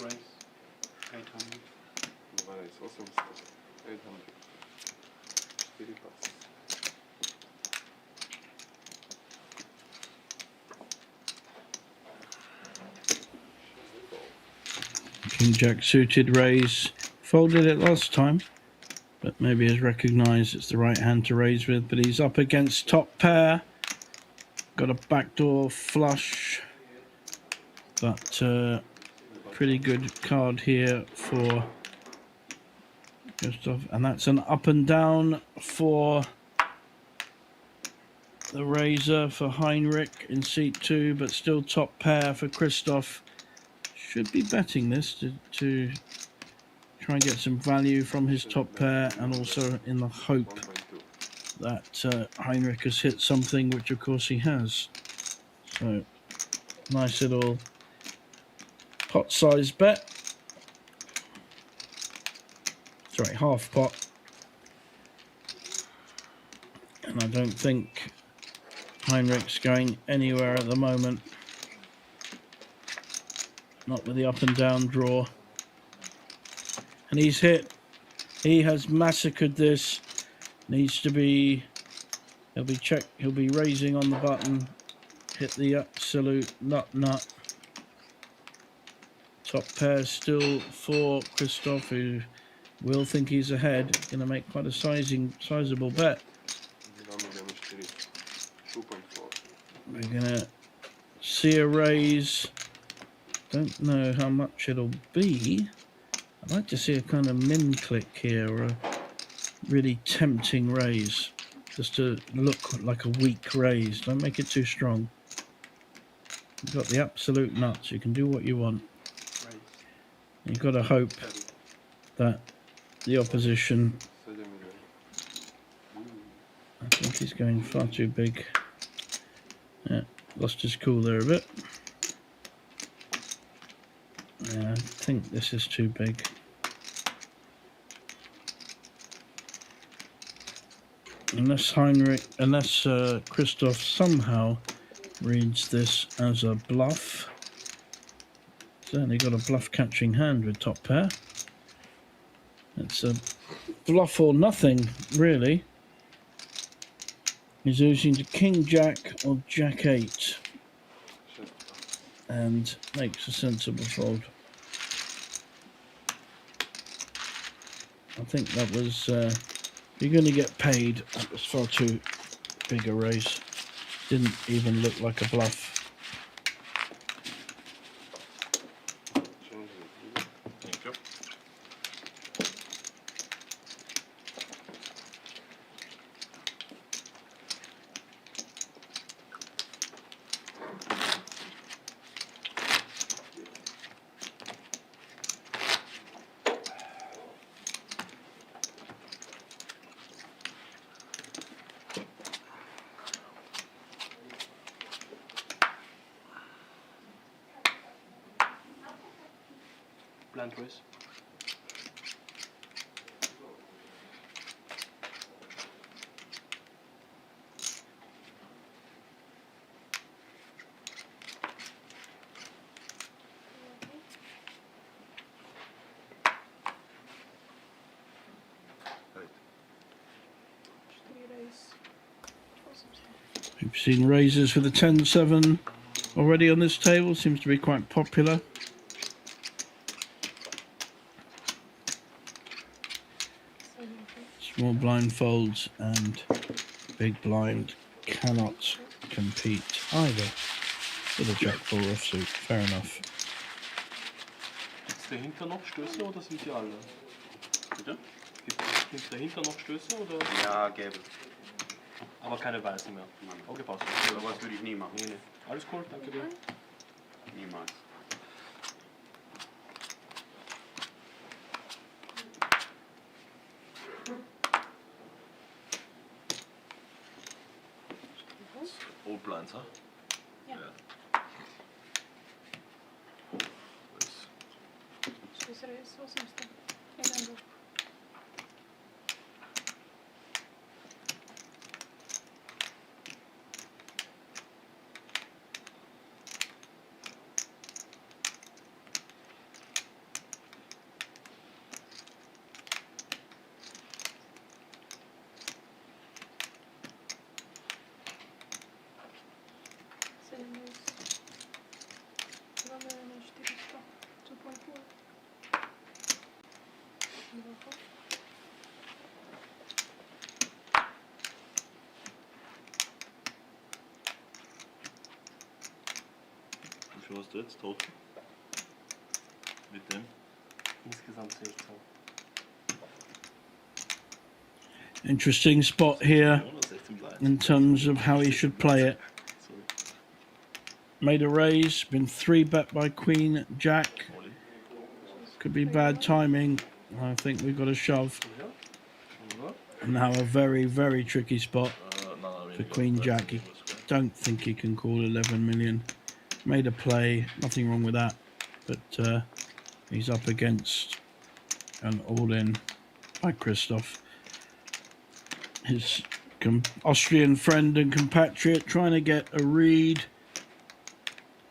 Raise. 800. 2 race, 800. 800. 4 pas. King Jack suited raise. Folded it last time, but maybe has recognised it's the right hand to raise with. But he's up against top pair. Got a backdoor flush, but pretty good card here for Christoph. And that's an up and down for the raiser for Heinrich in seat 2, but still top pair for Christoph. Should be betting this to try and get some value from his top pair, and also in the hope that Heinrich has hit something, which of course he has. So nice little pot size bet. Sorry, half pot. And I don't think Heinrich's going anywhere at the moment. Not with the up and down draw. And he's hit. He has massacred this. Needs to be... He'll be checked. He'll be raising on the button. Hit the absolute nut. Top pair still for Christoph, who will think he's ahead. Going to make quite a sizable bet. We're going to see a raise. Don't know how much it'll be. I'd like to see a kind of min click here, or a really tempting raise, just to look like a weak raise. Don't make it too strong. You've got the absolute nuts. You can do what you want. You've got to hope that the opposition... I think he's going far too big. Yeah, lost his cool there a bit. Yeah, I think this is too big. Unless Christoph somehow reads this as a bluff. Certainly got a bluff catching hand with top pair. It's a bluff or nothing, really. He's losing to King Jack or Jack 8. and makes a sensible fold. I think that was, you're going to get paid. That was far too big a raise. Didn't even look like a bluff. Thank you. Blind raise. We've seen raises with a 10-7 already on this table. Seems to be quite popular. Small blind folds and big blind cannot compete either with a jack four offsuit. Fair enough. Gibt's dahinter noch Stöße oder sind die alle? Bitte? Gibt's dahinter noch Stöße oder? Ja, gäbe. Aber keine weißen mehr. Nein. Okay, passt. Sowas würde ich nie machen. Nee, nee. Alles cool, danke dir. Niemals. All blinds, huh? Yeah. Nice. Šis reizes 800. Jeden blok. Wie viel hast du jetzt? Total? Mit dem? Insgesamt 16. Interesting spot here Ja, 16 blinds. in terms of how he should play it. Sorry. Made a raise, been 3-bet by Queen Jack. All in. Could be bad timing. I think we've got a shove. Now a very, very tricky spot for Queen Jack. He don't think he can call 11 million. Made a play, nothing wrong with that. But he's up against an all-in by Christoph. His Austrian friend and compatriot trying to get a read.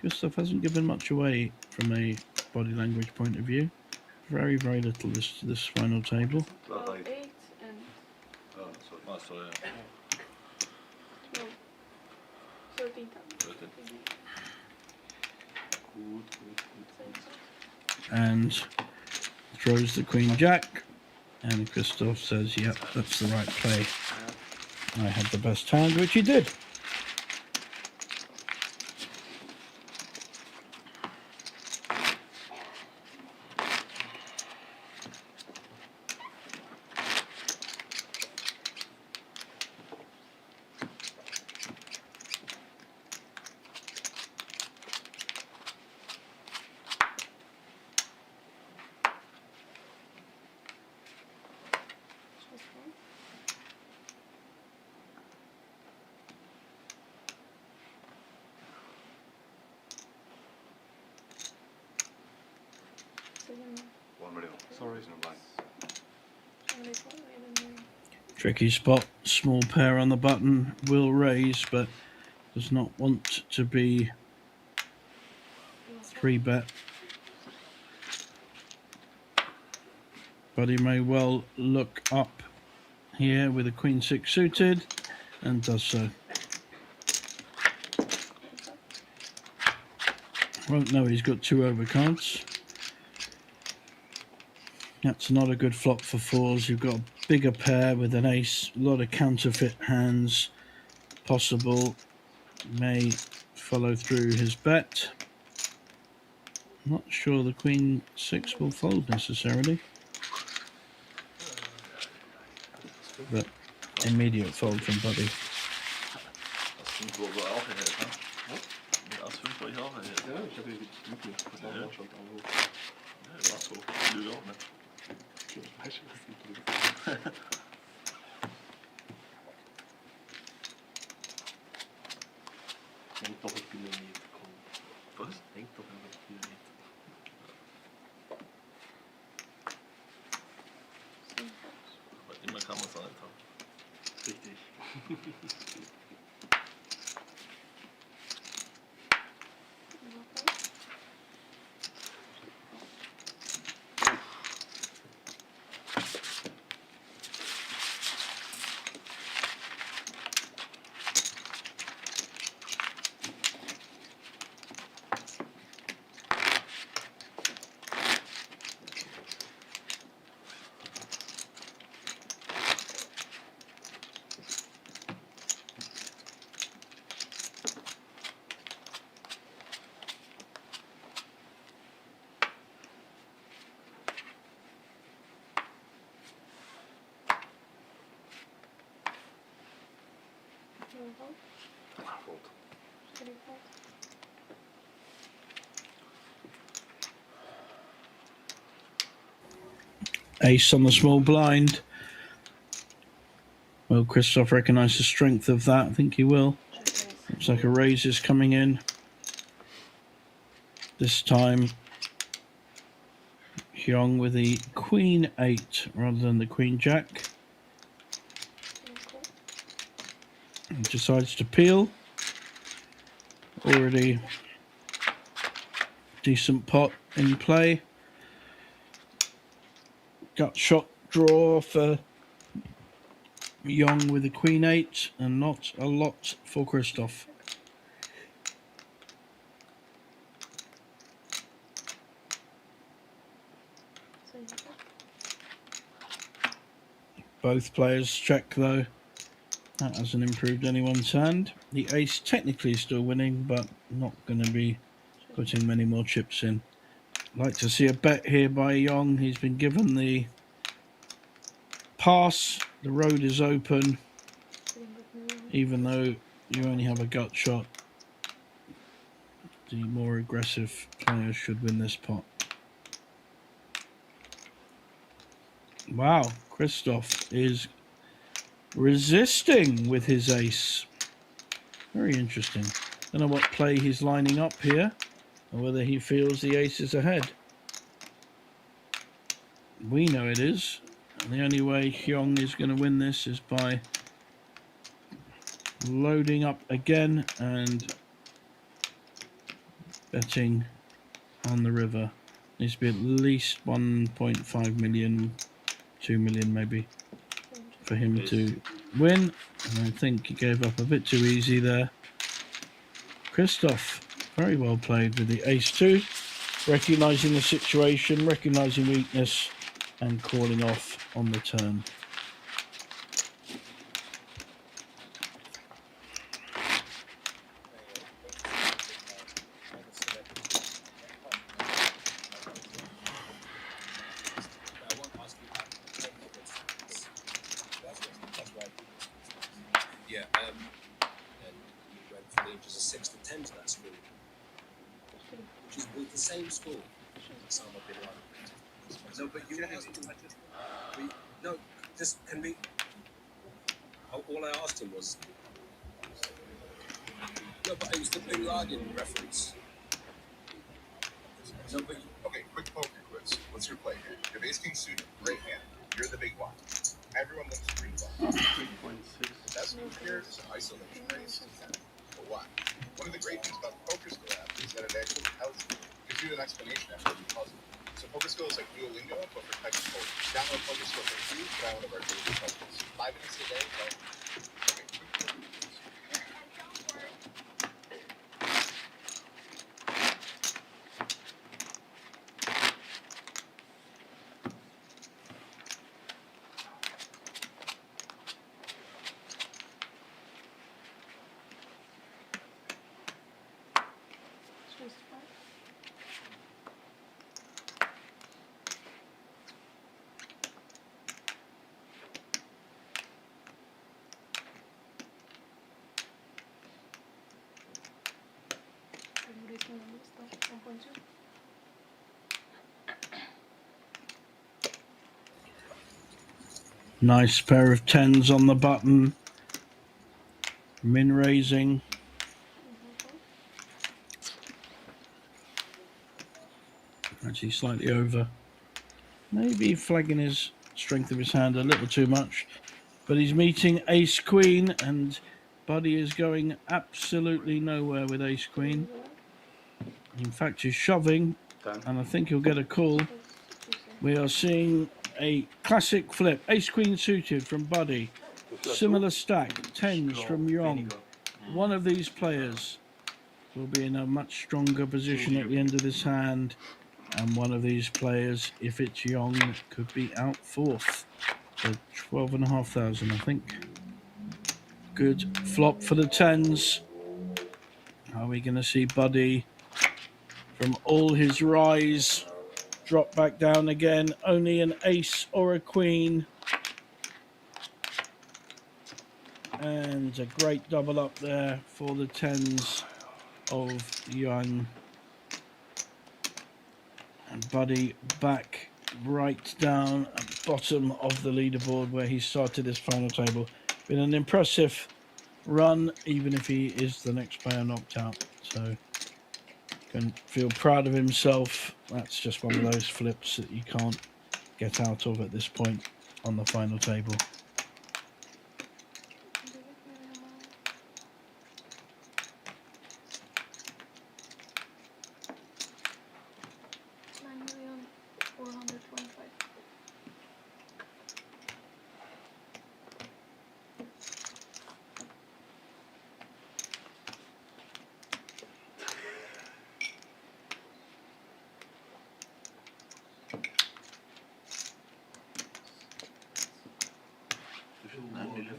Christoph hasn't given much away from a body language point of view. Very, very little this final table. 12, 8 and Oh, sorry. 12. 13. 13. And throws the Queen Jack. And Christoph says, yep, that's the right play. I had the best hand, which he did. Tricky spot, small pair on the button, will raise, but does not want to be 3-bet. But he may well look up here with a Queen 6 suited, and does so. Won't know he's got 2 overcards. That's not a good flop for fours. You've got a bigger pair with an ace. A lot of counterfeit hands possible. May follow through his bet. Not sure the Queen 6 will fold necessarily. But immediate fold from Buddy. Das 5 wurde auch erhält, ne? Das 5 war ich auch erhält. Ja, ich hatte die Glück nicht. Das war schon da hoch. Ja, war so. Lüge auch nicht. Ich weiß schon, was die Glück ist. Denk doch, ich bin nicht. Komm. Was? Denk doch, ich bin nicht. Aber immer kann man es einfach. Richtig. Ace on the small blind. Will Christoph recognise the strength of that? I think he will. Looks like a raise is coming in. This time, Hyung with the Queen 8 rather than the Queen Jack. And decides to peel. Already decent pot in play. Gut shot draw for Young with the Queen 8 and not a lot for Christoph. Both players check though. That hasn't improved anyone's hand. The ace technically still winning, but not going to be putting many more chips in. Like to see a bet here by Young. He's been given the pass. The road is open. Even though you only have a gut shot, the more aggressive players should win this pot. Wow, Christoph is resisting with his ace. Very interesting. Don't know what play he's lining up here, or whether he feels the ace is ahead. We know it is. And the only way Hyung is going to win this is by loading up again and betting on the river. Needs to be at least 1.5 million, 2 million maybe, for him to win. And I think he gave up a bit too easy there. Christoph, very well played with the ace-2, recognising the situation, recognising weakness, and calling off on the turn. Yeah, and you went from the ages of 6 to 10 to that school, which is with the same school. Osama bin Laden. No, but you asked him. No, just can we? All I asked him was. No, but it was the Bin Laden reference. No, but Okay, quick poker quiz. What's your play here? You have ace king suited, great hand. You're the big one. Everyone wants to green ball. 3.6. The best move here is an isolation race. But why? One of the great things about the Poker Skill app is that it actually tells you, gives you an explanation after every puzzle. So Poker Skill is like Duolingo, but for technical. Download Poker Skill for free, try one of our daily puzzles. 5 minutes a day, okay, quick poker quiz. Nice pair of tens on the button. Min raising. Actually slightly over. Maybe flagging his strength of his hand a little too much. But he's meeting ace queen, and Buddy is going absolutely nowhere with ace queen. In fact, he's shoving, and I think he'll get a call. We are seeing a classic flip. Ace queen suited from Buddy. Similar stack, tens from Yong. One of these players will be in a much stronger position at the end of this hand. And one of these players, if it's Yong, could be out fourth. So 12,500, I think. Good flop for the tens. Are we going to see Buddy from all his rise drop back down again? Only an ace or a queen. And a great double up there for the tens of Young. And Buddy back right down at the bottom of the leaderboard where he started his final table. Been an impressive run, even if he is the next player knocked out. So can feel proud of himself. That's just one of those flips that you can't get out of at this point on the final table.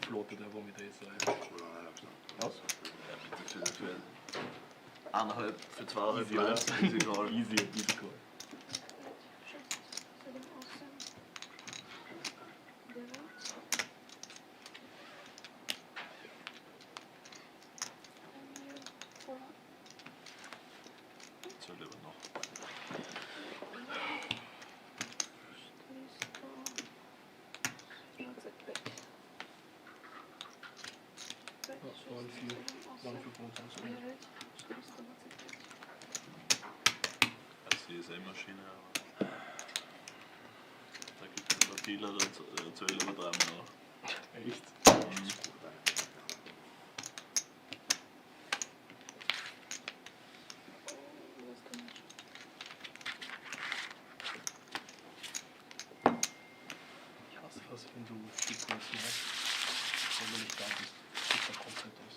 Floatet der var mit Ace. Was? Für 1,5, für 2,5 Jahre. Easy call. Easy call. So lieber noch. Das ist die CSA-Maschine, aber da gibt es ein paar Dealer, da erzählen wir dreimal noch. Echt? Ich hasse fast, wenn du Stickpoints machst, wenn du nicht da bist. Sieht da komplett aus.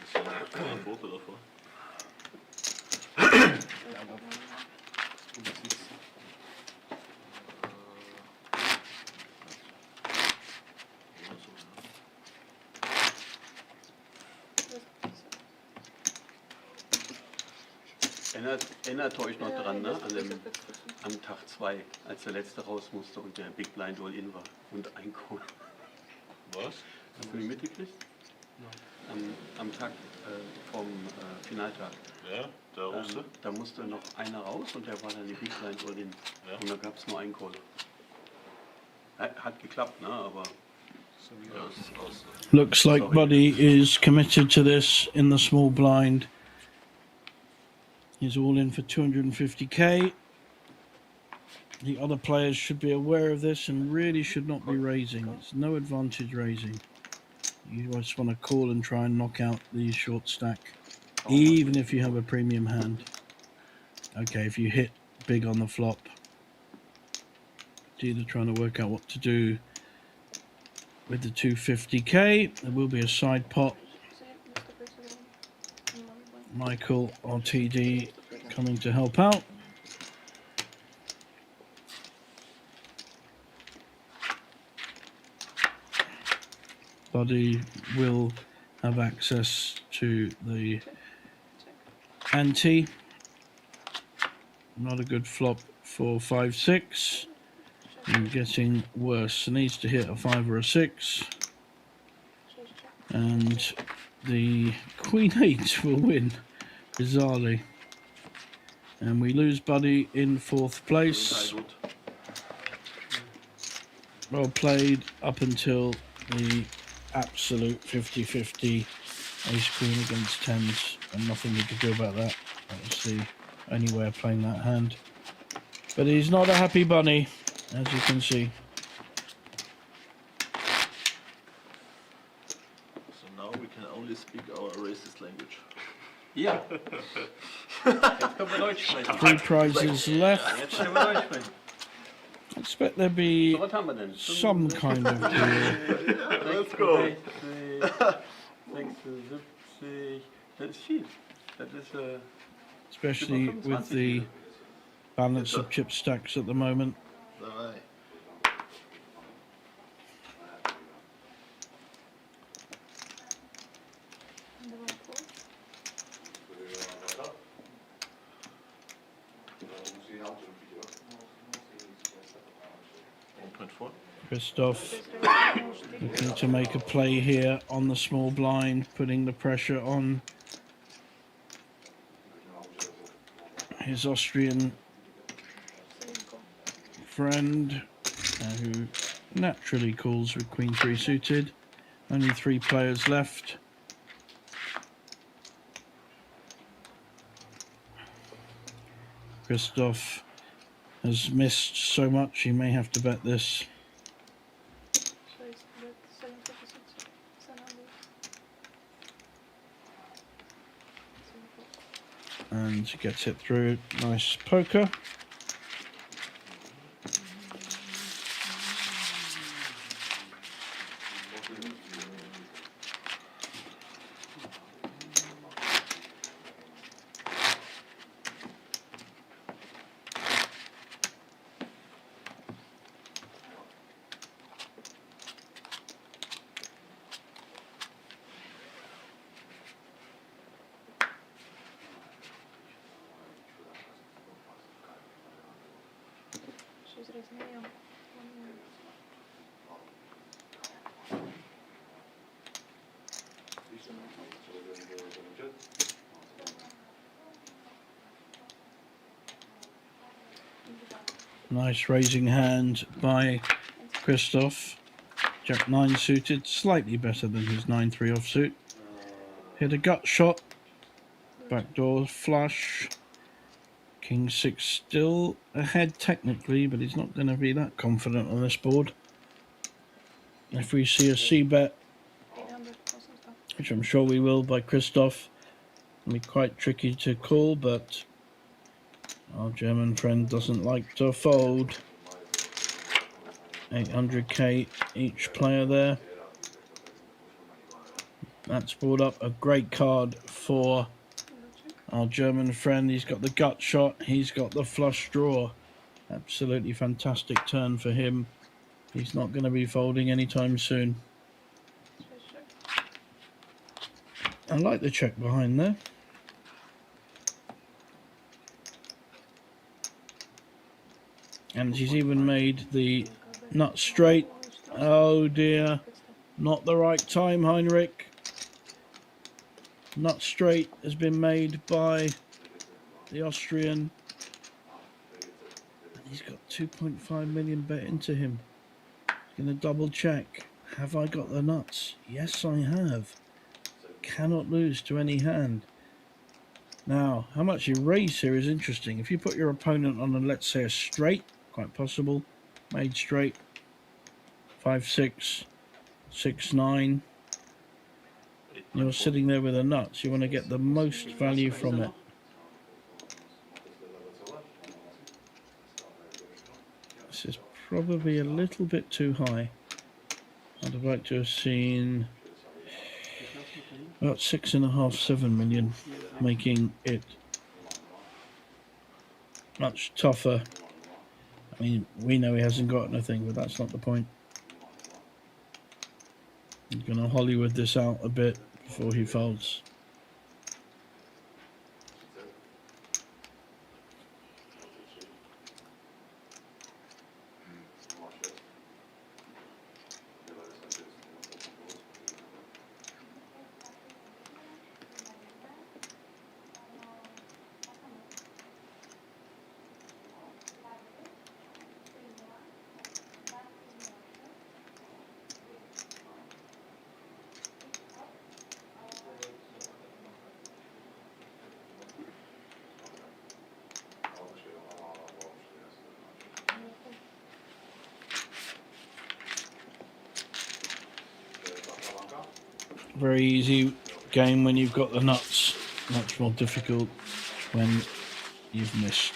Das ist ein Foto davor. Ja, aber du siehst. Erinnert euch noch dran, ne? Am Tag 2, als der letzte raus musste und der Big Blind All-In war und ein Call. Was? Hast du nicht mitgekriegt? Am Tag vom Finaltag. Ja, der Russe. Da musste noch einer raus und der war dann die Big Blind All-In. Ja. Und da gab es nur einen Call. Hat geklappt, ne? Aber Ja, das ist aus. Looks like Buddy is committed to this in the small blind. He's all in for 250k. The other players should be aware of this and really should not be raising. It's no advantage raising. You just want to call and try and knock out the short stack, even if you have a premium hand. Okay, if you hit big on the flop, dealer trying to work out what to do with the 250k. There will be a side pot. Michael RTD coming to help out. Buddy will have access to the ante. Not a good flop for 5-6. And getting worse. Needs to hit a 5 or a 6. And the Queen 8 will win, bizarrely. And we lose Buddy in 4th place. well played up until the absolute 50-50 ace queen against tens, and nothing he could do about that. That was the only way of playing that hand. But he's not a happy bunny, as you can see. So now we can only speak our racist language. Ja. Jetzt können wir Deutsch sprechen. 3 prizes left. Jetzt können wir Deutsch sprechen. I expect there be So, was haben wir denn? some kind of deal. Let's go. 76. Das ist viel. Das ist Especially with the balance of chip stacks at the moment. Dabei. Christoph looking to make a play here on the small blind, putting the pressure on his Austrian friend, who naturally calls with Queen 3 suited. Only 3 players left. Christoph has missed so much, he may have to bet this. And gets it through. Nice poker. Nice raising hand by Christoph. Jack 9 suited, slightly better than his 9-3 offsuit. Hit a gut shot. Backdoor flush. King 6 still ahead technically, but he's not going to be that confident on this board. If we see a c-bet, which I'm sure we will, by Christoph, it'll be quite tricky to call, but our German friend doesn't like to fold. 800k each player there. That's brought up a great card for our German friend. He's got the gut shot, he's got the flush draw. Absolutely fantastic turn for him. He's not going to be folding anytime soon. I like the check behind there. And he's even made the nut straight. Oh dear, not the right time, Heinrich. Nut straight has been made by the Austrian. And he's got 2.5 million bet into him. Going to double check. Have I got the nuts? Yes, I have. Cannot lose to any hand. Now, how much you raise here is interesting. If you put your opponent on, let's say, a straight, quite possible, made straight, 5-6, 6-9, you're sitting there with the nuts. You want to get the most value from it. This is probably a little bit too high. I'd have liked to have seen about 6.5, 7 million, making it much tougher. I mean, we know he hasn't got anything, but that's not the point. He's going to Hollywood this out a bit before he folds. very easy game when you've got the nuts. Much more difficult when you've missed.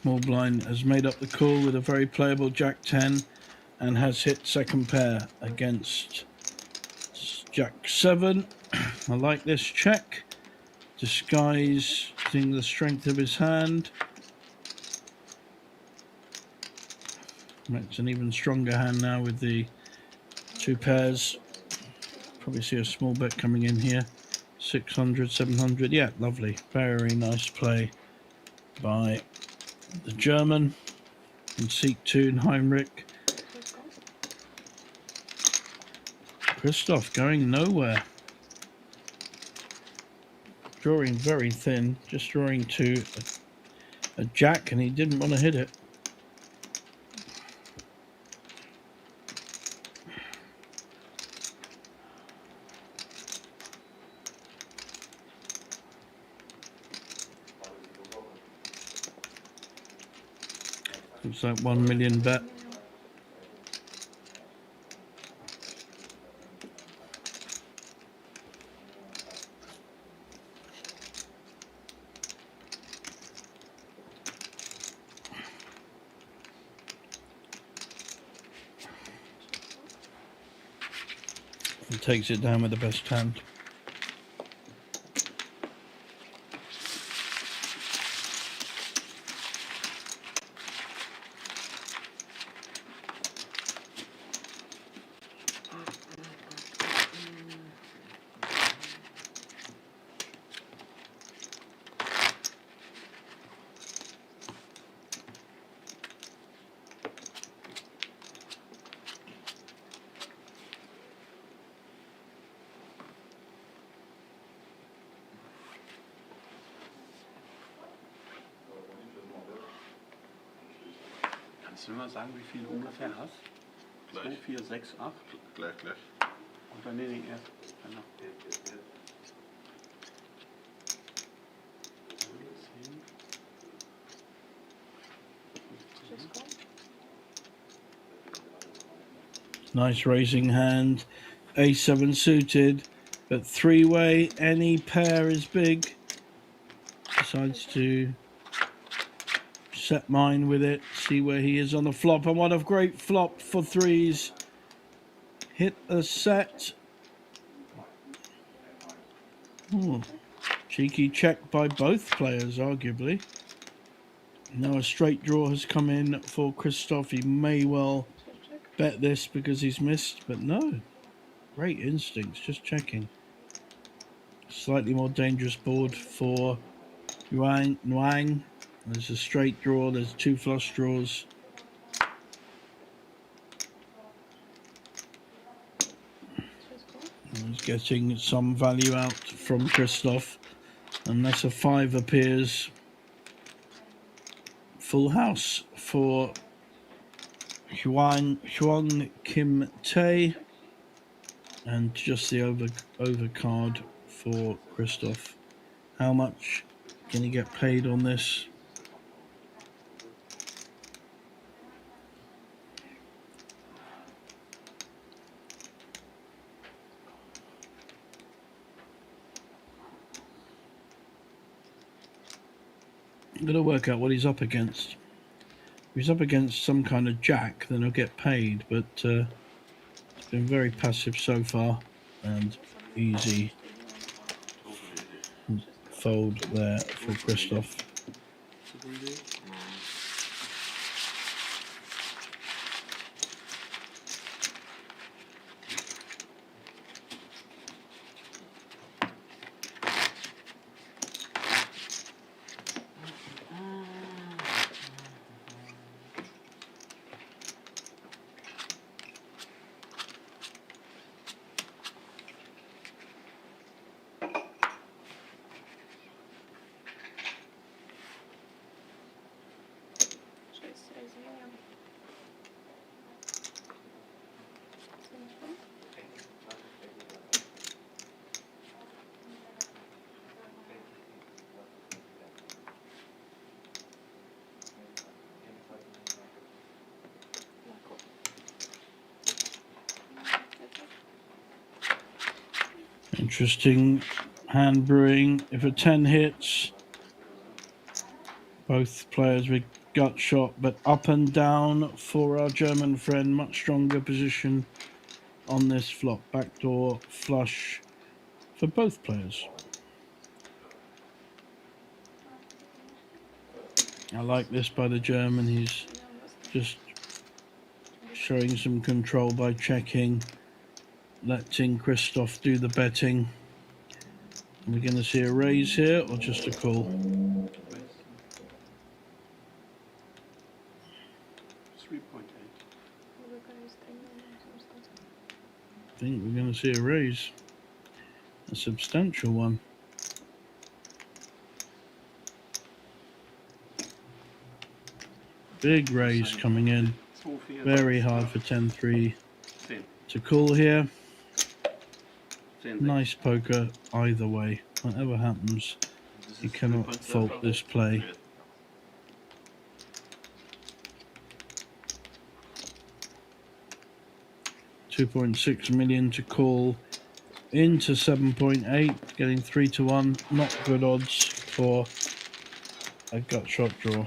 Small blind has made up the call with a very playable Jack 10 and has hit second pair against Jack 7. I like this check, disguising the strength of his hand. It's an even stronger hand now with the two pairs. Probably see a small bet coming in here. 600, 700. Yeah, lovely. Very nice play by the German in seat 2 and Heinrich. Christoph going nowhere. Drawing very thin, just drawing to a jack, and he didn't want to hit it. Looks like 1 million bet. And takes it down with the best hand. Kannst du mir mal sagen, wie viel du ungefähr hast? Gleich. 2, 4, 6, 8? Gleich. Und dann nee, erst. Danach. 10. Nice raising hand. A7 suited, but 3-way, any pair is big. Decides to set mine with it, see where he is on the flop, and what a great flop for threes. Hit a set. Cheeky check by both players, arguably. Now a straight draw has come in for Christoph. He may well bet this because he's missed, but no. Great instincts, just checking. Slightly more dangerous board for Nguyen. There's a straight draw, there's 2 flush draws. He's getting some value out from Christoph, unless a 5 appears. Full house for Huang Kim Tae, and just the over card for Christoph. How much can he get paid on this? I'm going to work out what he's up against. If he's up against some kind of jack, then he'll get paid, but it's been very passive so far, and easy fold there for Christoph. Interesting hand brewing. If a 10 hits, both players with gut shot, but up and down for our German friend. Much stronger position on this flop. Backdoor flush for both players. I like this by the German. He's just showing some control by checking, letting Christoph do the betting. Are we going to see a raise here or just a call? 3.8. I think we're going to see a raise. A substantial one. Big raise coming in. Very hard for 10-3 to call here. Nice poker either way. Whatever happens, you cannot fault this play. $2.6 million to call into 7.8, getting 3-1. Not good odds for a gut shot draw.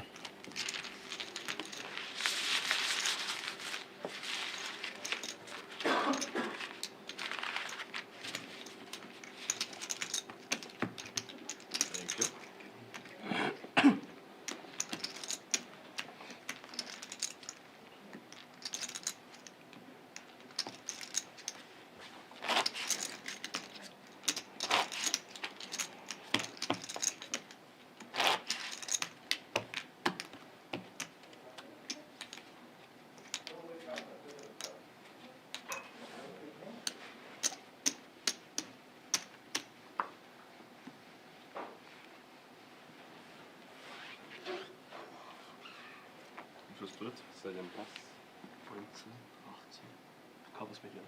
Was wird? Seit dem Pass. 19, 18. Covers me again.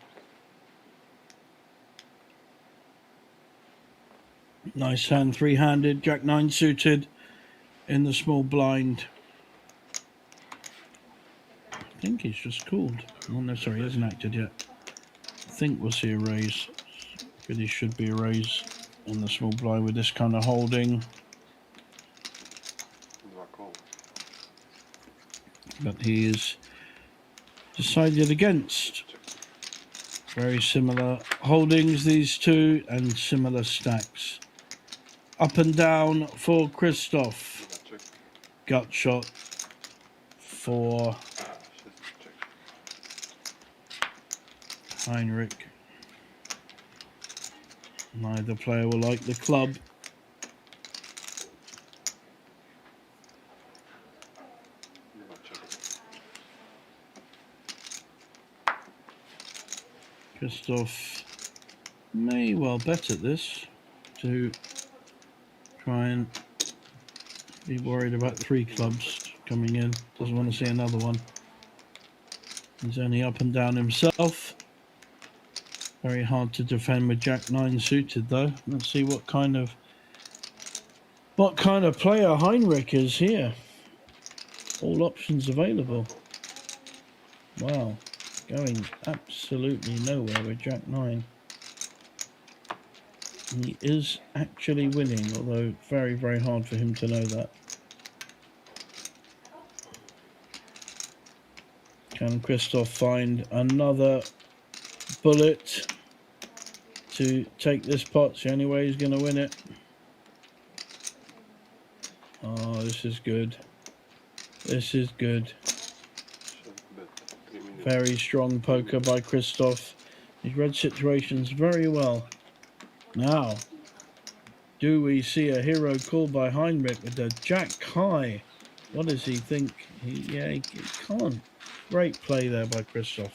Nice hand, three-handed, Jack 9 suited in the small blind. I think he's just called. Oh no, sorry, he hasn't acted yet. I think we'll see a raise. Really should be a raise in the small blind with this kind of holding. But he is decided against. Very similar holdings, these two, and similar stacks. Up and down for Christoph. Gut shot for Heinrich. Neither player will like the club. Christoph may well bet at this to try and be worried about 3 clubs coming in. Doesn't want to see another one. He's only up and down himself. Very hard to defend with Jack 9 suited though. Let's see what kind of player Heinrich is here. All options available. Wow. Going absolutely nowhere with Jack 9. He is actually winning, although very, very hard for him to know that. Can Christoph find another bullet to take this pot? It's the only way he's going to win it. Oh, this is good. This is good. Very strong poker by Christoph. He's read situations very well. Now, do we see a hero call by Heinrich with the Jack high? What does he think? He can't. Great play there by Christoph.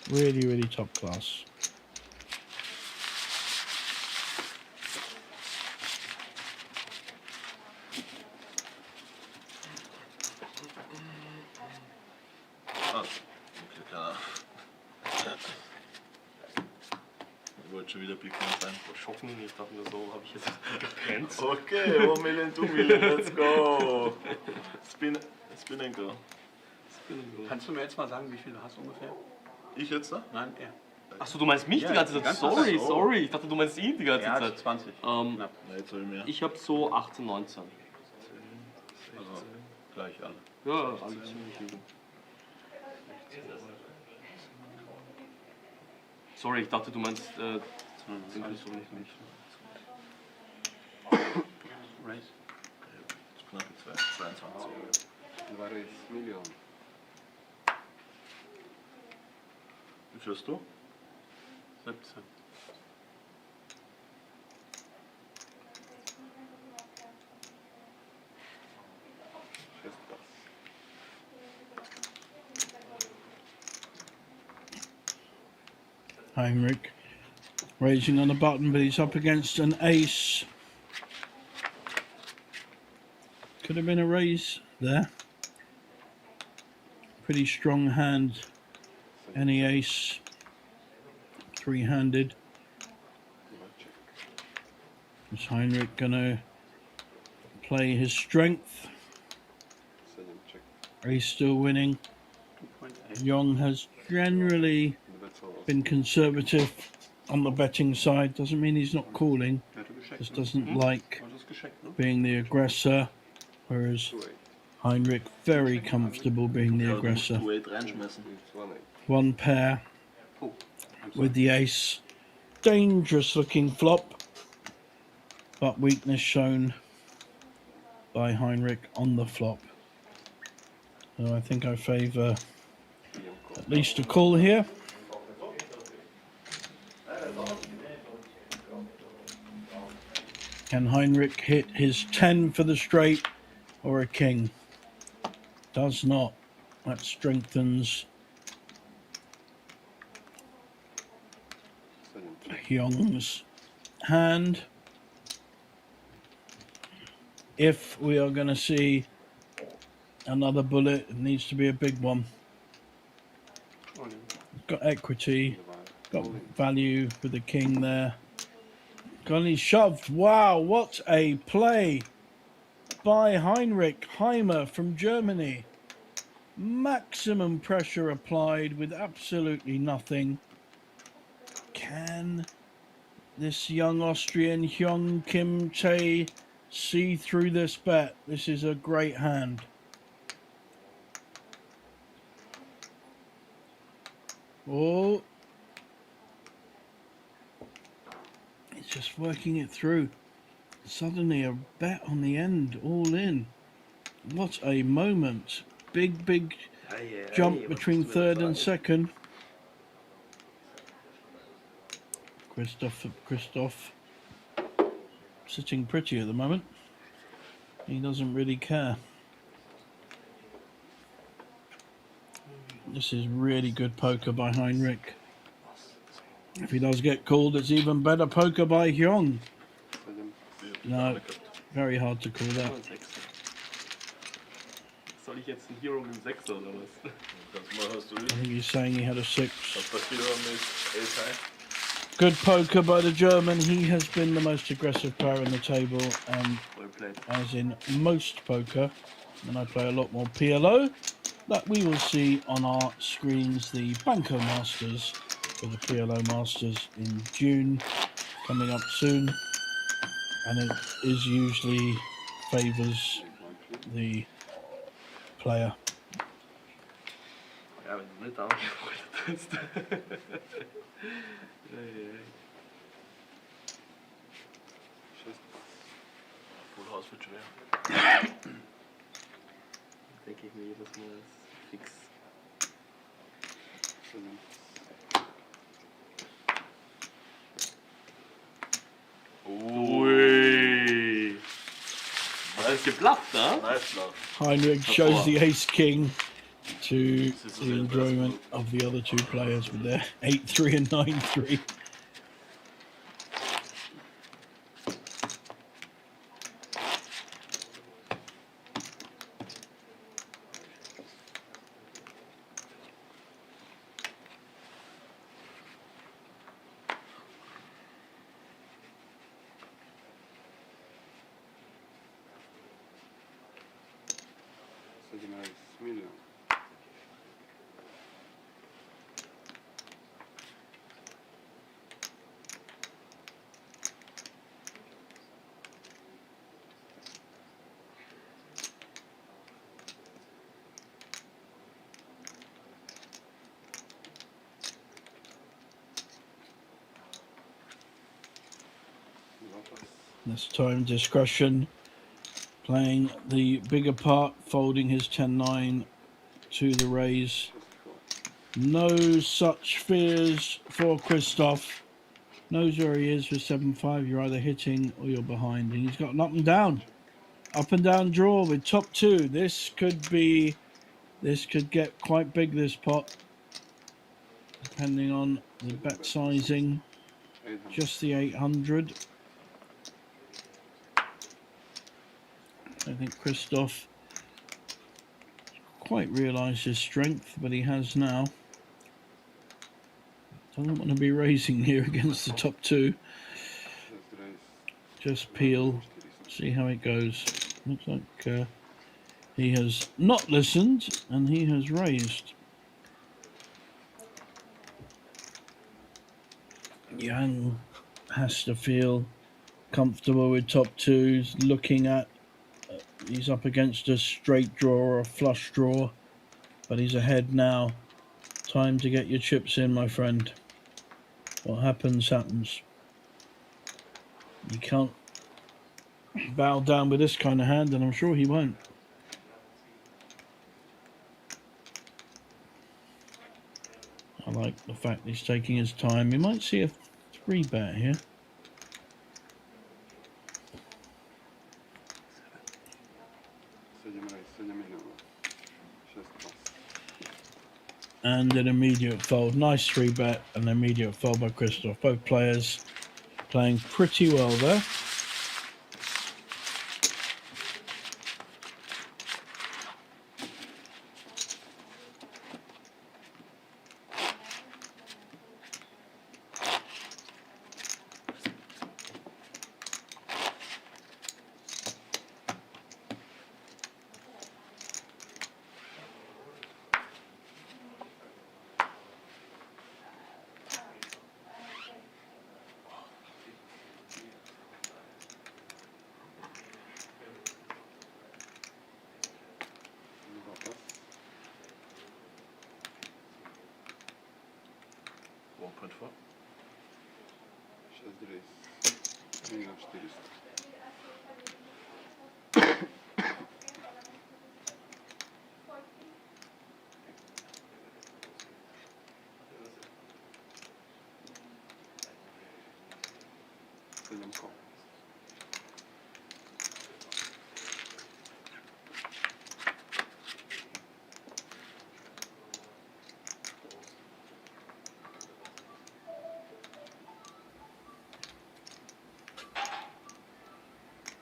Really, really top class. Schon wieder pikant sein. Schocken, ich dachte mir so, habe ich jetzt getrennt. Okay, 1 million, 2 million, let's go. Spin and go. Kannst du mir jetzt mal sagen, wie viel du hast ungefähr? Ich jetzt da? Nein, er. Achso, du meinst mich Ja, die ganze die Zeit? ganze Sorry, Zeit. sorry. Ich dachte, du meinst ihn die ganze Er hat Zeit. 20. Ähm, Knapp. Nee, jetzt habe ich mehr. Ich habe so 18, 19. Also gleich alle. Ja, alle ziemlich jung. Sorry, ich dachte, du meinst den kriegst du nicht. Race. Knappe 22. 20 Millionen. Wie führst du? 17. Heinrich raising on the button, but he's up against an ace. Could have been a raise there. Pretty strong hand. Any ace. Three-handed. Is Heinrich gonna play his strength? Ace still winning. 2.8. Young has generally been conservative on the betting side. Doesn't mean he's not calling. Wer hat gescheckt? Just doesn't like War das gescheckt, ne? being the aggressor. Whereas Heinrich very comfortable being the aggressor. 2-8 reinschmeißen. One pair Oh, I'm sorry. with the ace. Dangerous looking flop. But weakness shown by Heinrich on the flop. So I think I favour at least a call here. Can Heinrich hit his 10 for the straight or a king? Does not. That strengthens Hyung's hand. If we are going to see another bullet, it needs to be a big one. Got equity, got value with the king there. Got shoved. Wow, what a play by Heinrich Heimer from Germany. Maximum pressure applied with absolutely nothing. Can this young Austrian Hyung Kim Tae see through this bet? This is a great hand. Oh, it's just working it through. Suddenly a bet on the end, all in. What a moment. Big jump between third and second. Christoph sitting pretty at the moment. He doesn't really care. This is really good poker by Heinrich. If he does get called, it's even better poker by Hyung. No, very hard to call that. Soll ich jetzt einen Hero mit 6 oder was? Kannst mal, hast du I think he's saying he had a 6. Was passiert mit Ace High? Good poker by the German. He has been the most aggressive player on the table, and as in most poker, and I play a lot more PLO, that we will see on our screens the Banco Masters for the PLO Masters in June, coming up soon, and it is usually favours the player. Ja, wenn du nicht angefreundet hast. Full House wird schwer. Denke ich mir jedes Mal ist fix. Ui. Das ist geblufft, ne? Nice love. Heinrich shows the ace king to the enjoyment of the other two players with their 8-3 and 9-3. This time discretion, playing the bigger part, folding his 10-9 to the raise. No such fears for Christoph. Knows where he is with 7-5. You're either hitting or you're behind. And he's got an up and down draw with top two. This could get quite big, this pot, depending on the bet sizing. Just the 800. I think Christoph quite realised his strength, but he has now. Doesn't want to be raising here against the top two. Just peel, see how it goes. Looks like he has not listened and he has raised. Yang has to feel comfortable with top twos, looking at he's up against a straight draw or a flush draw, but he's ahead now. Time to get your chips in, my friend. What happens, happens. You can't bow down with this kind of hand, and I'm sure he won't. I like the fact he's taking his time. You might see a 3-bet here. And an immediate fold. Nice 3-bet, an immediate fold by Christoph. Both players playing pretty well there.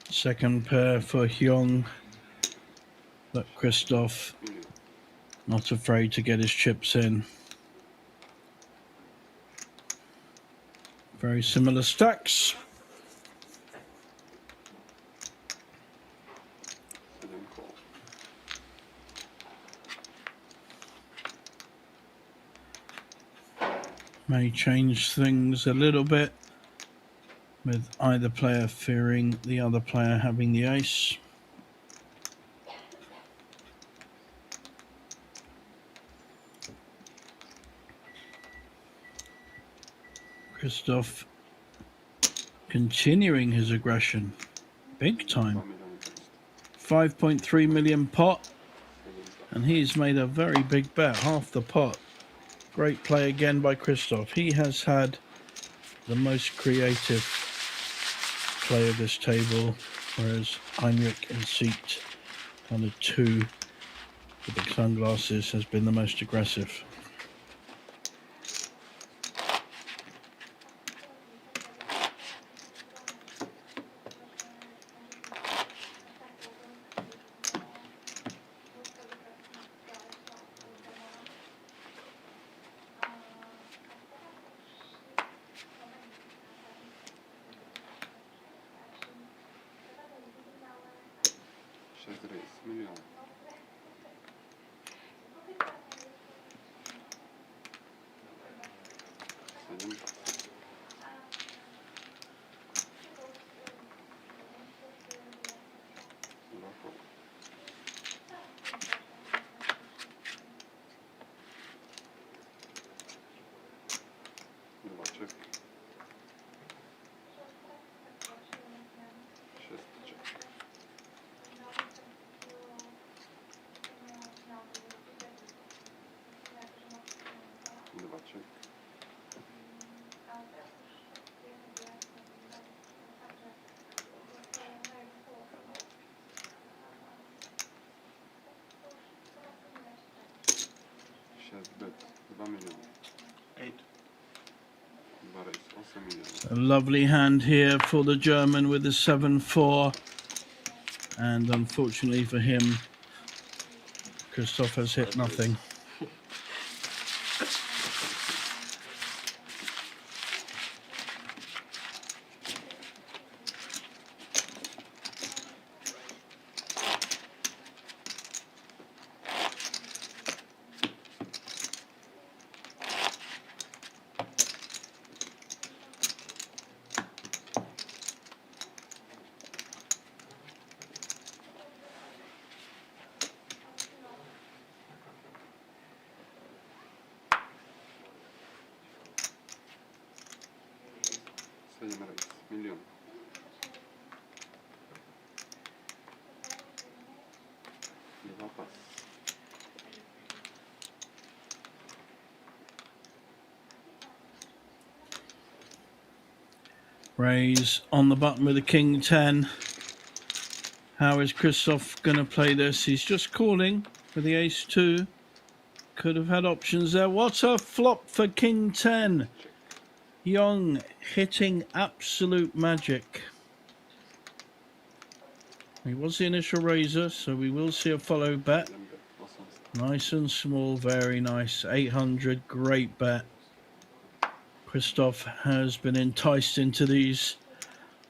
Second pair for Hyung, but Christoph not afraid to get his chips in. Very similar stacks. May change things a little bit, with either player fearing the other player having the ace. Christoph continuing his aggression, big time. 5.3 million pot, and he's made a very big bet, half the pot. Great play again by Christoph. He has had the most creative play of this table, whereas Heinrich in seat kind of 2 with the sunglasses has been the most aggressive. 8. A lovely hand here for the German with the 7-4. And unfortunately for him, Christoph has hit nothing. Raise on the button with the King 10. How is Christoph going to play this? He's just calling with the Ace 2. Could have had options there. What a flop for King 10. Young hitting absolute magic. He was the initial raiser, so we will see a follow bet. Nice and small, very nice. 800, great bet. Christoph has been enticed into these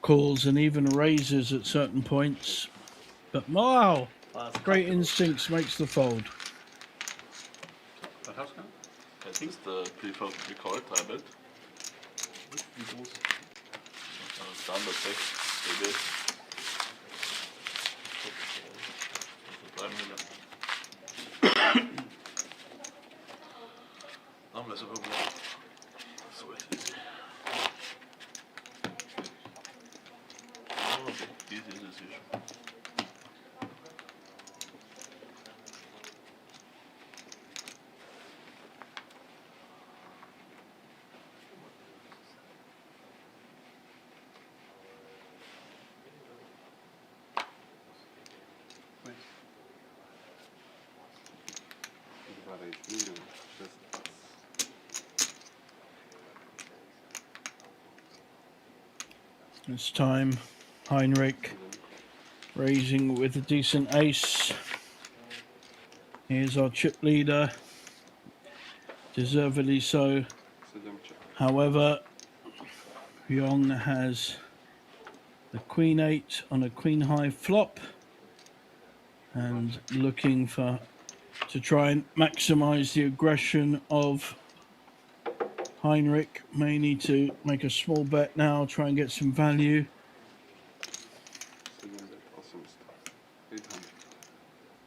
calls and even raises at certain points. But wow, great instincts makes the fold. Was hast du? I think the preferred recall tablet. Standard text, maybe. Non, mais ça va bien. Ça va être easy. Oh, easy decision. This time, Heinrich raising with a decent ace. Here's our chip leader, deservedly so. However, Young has the Queen 8 on a Queen high flop and looking to try and maximize the aggression of Heinrich. May need to make a small bet now, try and get some value.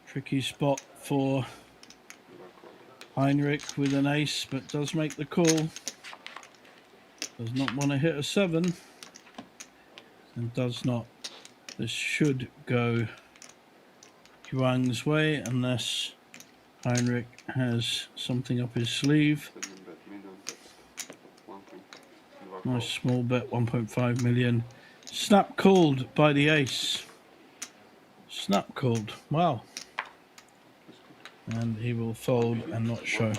Tricky spot for Heinrich with an ace, but does make the call. Does not want to hit a 7 and does not. This should go Yuang's way unless Heinrich has something up his sleeve. Nice small bet, 1.5 million. Snap called by the ace. Snap called. Wow. And he will fold and not show.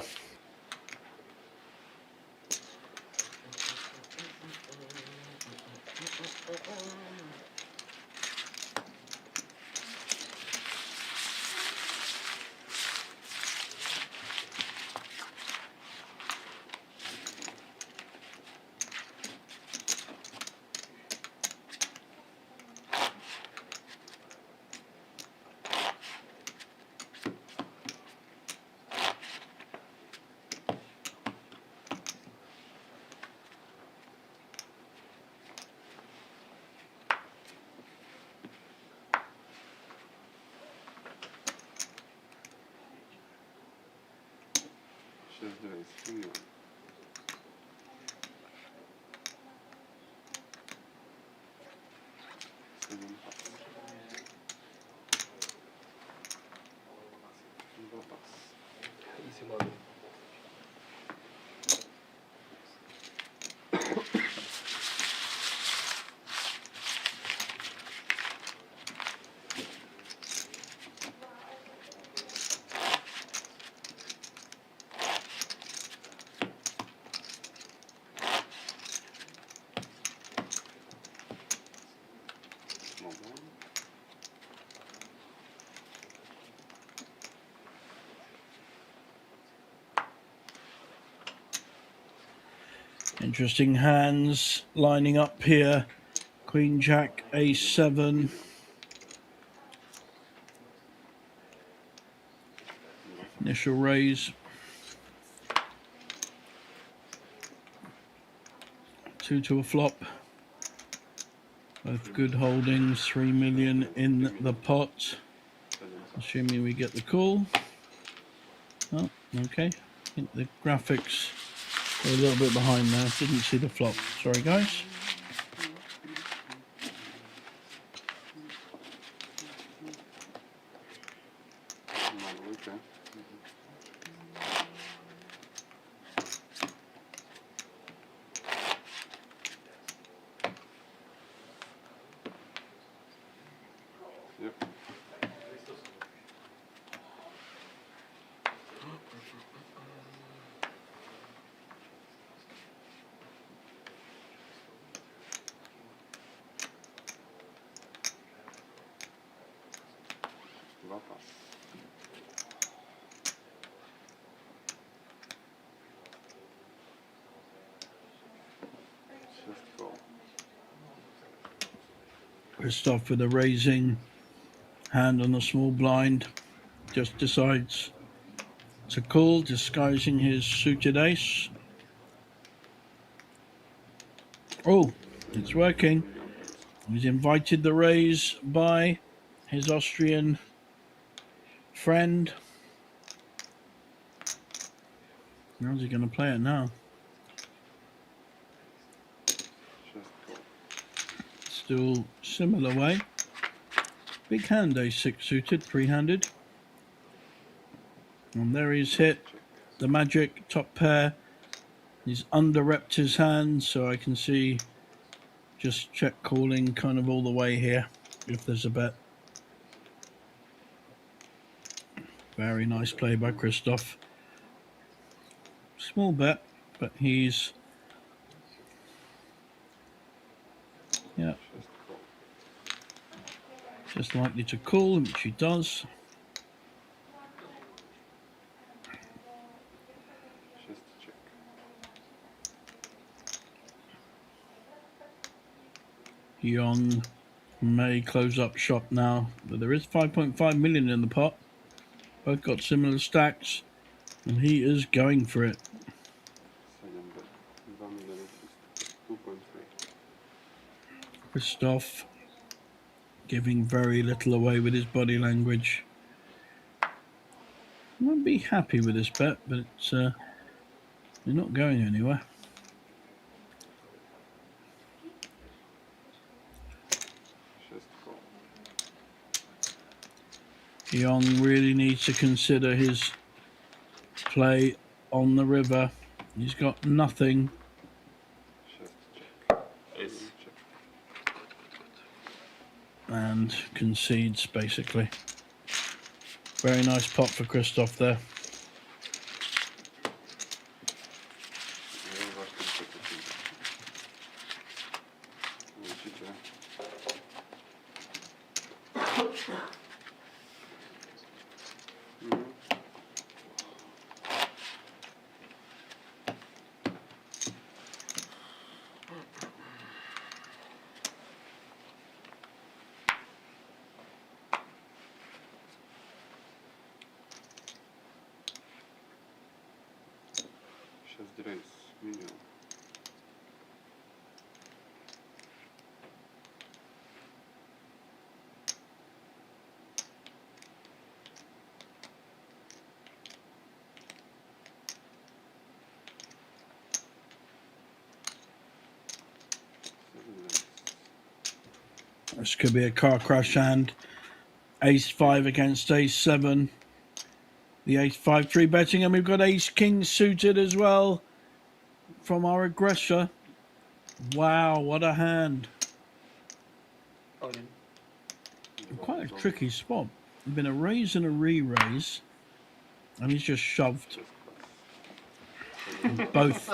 Easy money. Interesting hands lining up here. Queen Jack, Ace 7. Initial raise. 2 to a flop. Both good holdings. 3 million in the pot. Assuming we get the call. Oh, okay. I think the graphics are a little bit behind there. Didn't see the flop. Sorry, guys. Christoph with a raising hand on the small blind, just decides to call, disguising his suited ace. Oh, it's working. He's invited the raise by his Austrian friend. How's he going to play it now? Still similar way. Big hand, ace 6 suited, 3-handed. And there he's hit the magic top pair. He's under-repped his hand, so I can see just check calling kind of all the way here if there's a bet. Very nice play by Christoph. Small bet, but he's just likely to call, which he does. Young may close up shop now, but there is 5.5 million in the pot. Both got similar stacks, and he is going for it. Christoph giving very little away with his body language. I won't be happy with this bet, but it's you're not going anywhere. Young really needs to consider his play on the river. He's got nothing. And concedes, basically. Very nice pot for Christoph there. This could be a car crash hand. Ace 5 against ace 7. The ace 5 3 betting, and we've got ace king suited as well from our aggressor. Wow, what a hand. Quite a tricky spot. There's been a raise and a re-raise, and he's just shoved. Both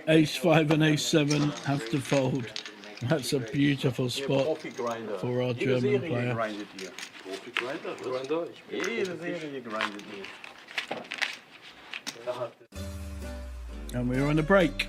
ace 5 and ace 7 have to fold. That's a beautiful spot for our German player. And we're on a break.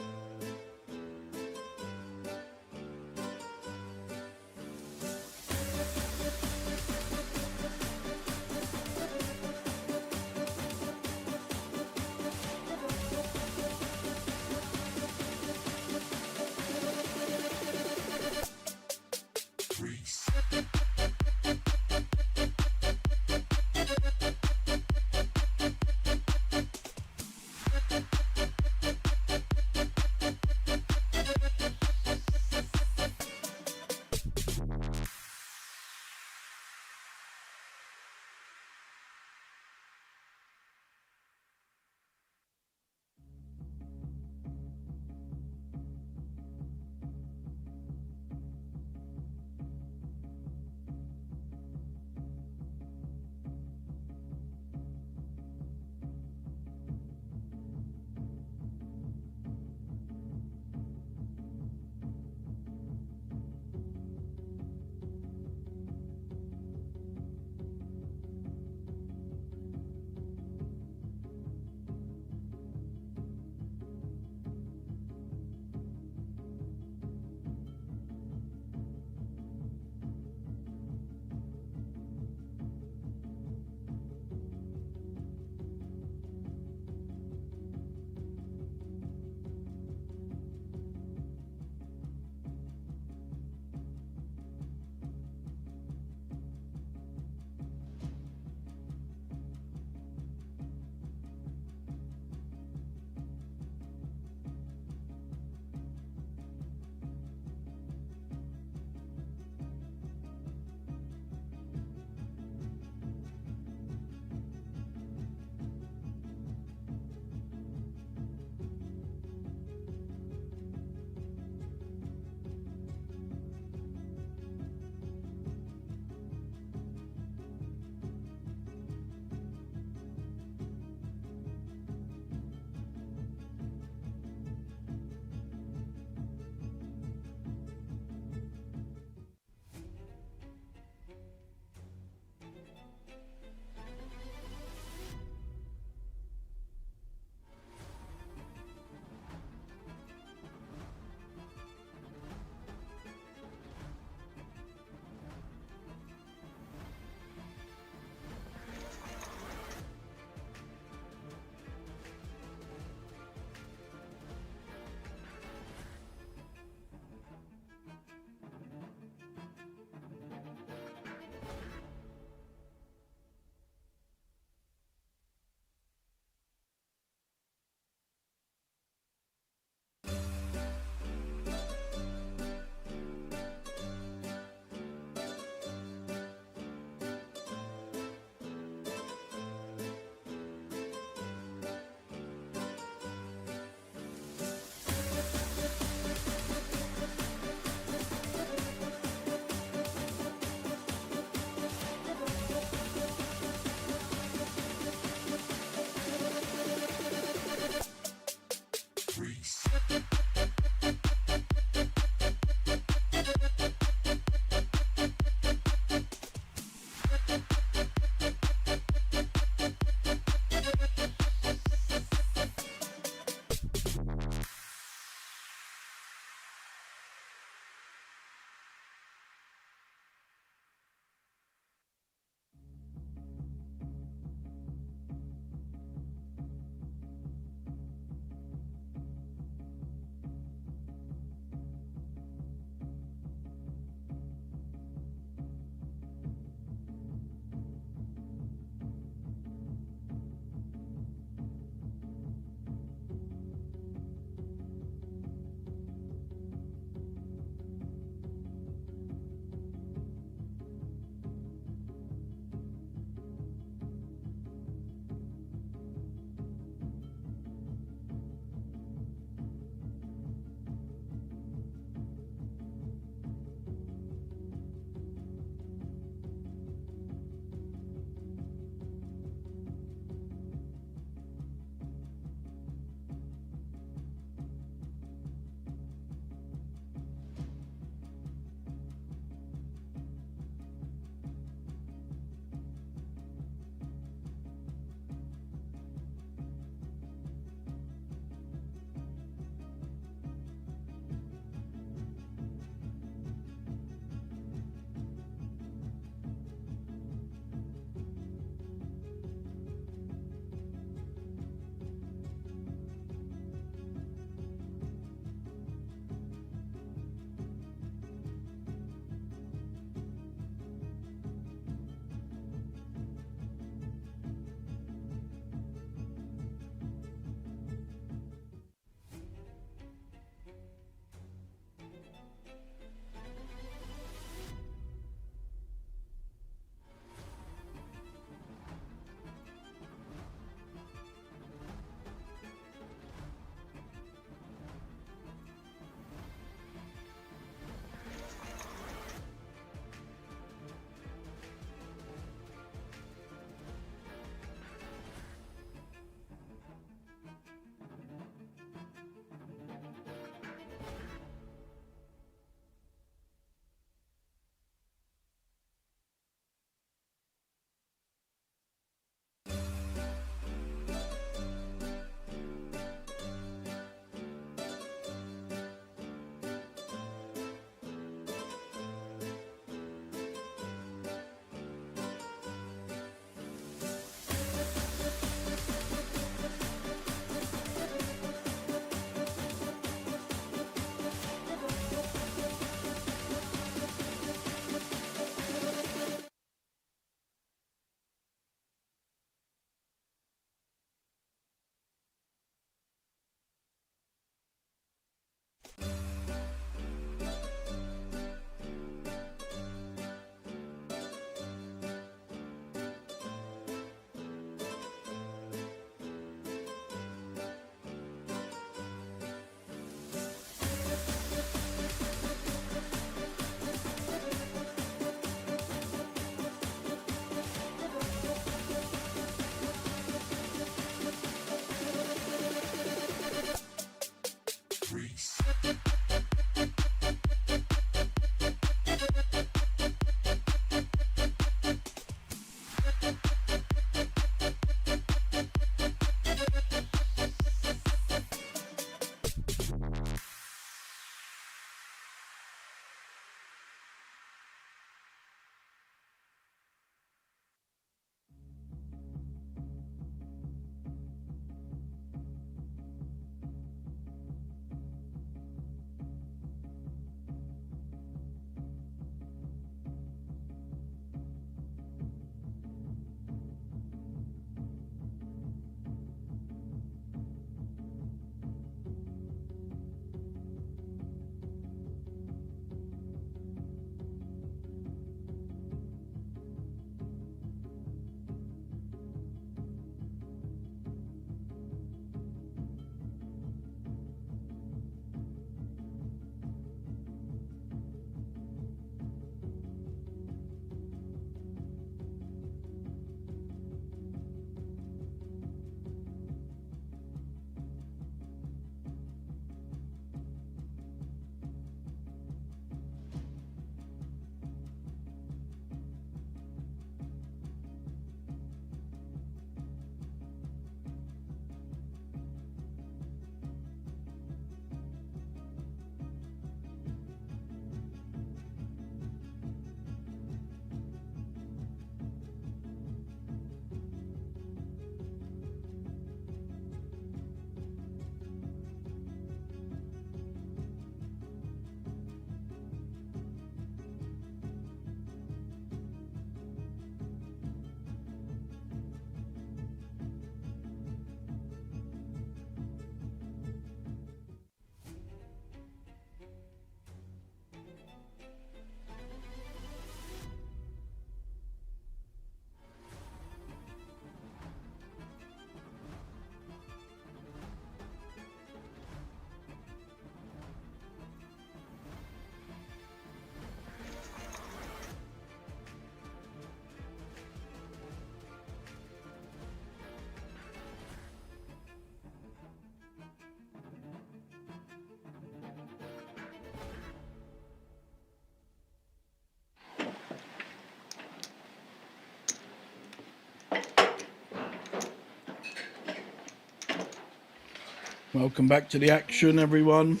Welcome back to the action, everyone.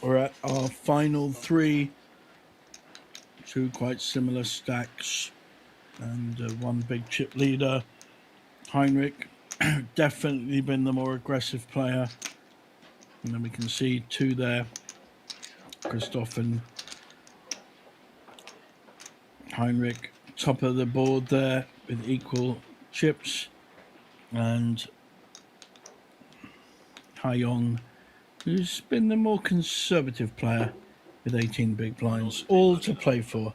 We're at our final three. Two quite similar stacks and one big chip leader. Heinrich definitely been the more aggressive player. And then we can see two there. Christoph and Heinrich top of the board there with equal chips. And Haiyong, who's been the more conservative player with 18 big blinds, all to play for.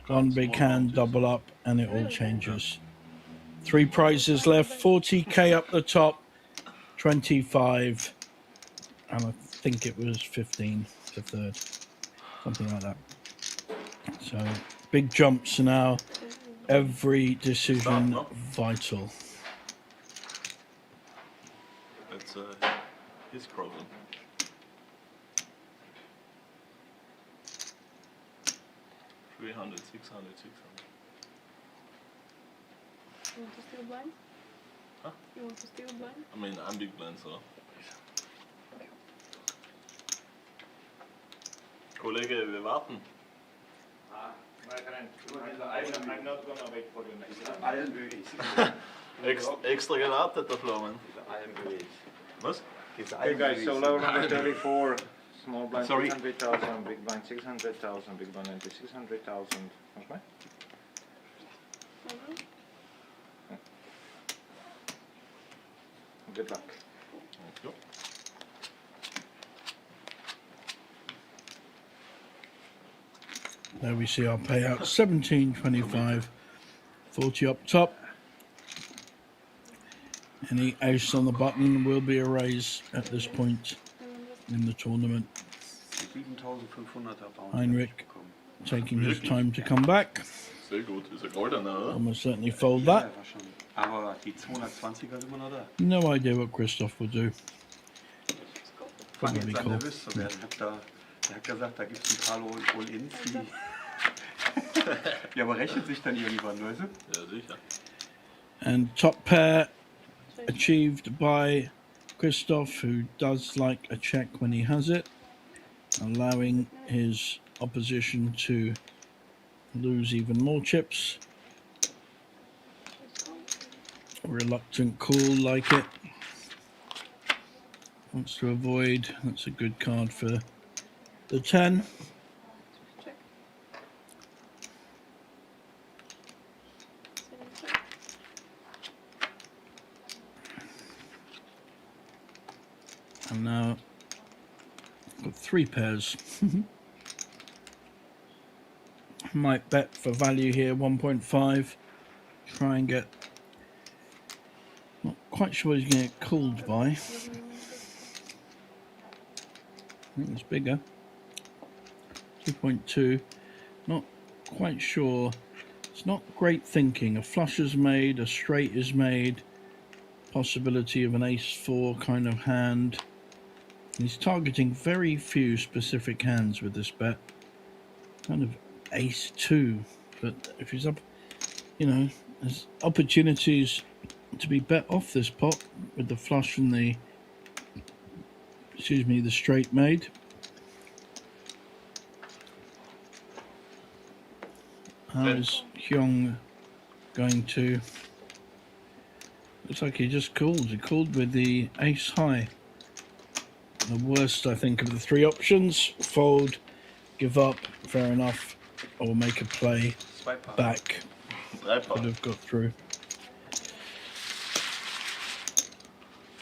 One big hand, double up, and it all changes. Three prizes left, 40k up the top, 25, and I think it was 15 for third, something like that. So big jumps now, every decision vital. That's his problem. $300, $600, $600. You want to steal blind? Huh? You want to steal blind? I mean, I'm big blind, so. Kollege, wir warten. My friend, I'm not gonna wait for you next time. Extra gewartet, der Floman. Was? Okay guys, so level number 34, small blind Sorry. 600,000, big blind 600,000, big blind 600,000. What's mine? Good luck. Thank you. There we see our payout, 17.25, 40 up top. Any ace on the button will be a raise at this point in the tournament. 7.500er Bounty Heinrich bekommen. taking his time to come back. Sehr gut, ist goldener, oder? Almost certainly fold Ja, that. war schon. Aber die 220er sind immer noch da. No idea what Christoph will do. Fang Probably jetzt an call. nervös zu werden. Der hat gesagt, da gibt es ein paar All-Ins, die... Ja, aber rechnet sich dann irgendwann, weißt du? Ja, sicher. And top pair achieved by Christoph, who does like a check when he has it, allowing his opposition to lose even more chips. Reluctant call, like it. Wants to avoid. That's a good card for the 10. Check. And now got three pairs. Might bet for value here, 1.5. Try and get. Not quite sure what he's going to get called by. I think it's bigger. 2.2. Not quite sure. It's not great thinking. A flush is made, a straight is made. Possibility of an ace-4 kind of hand. He's targeting very few specific hands with this bet. Kind of ace-2. But if he's up, you know, there's opportunities to be bet off this pot with the flush and the, excuse me, the straight made. How is Hyung going to? Looks like he just called. He called with the ace high. The worst, I think, of the three options. Fold, give up, fair enough, or make a play back. Could have got through.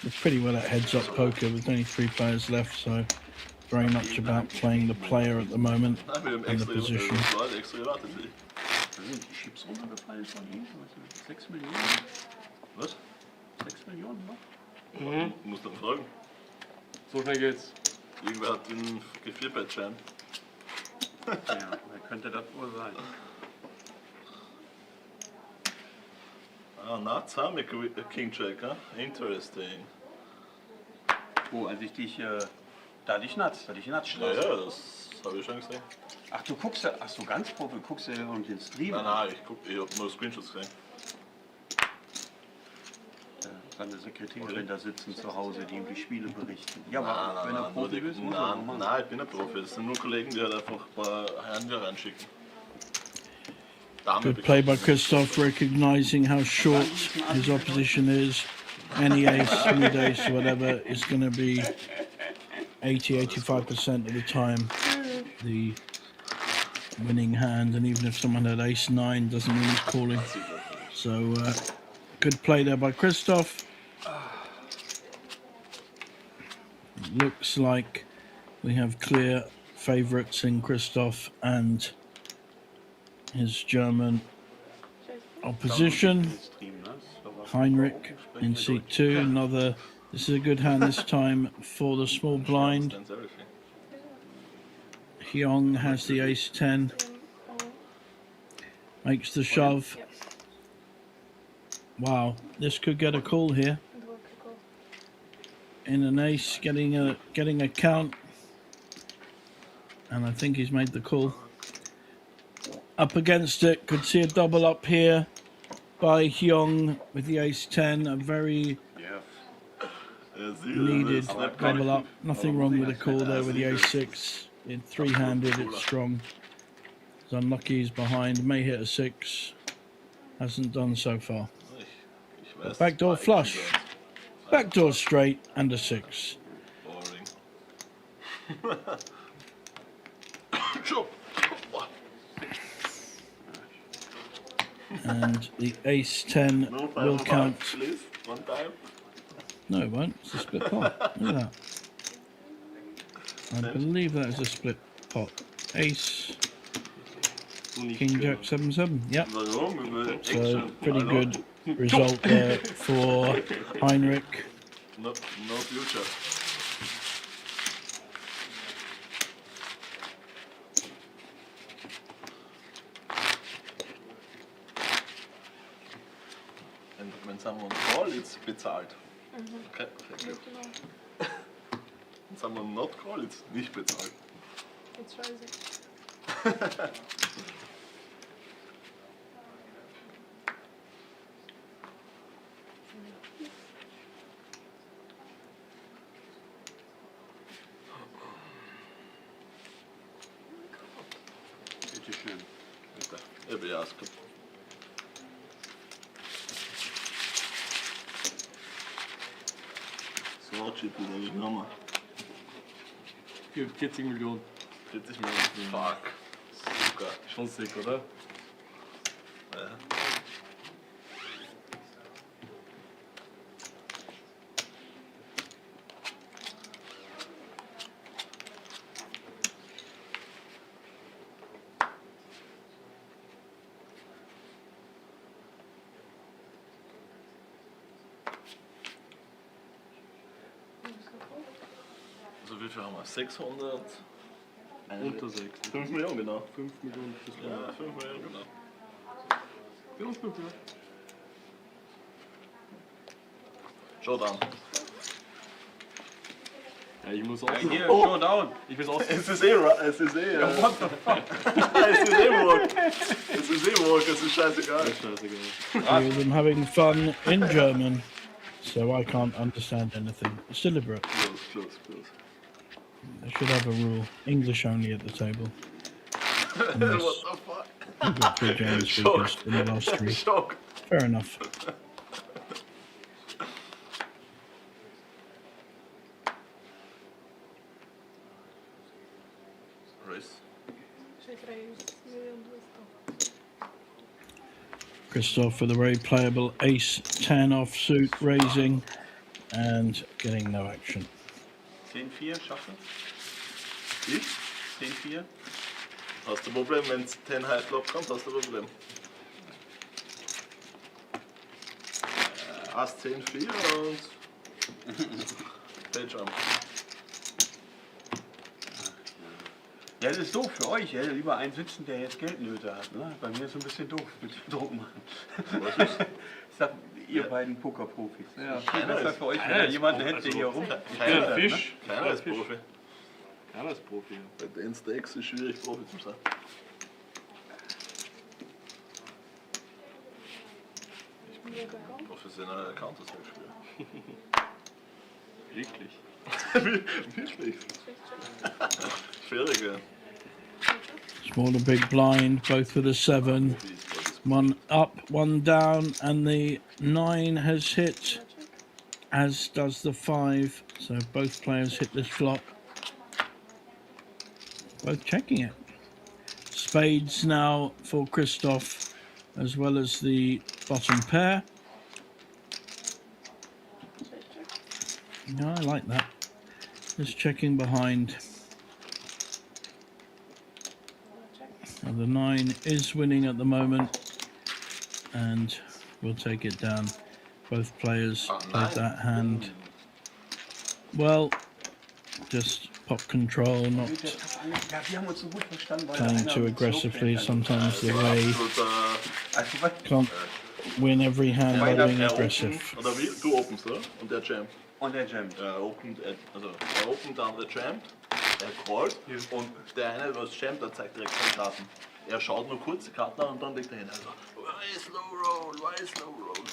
We're pretty well at heads-up poker with only three players left, so very much about playing the player at the moment and the position. Sind die Chips runtergefallen von ihm? 6 Millionen? Was? 6 Millionen noch? Mhm. Muss dann fragen. So schnell geht's. Irgendwer hat den Gefrierbettschein. Ja, wer könnte das wohl sein? Ah, nuts, huh? Make a king check, huh? Interesting. Wo, als ich dich, da dich nuts Ja, schloss. ja, das habe ich schon gesehen. Ach, du guckst, ach so ganz Profi, guckst du und den Stream? Nein, ich habe nur Screenshots gesehen. Seine Sekretärin da sitzen zu Hause, die ihm die Spiele berichten. Ja, aber Nein, wenn er nein, nur Profi die, ist, muss er auch machen. nein, ich bin nicht Profi. Das sind nur Kollegen, die halt einfach ein paar Hände reinschicken. Good play by Christoph, recognizing how short his opposition is. Any ace, mid ace, whatever, is going to be 80-85% of the time the winning hand. And even if someone had ace 9, doesn't mean he's calling. So, good play there by Christoph. Looks like we have clear favourites in Christoph and his German opposition. Heinrich in seat 2. This is a good hand this time for the small blind. Hyung has the ace 10. Makes the shove. Wow, this could get a call here. In an ace, getting a count. And I think he's made the call. Up against it, could see a double up here by Hyung with the ace 10. A very needed double up. Nothing wrong with the call there with the ace 6. In three-handed, it's strong. It's unlucky he's behind. May hit a 6. Hasn't done so far. But backdoor flush. Backdoor straight and a 6. Boring. And the ace 10 will count. Please, one time. No, it won't. It's a split pot. Look at that. I believe that is a split pot. Ace, King Jack 7-7. Yep. So pretty good result there for Heinrich. No future. And when someone calls, it's bezahlt. Okay, thank you. When someone not calls, it's nicht bezahlt. It's rising. Bitte schön. Bitte. Ja, bejaska. Swatchit wieder genommen. 40 Millionen. 40 Millionen. Fuck. Super. Schon sick, oder? Ja. Also wie viel haben wir? 600? Unter 6. 5 Millionen genau. 5 Millionen. Das Ja, 5 Millionen genau. Für uns 5 Millionen. Showdown. Ja, ich muss auch. Hier, Showdown. Ich muss auch. Es ist eh Walk. Es ist eh Walk, es ist scheißegal. Three of them having fun in German, so I can't understand anything. It's deliberate. Close. They should have a rule. English only at the table. What the fuck? We've got 3 German speakers in the last 3. Shock. Fair enough. Race. Christoph with a very playable ace 10 offsuit raising and getting no action. 10-4 schaffen? Ich? 10-4? Hast du ein Problem, wenn es 10 High Flop kommt, hast du ein Problem. Ass 10, 4 und Page Jump. Ja, das ist doof für euch, ja. Lieber einen sitzen, der jetzt Geldnöte hat. Ne? Bei mir ist es ein bisschen doof mit dem Druck machen. Was ist? Ich sag, ihr beiden Pokerprofis. Ja. Viel besser für euch, wenn ihr jemanden hättet, der hier rum. Keiner Fisch. Keiner ist Profi. Ja, das ist Profi. Bei den Stakes ist es schwierig, Profi zu sein. Ich You go home. Professioneller Counter-Strike-Spieler. Wirklich. Wirklich. Check, check. Schwieriger. Small and big blind, both with a 7. One up, one down, and the 9 has hit, as does the 5. So both players hit this flop. Both checking it. Spades now for Christoph, as well as the bottom pair. No, I like that. Just checking behind. And the 9 is winning at the moment, and we'll take it down. Both players played that hand. Well, just pop control, not playing too aggressively. Sometimes the way can't win every hand by being aggressive. Oder wie? Du openst, oder? Und der jammt. Und der jammt. Er opent, er opent, der andere jammt. Er callt und der eine, was jammt, der zeigt direkt seine Karten. Er schaut nur kurz die Karten an und dann legt er hin. Also, why slow roll, why slow roll?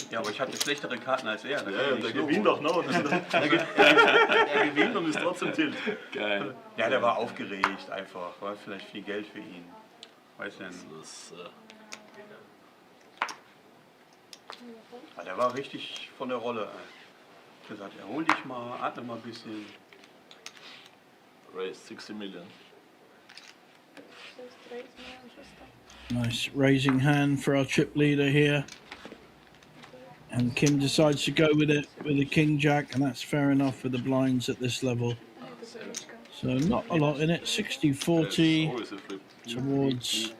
Ja, aber ich hatte schlechtere Karten als er. Ja, der gewinnt auch noch. Er gewinnt und ist trotzdem tilt. Geil. Ja, der war aufgeregt einfach. War vielleicht viel Geld für ihn. Weiß nicht. Aber der war richtig von der Rolle. Ich hab gesagt, erhol dich mal, atme mal ein bisschen. Raise 60 million. Nice raising hand for our chip leader here. And Kim decides to go with it with a king jack, and that's fair enough with the blinds at this level. So not a lot in it, 60-40 towards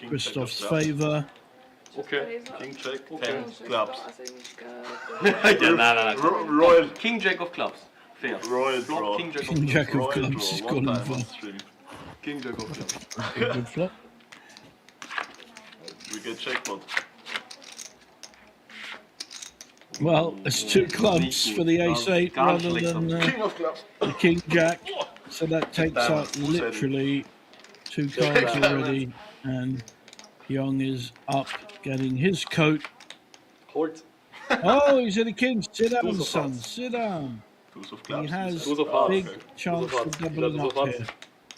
Christoph's favour. Okay, King Jack, 10 clubs. Ja, nein. Royal. King Jack of Clubs. Fair. Royal Flop, draw. King Jack King of jack Clubs. of clubs is calling for. King Jack of Clubs. Good flop. We get jackpot. Well, it's 2 clubs for the ace-8 rather than King of clubs. the king jack. So that takes out literally 2 cards already, and Pyong is up getting his coat. Hold. Oh, he's in a king. Sit down, Deuce of son. hearts. Sit down. Deuce of He clubs. has Deuce of hearts. big Okay. chance for doubling up here.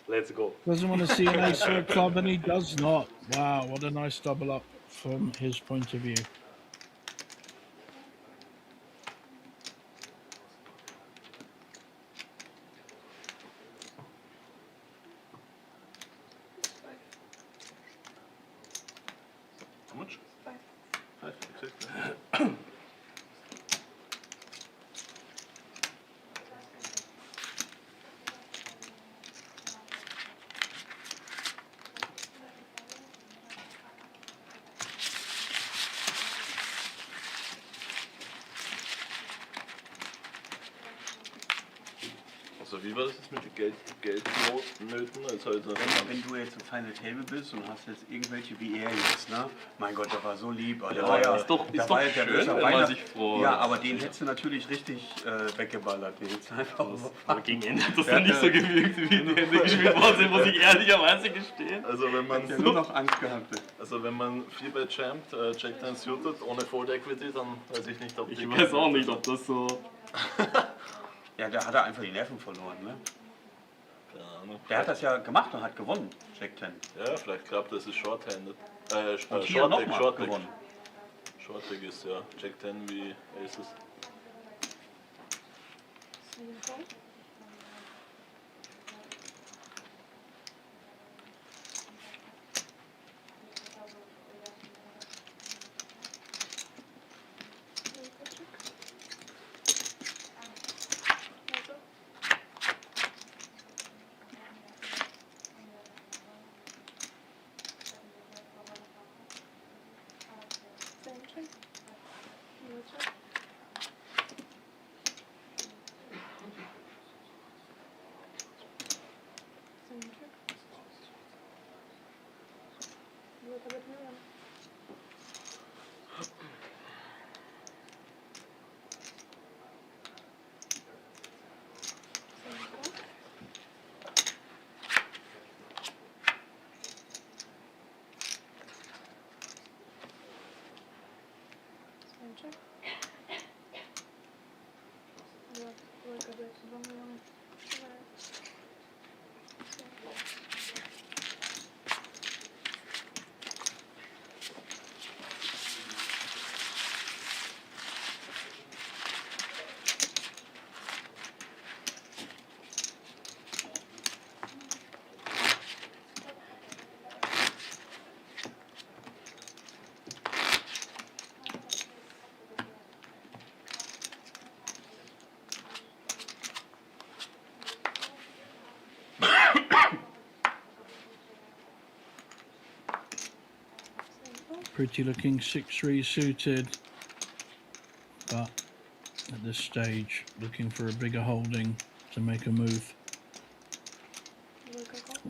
Let's go. Doesn't want to see an ace or a club, and he does not. Wow, what a nice double up from his point of view. How much? 5. 5, exactly. Also wie war das jetzt mit den Geldnöten? Also Wenn du jetzt im Final Table bist und hast jetzt irgendwelche wie er jetzt, ne? Mein Gott, der war so lieb. Der Ja, war ja, ist doch der war ja der schön, böse wenn man Weihnacht- sich vor- Ja, aber den hättest du natürlich richtig weggeballert. Den hättest du einfach Aber gegen Ende hat das dann nicht so gewirkt, wie die Hände gespielt worden sind, muss ich ehrlicherweise gestehen. Also wenn man der nur noch Angst gehabt. Also wenn man 4 bei Jammed, Jack dann suited, ohne Fold Equity, dann weiß ich nicht, ob Ich die weiß auch nicht, ob das so... Ja, da hat er einfach die Nerven verloren, ne? Keine Ahnung. Der hat das ja gemacht und hat gewonnen, Jack 10. Ja, vielleicht klappt das, ist short-handed. Und hier Short-Deck, nochmal Short-Deck. gewonnen. Short-Deck ist ja Jack 10 wie Aces. 7 Gold. check. Like a bit of a Pretty looking 6-3 suited, but at this stage looking for a bigger holding to make a move.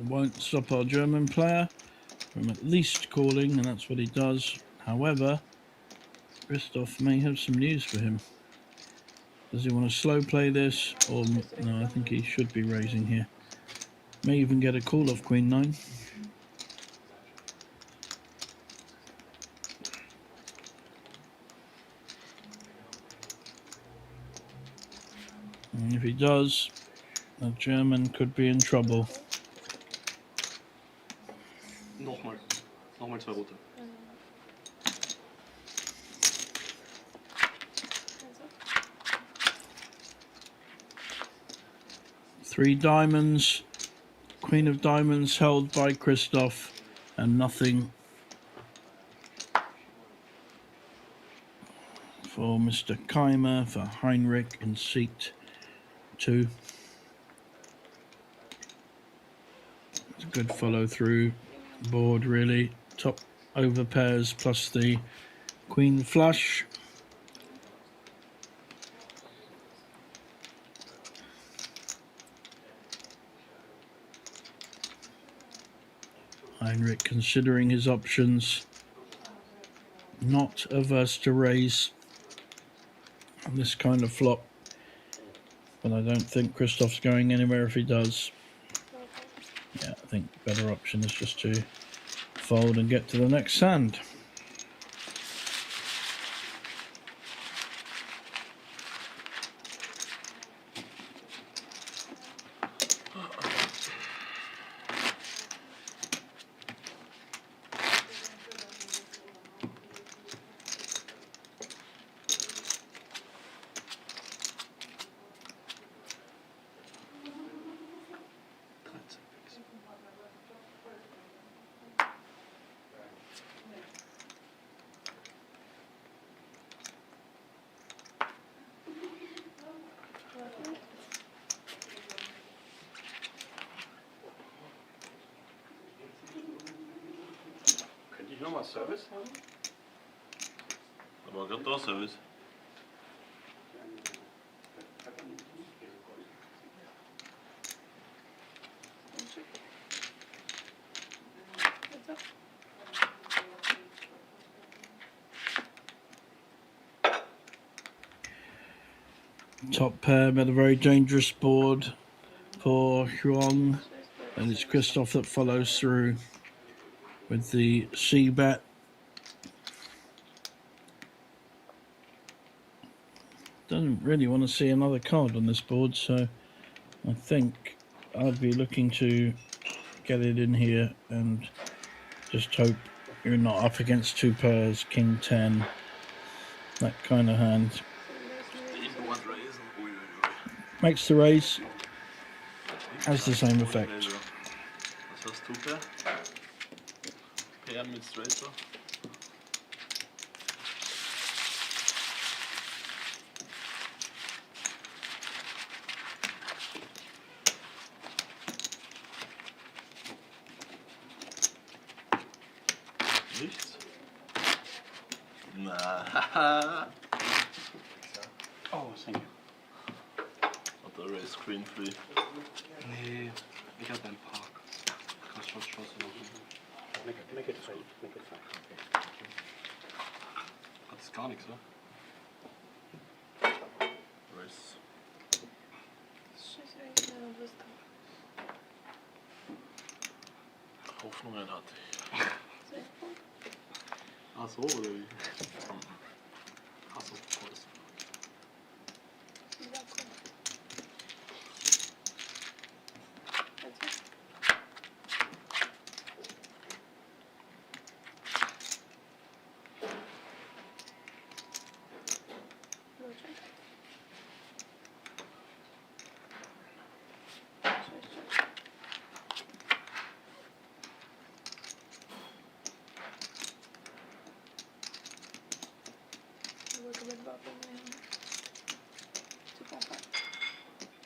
Won't stop our German player from at least calling, and that's what he does. However, Christoph may have some news for him. Does he want to slow play this, or no? I think he should be raising here. May even get a call off Queen 9. And if he does, the German could be in trouble. Nochmal 2 rote. Three diamonds, Queen of Diamonds held by Christoph, and nothing for Mr. Keimer, for Heinrich in seat 2. It's a good follow through board, really. Top over pairs plus the Queen flush. Heinrich considering his options, not averse to raise on this kind of flop, but I don't think Christoph's going anywhere if he does. Yeah, I think the better option is just to fold and get to the next sand. Könnte ich nochmal Service haben? Aber gerade da Service. Top pair met a very dangerous board for Huang, and it's Christoph that follows through with the C bet. Doesn't really want to see another card on this board, so I think I'd be looking to get it in here and just hope you're not up against 2 pairs, King 10, that kind of hand. Makes the raise, has the same effect. Was hast du, Per? Per mit Straighter. Nichts? Na, Oh, thank you. hat der Race Screen Free. Nee, ich hab einen Park. Kannst schon Chance machen. Make it fine. Make it fine. Das ist gar nichts, oder? Race. Hoffnungen hatte ich. Ach so, oder wie? Achso, Kurs.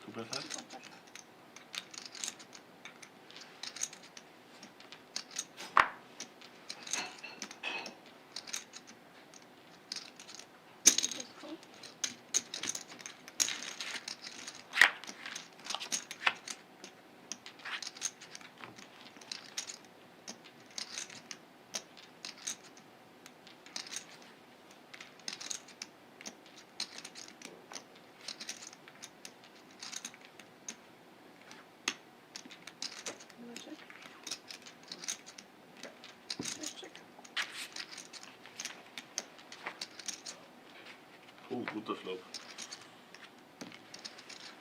Super fett. Oh, guter Flop.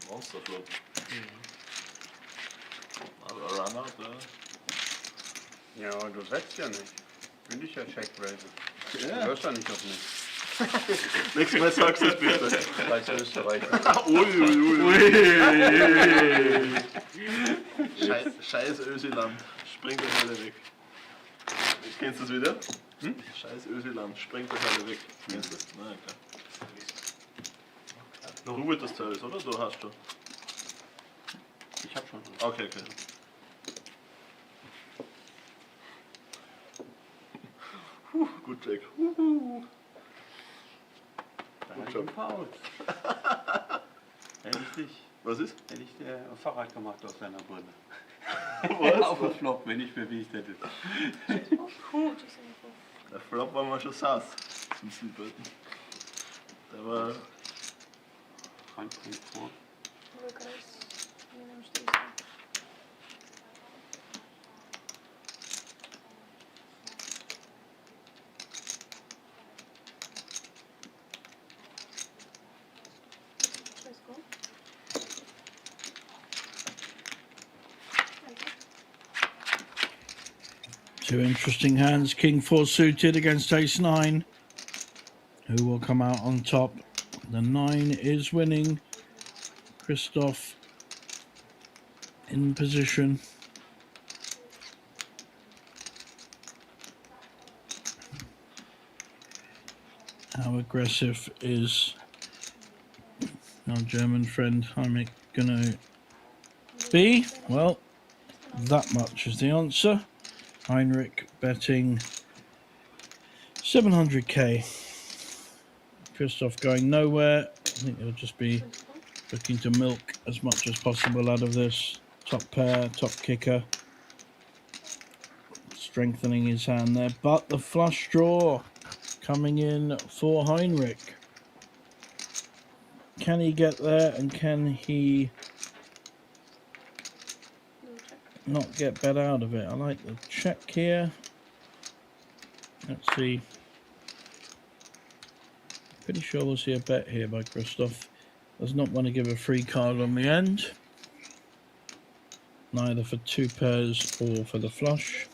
Monsterflop. Aber Runout, Ja, aber du setzt ja nicht. Will ich ja Check-Raisen. Du ja. hörst ja nicht auf mich. Nächstes Mal sagst du es bitte. Scheiß Österreicher. Scheiß Ösiland. Springt euch alle weg. Kennst du das wieder? Scheiß Ösiland. Springt euch alle weg. Kennst du das? Na klar. Du würdest das oder? Du hast schon. Ich hab schon. Okay, okay. Gut, Jack. Da hätte ich einen Faul. Hätte ich dich. Was ist? Hätte ich dir ein Fahrrad gemacht aus deiner Brille. Was? Auf den Flop, wenn ich bewiesen hätte. Der Flop war mal schon saß. Zum Südböten. Der war. Handpunkt vor. Two interesting hands. King 4 suited against ace 9. Who will come out on top? The 9 is winning. Christoph in position. How aggressive is our German friend Heinrich gonna be? Well, that much is the answer. Heinrich betting 700k. Christoph going nowhere. I think he'll just be looking to milk as much as possible out of this. Top pair, top kicker. Strengthening his hand there. But the flush draw coming in for Heinrich. Can he get there and can he not get bet out of it? I like the check here. Let's see. Pretty sure we'll see a bet here by Christoph. Does not want to give a free card on the end. Neither for two pairs or for the flush.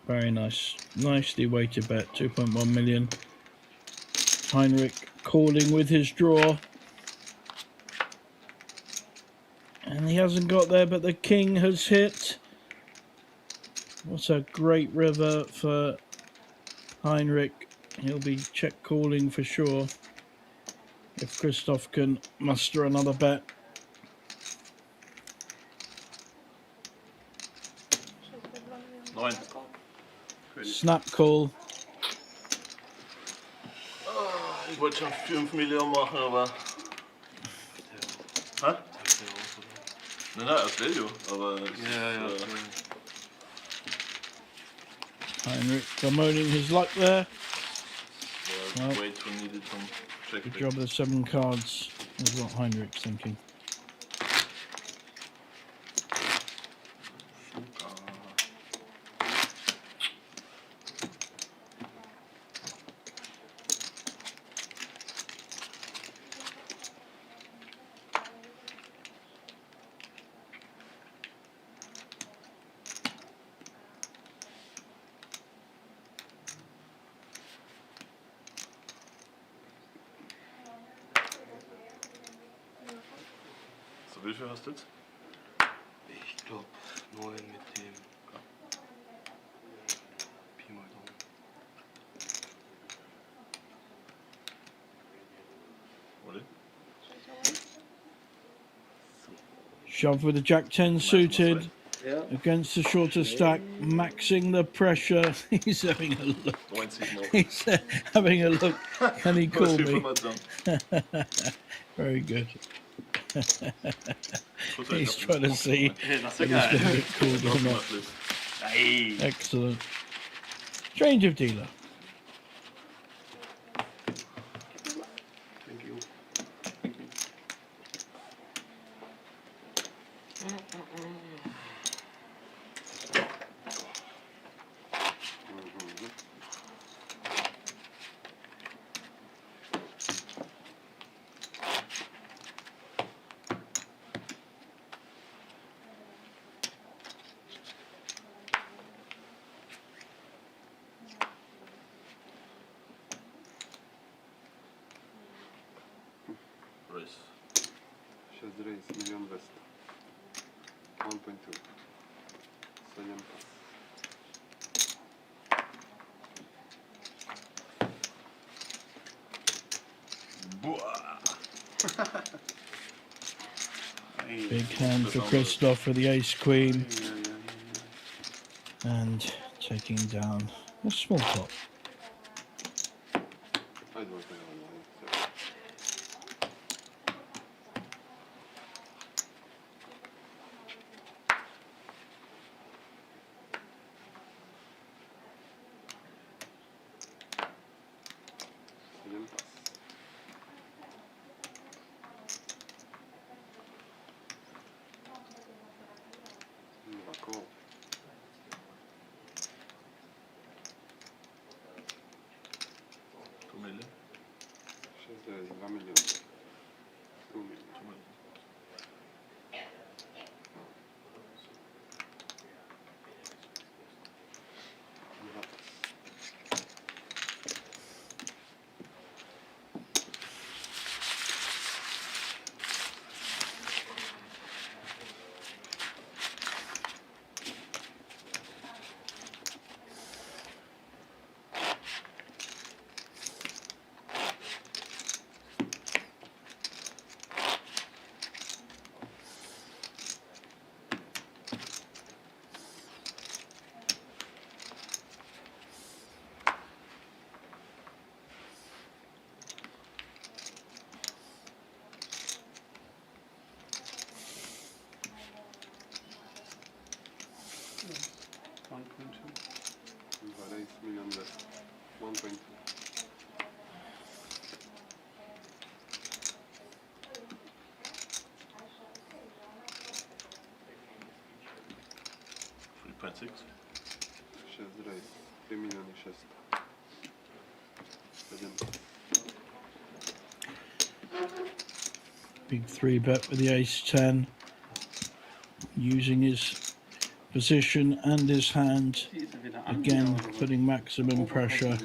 Very nice. Nicely weighted bet. 2.1 million. Heinrich calling with his draw. And he hasn't got there, but the king has hit. What a great river for Heinrich. He'll be check calling for sure if Christoph can muster another bet. Snap call. Ich wollte schon 5 Millionen machen, aber. Hä? Nein, als Value, aber. Ja. Heinrich bemoaning his luck there. Well, way too needed from check. Good job of the 7 cards, is what Heinrich's thinking. viel hast du jetzt? Ich glaube 9 mit dem Pi mal Daumen. Oder? Shove with the Jack 10 suited against the shorter stack, maxing the pressure. He's having a look. 90 noch. He's having a look. Can he call Was me? 25. Very good. Gut, He's ich hab trying to das see Hey, das if ist he's ja going to geil. get called or not. Nein. Excellent. Change of dealer. Thank you. Race. 6 race, milion 200. 1.2. 7 pas. Big hand for Christoph for the ace queen. And taking down a small pot. I don't know. Banco. 2 million. 6 race, 2 milion. 2 milion. 2 million. Race, milion 200. 1.2. Free point 6. 6 race, 3 miliony 600. 7 pas. Big 3-bet with the ace 10. Using his position and his hand. Again, putting maximum pressure.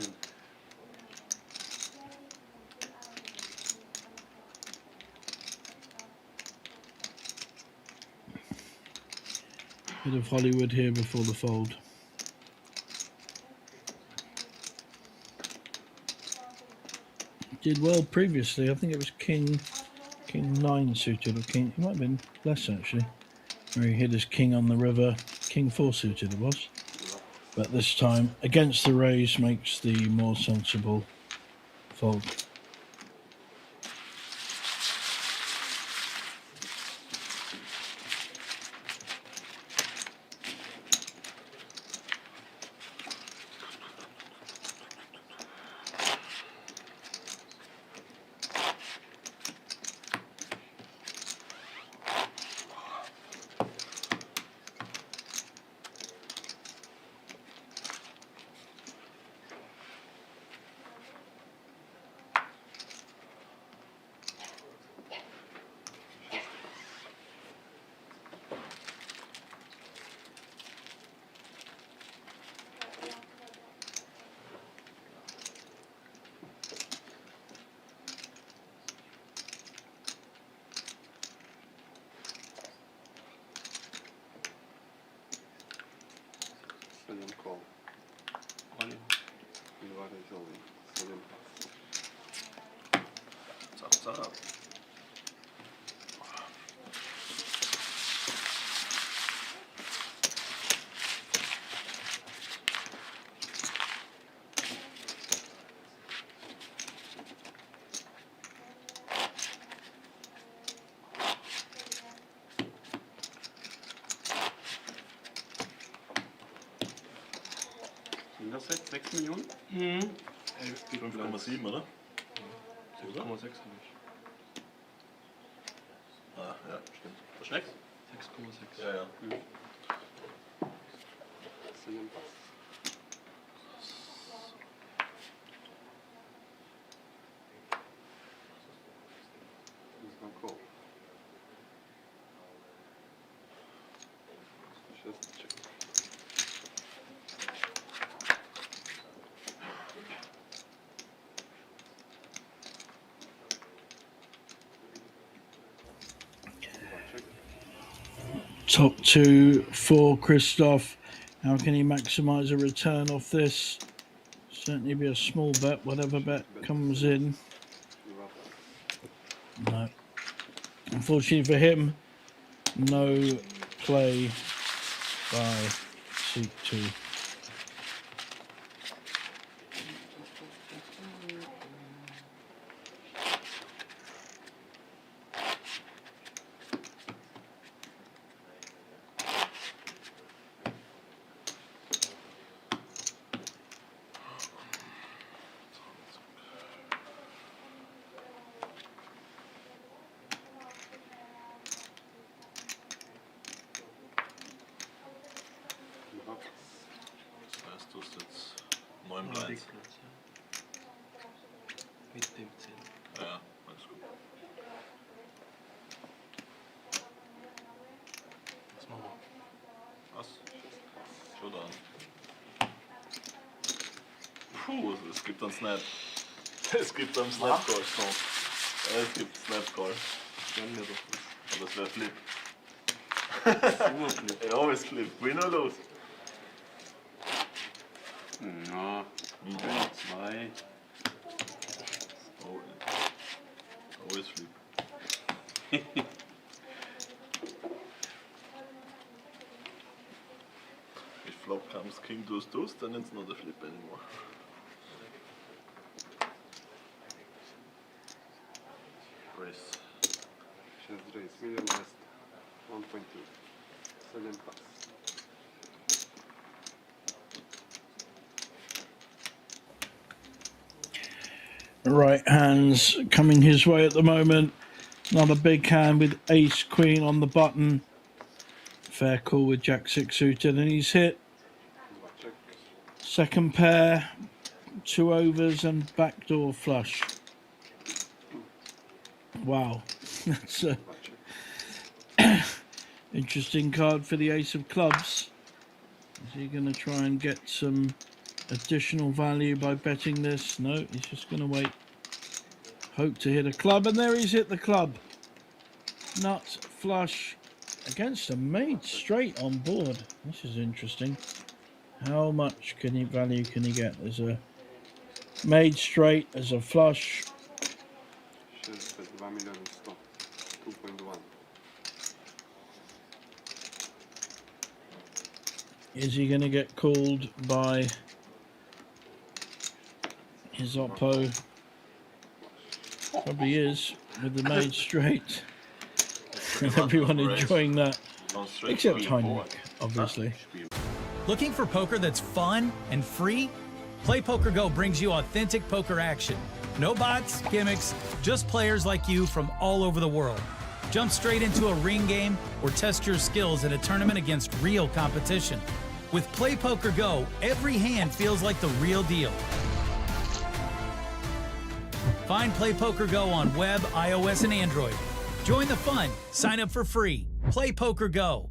Bit of Hollywood here before the fold. Did well previously. I think it was King 9 suited, or King. It might have been less actually. Where he hit his King on the river. King 4 suited it was. But this time, against the raise, makes the more sensible fold. Baritowi. 7 pas. Zap, zap. Sind das jetzt 6 Millionen? 5,7, oder? 6,6 habe ich. Ah, ja, stimmt. Versteckt? 6,6. Ja, ja. 7 pas. Jest Banco. 6 check. Top 2 for Christoph. How can he maximise a return off this? Certainly be a small bet, whatever bet comes in. No. Unfortunately for him, no play by seat 2. Das heißt, du hast jetzt 9 Blinds. Mit dem 10. Ja, ja, alles gut. Was machen wir? Was? Schon an. Puh, es gibt einen Snap. Es gibt einen Snap-Call. Es gibt Snap-Call. Gönn mir doch das. Aber es wäre Flip. Flip. Ja, es Flip. Win or lose? Na, 2. Oh, always Flip. If flop comes king deuce deuce, then it's not a flip anymore. Race. 6 race. Milion jest 1.2. 7 pas. Right hands coming his way at the moment. Not a big hand with ace queen on the button. Fair call with jack 6 suited, and he's hit. Check. Second pair, 2 overs and backdoor flush. Wow, that's a interesting card for the ace of clubs. Is he going to try and get some additional value by betting this? No, he's just going to wait. Hope to hit a club, and there he's hit the club. Nut flush against a made straight on board. This is interesting. How much value can he get? There's a made straight, there's a flush. 6 to 2 miliony 100. 2.1. Is he going to get called by his oppo? Probably is, with the made straight. And everyone enjoying that, except Heinrich, obviously. Looking for poker that's fun and free? Play Poker Go brings you authentic poker action. No bots, gimmicks, just players like you from all over the world. Jump straight into a ring game or test your skills in a tournament against real competition. With Play Poker Go, every hand feels like the real deal. Find Play Poker Go on web, iOS, and Android. Join the fun. Sign up for free. Play Poker Go.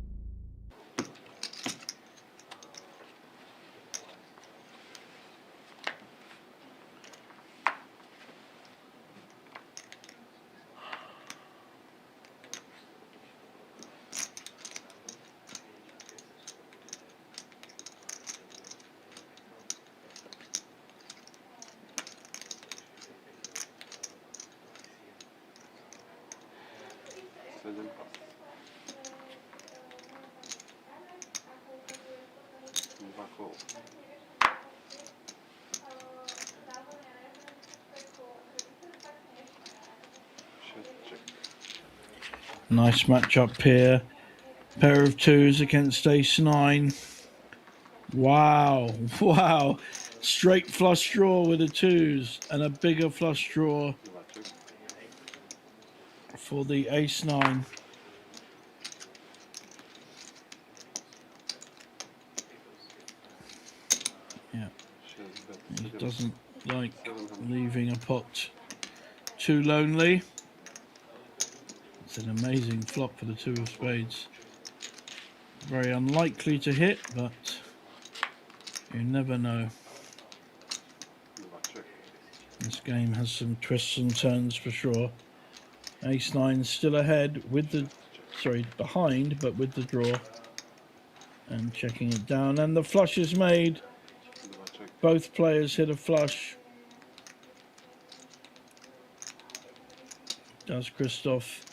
Nice matchup here. Pair of twos against ace nine. Wow, wow. Straight flush draw with the twos and a bigger flush draw for the ace nine. Yeah, he doesn't like leaving a pot too lonely. It's an amazing flop for the two of spades. Very unlikely to hit, but you never know. This game has some twists and turns for sure. Ace nine still ahead with the, behind, but with the draw. And checking it down, and the flush is made. Both players hit a flush. Does Christoph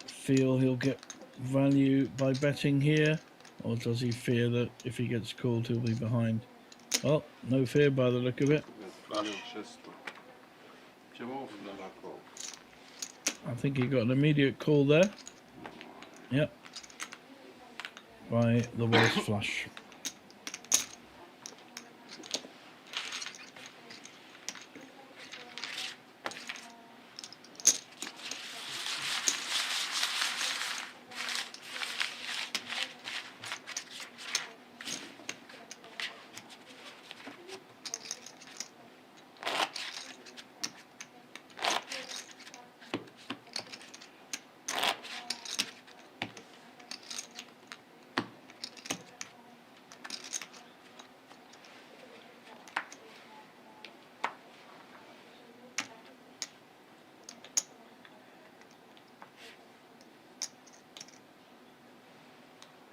feel he'll get value by betting here? Or does he fear that if he gets called, he'll be behind? Well, no fear by the look of it. I think he got an immediate call there. Yep. By the worst flush.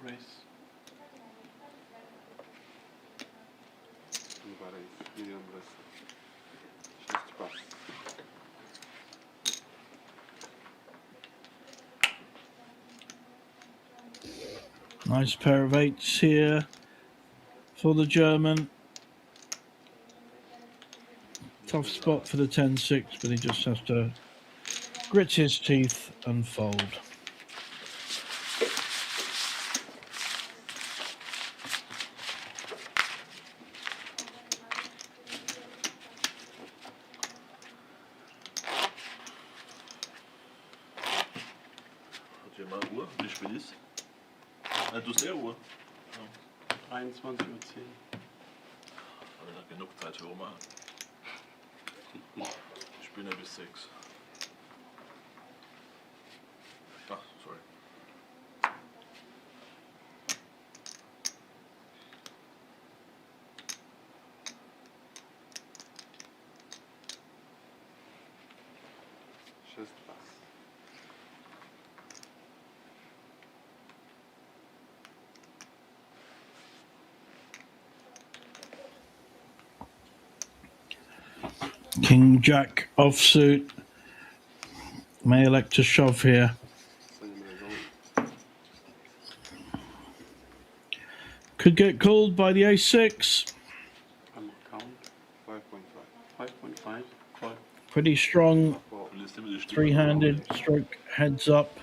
Race. Nice pair of eights here for the German. Tough spot for the 10-6, but he just has to grit his teeth and fold. Hat jemand Uhr? Wie spät ist? Du hast Uhr. 21:10 Uhr. Alter, genug Zeit für Oma. Ich bin ja bis 6. Ach, sorry. King Jack offsuit. May elect to shove here. Could get called by the ace-6. I'm count. 5.5. 5.5. Call. Pretty strong. Three-handed stroke heads up.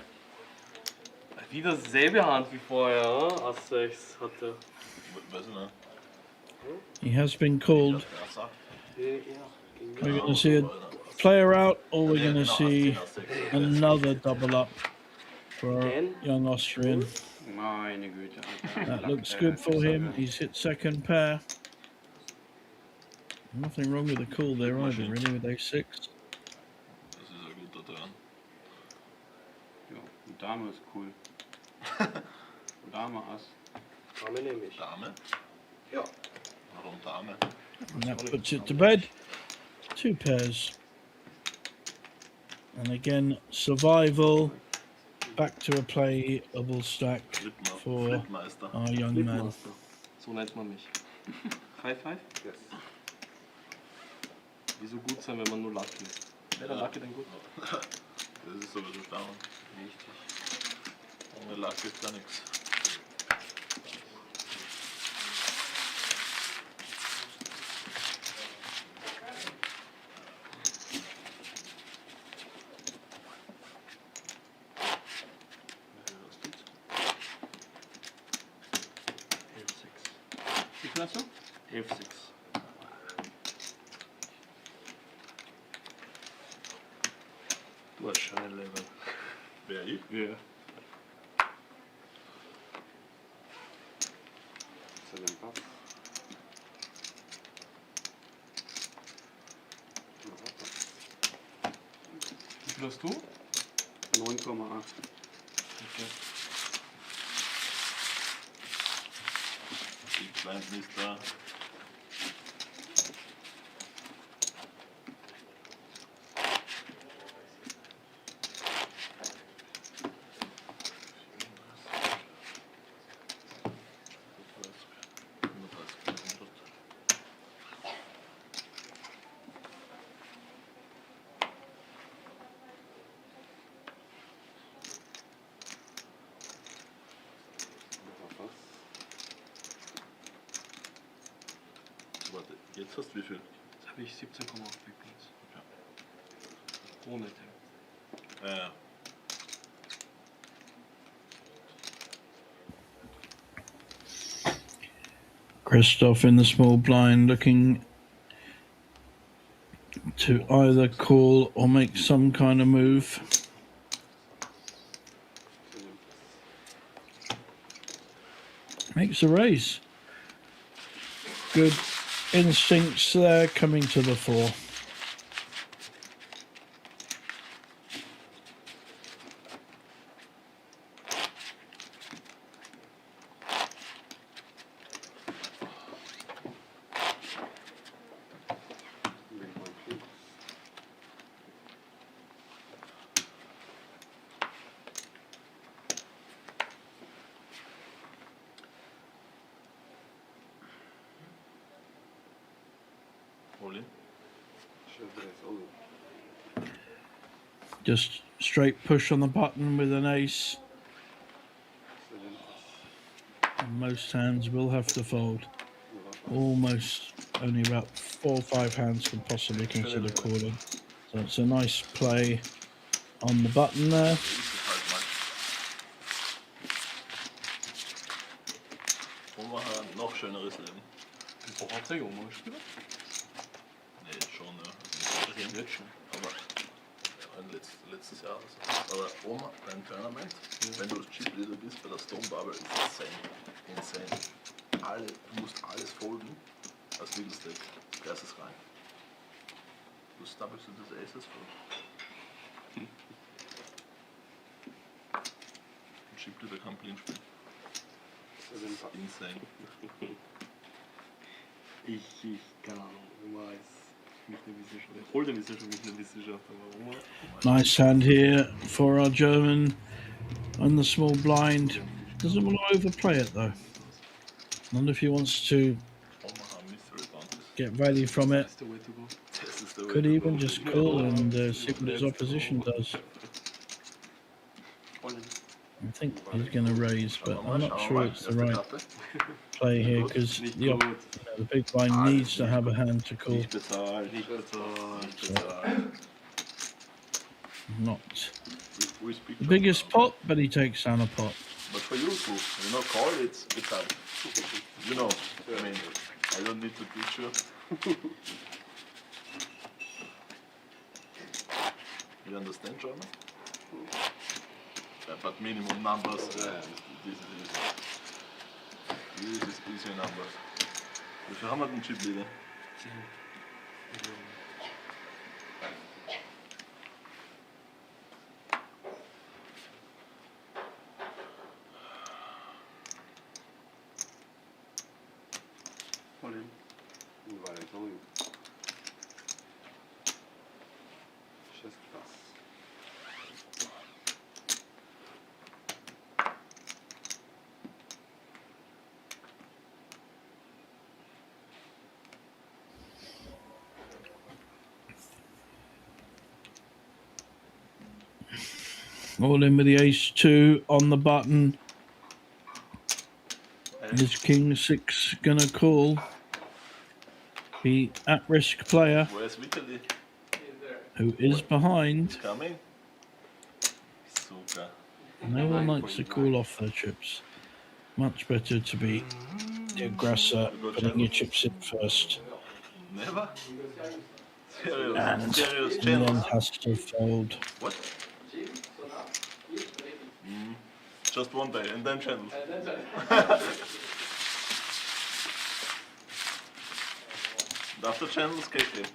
Wieder selbe Hand wie vorher, Ass 6 hatte. Weiß ich nicht. He has been called. We're going to see a player out, or we're going to see another double up for young Austrian. Meine Güte, Alter. That looks good for him. He's hit second pair. Nothing wrong with the call there either, really, with ace-6. Das ist ein guter Turn. Ja, die Dame ist cool. Dame, Ass. Dame nehme ich. Dame? Ja. Warum Dame? And that puts it to bed. Two pairs. And again, survival. Back to a playable stack for our young man. So nennt man mich. 5-5? Yes. Wieso gut sein, wenn man nur Lucky ist? Wäre der Lucky denn gut? Das ist sowieso down. Richtig. Ohne Luck ist gar nichts. hast du? F6. Du hast schon ein Level. Wer ich? Ja. Ist er den Pass? Wie viel hast du? 9,8. Okay. Die Client ist da. Warte, jetzt hast du wie viel? Jetzt habe ich 17,8 Big Blinds. Okay. Ohne Tank. Ja. Christoph in the small blind looking to either call or make some kind of move. Makes a raise. Good instincts there coming to the fore. All in. Just straight push on the button with an ace. And most hands will have to fold. Almost only about 4 or 5 hands can possibly consider calling. So it's a nice play on the button there. Oma hat ein noch schöneres Leben. Wo hat er Oma gespielt? Nee, schon, ja. Jetzt schon. Aber ja, letztes Jahr. Also. Aber Oma, beim Tournament, wenn du Chip Leader bist bei der Stone Bubble, ist insane. Du musst alles folgen als Mittelstack. Das erstes rein. Du doublest das Aces vor. Und Chip Leader kann Blind spielen. Insane. Ich keine Ahnung, Oma ist nicht eine Wissenschaft. Holden ist ja schon nicht eine Wissenschaft, aber Oma. Nice hand here for our German on the small blind. Doesn't want to overplay it though. I wonder if he wants to get value from it. That's the way to go. Could even just call and see what his opposition does. I think he's going to raise, but I'm not sure it's the right play here because the big blind needs to have a hand to call. Not the biggest pot, but he takes down a pot. But for you to, call it's hard. You know, I mean, I don't need to teach you. You understand German? Yeah, but minimum numbers, this is easy numbers. Wie viel haben wir denn Chip Leader? All in. Vale, todo bien. 6 pas. All in with the ace-2 on the button. Is king 6 gonna call? The at-risk player Where's Vitaly? who is behind. Coming? Super. No one likes to call off their chips. Much better to be the aggressor, Good putting your channel. chips in first, Never? and Serious in the end channels. has to fold. What? Just one day, and then channels. And after channels, KK.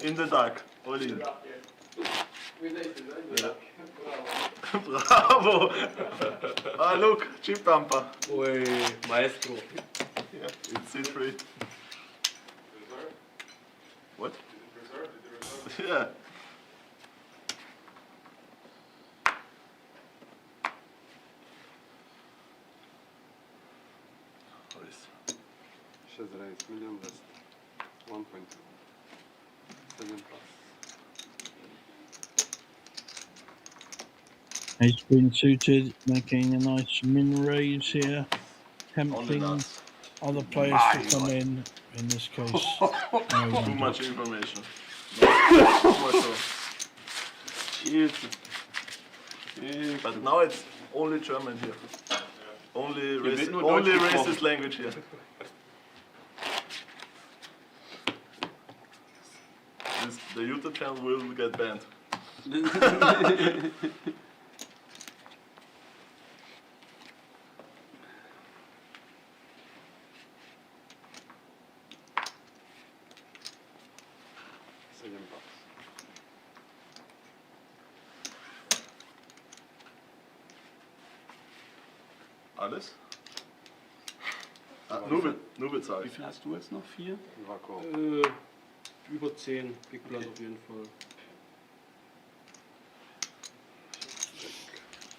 In the dark, all in. Yeah. Bravo! Ah, look, chip dumper. Ui, Maestro. Yeah, it's C3. What? Yeah. Nice. 6 raise, medium best. 1.2. 7 plus. Ace queen suited, making a nice min raise here, Only tempting nuts. other players to come in. In this case, no Too one much did. information. No, too much so. But now it's only German here. Only wird nur only Deutsch gesprochen. racist language here. The YouTube channel will get banned. Alles? Ah, nur bezahlt. Wie viel hast du jetzt noch? 4? Banco. Über 10 Big Blind auf jeden Fall.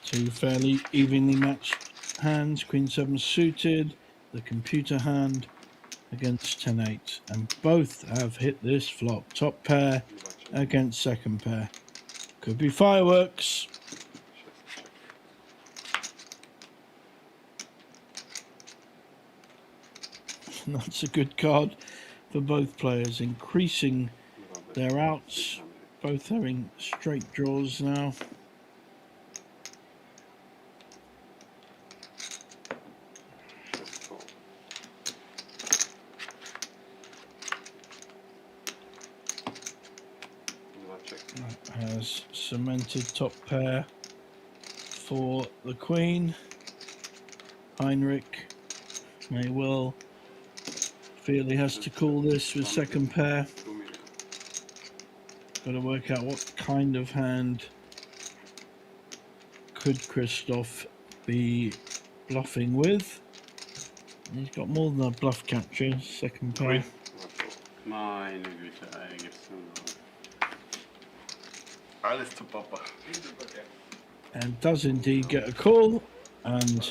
Two fairly evenly matched hands, queen 7 suited, the computer hand against 10-8, and both have hit this flop. Top pair against second pair. Could be fireworks. That's a good card for both players, increasing their outs, both having straight draws now. Has cemented top pair for the queen. Heinrich may well feel he has to call this with second pair. Got to work out what kind of hand could Christoph be bluffing with. He's got more than a bluff catcher, second pair. Meine Güte, ey, gibt's nur noch. Alles zu Papa. And does indeed get a call and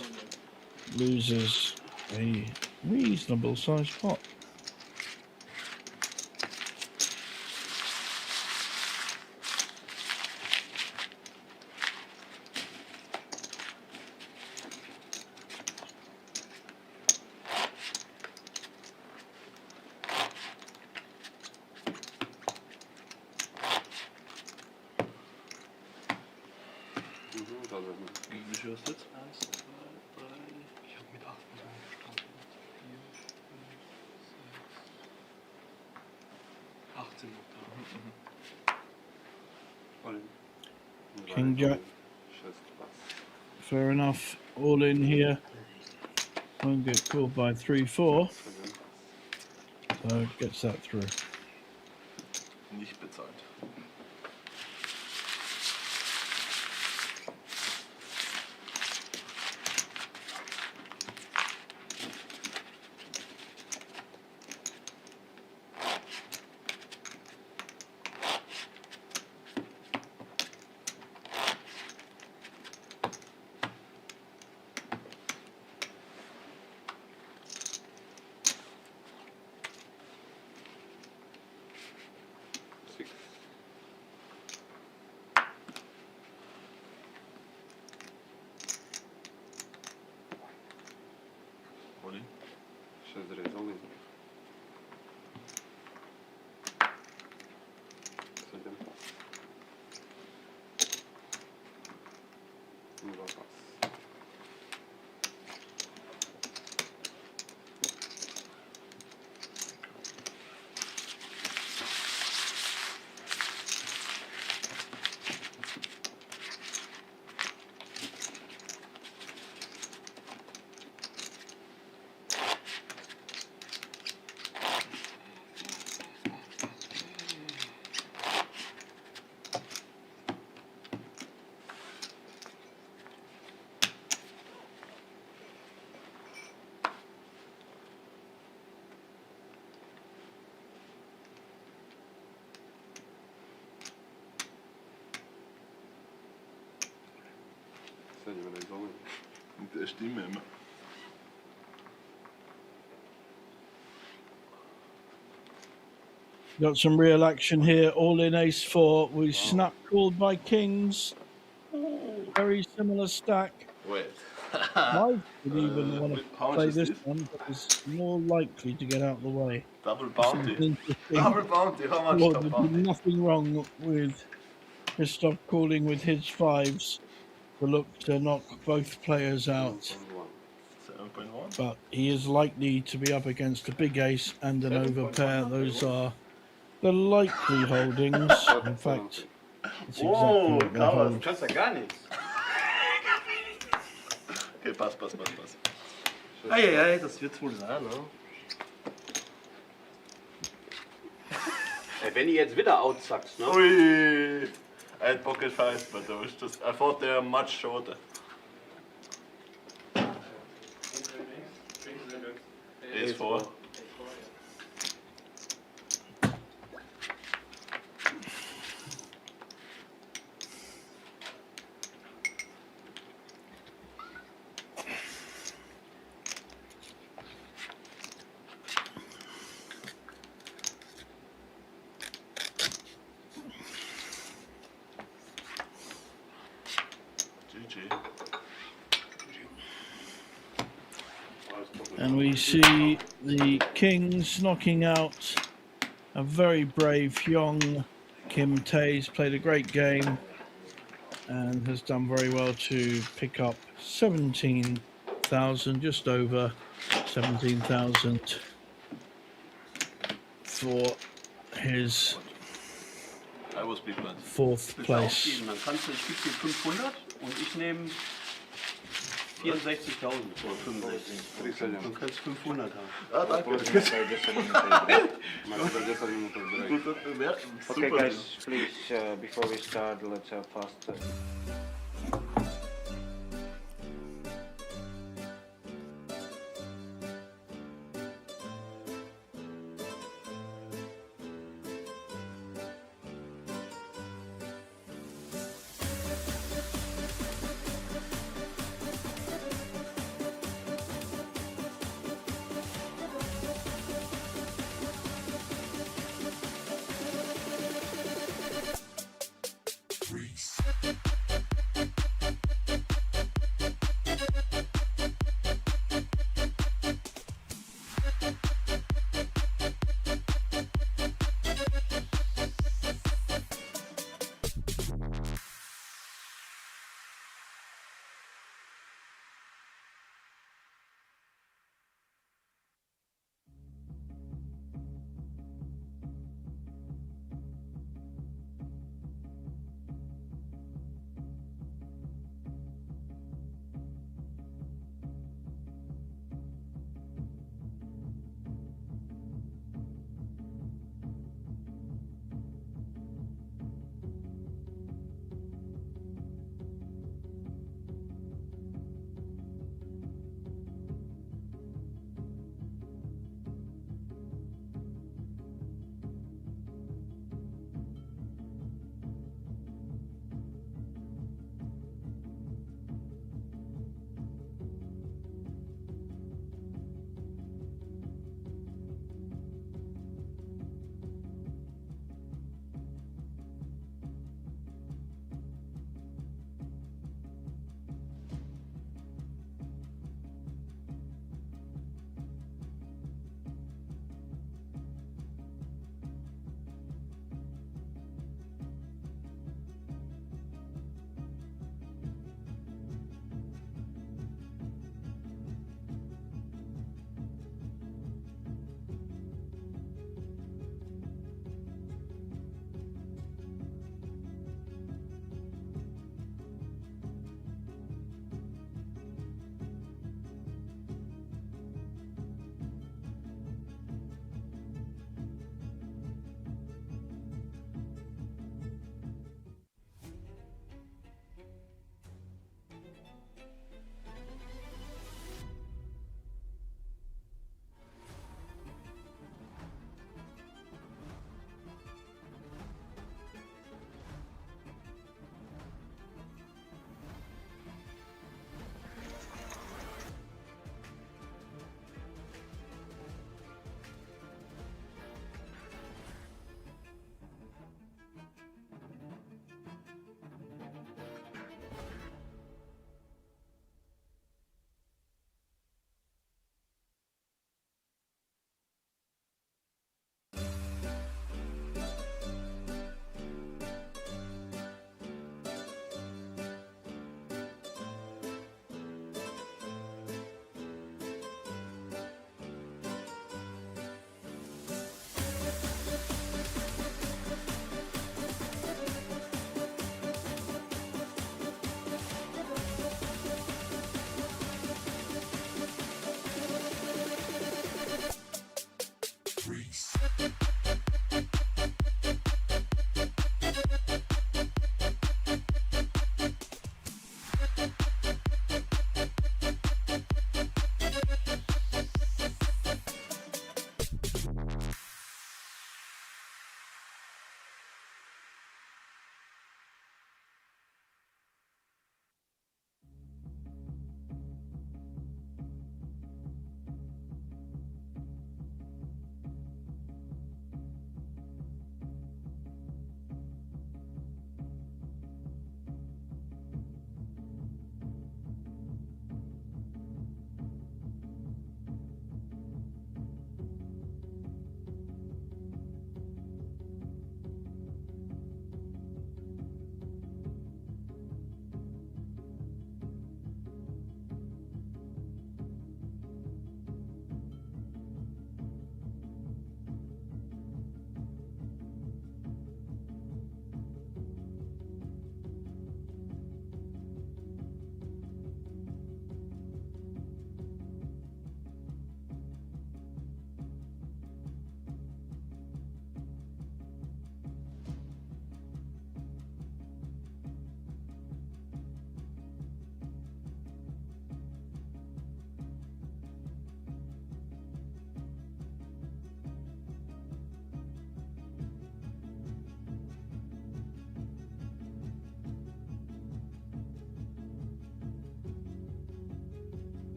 loses a reasonable sized pot. Wie viel hast du jetzt? 1, 2, 3. Ich hab mit 8 gestartet. 4, 5, 6. 18 noch da. King Jack. Fair enough. All in here. Won't get called by 3-4. So gets that through. Nicht bezahlt. Slednje da izvolim. Der Stimme immer. Got some real action here. All in ace 4. We snap called by kings. Very similar stack. Wait. I would even want to How much play is this this? one, but is more likely to get out of the way. Double This is an bounty. interesting Double bounty. How much board. double There'd be bounty? nothing wrong with Christoph calling with his 5s to look to knock both players out. 7.1. But he is likely to be up against a big ace and an overpair. Those are the likely holdings. In fact, it's exactly what they hold. Kannst ja gar nichts. Okay, pass. Eieiei, das wird wohl sein, ne? Wenn du jetzt wieder outsackst, ne? Ui! I had pocket 5, but I thought they were much shorter. Ace 4. And we see the kings knocking out a very brave young Kim Tae's played a great game and has done very well to pick up 17,000, just over 17,000 for his I was big blind. 4th place. Aufgeben, dann kannst du, ich gebe dir 500 und ich nehme 64.000 oder 65. Du kannst 500 haben. Ah, danke. Okay, guys, please, before we start, let's have fast.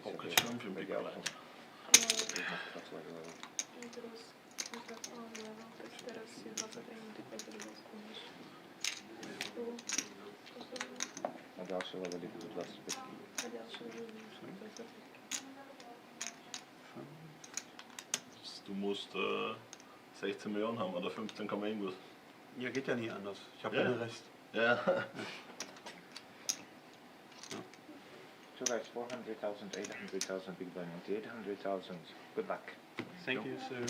Okay, schon für Big Blind. A další levely budú 25. Du musst 16 Millionen haben oder 15, irgendwas. Ja, geht ja nie anders. Ich habe Ja. ja den Rest. Ja. So guys, 400,000, 800,000 big blind, 800,000. Good luck. Thank you, sir.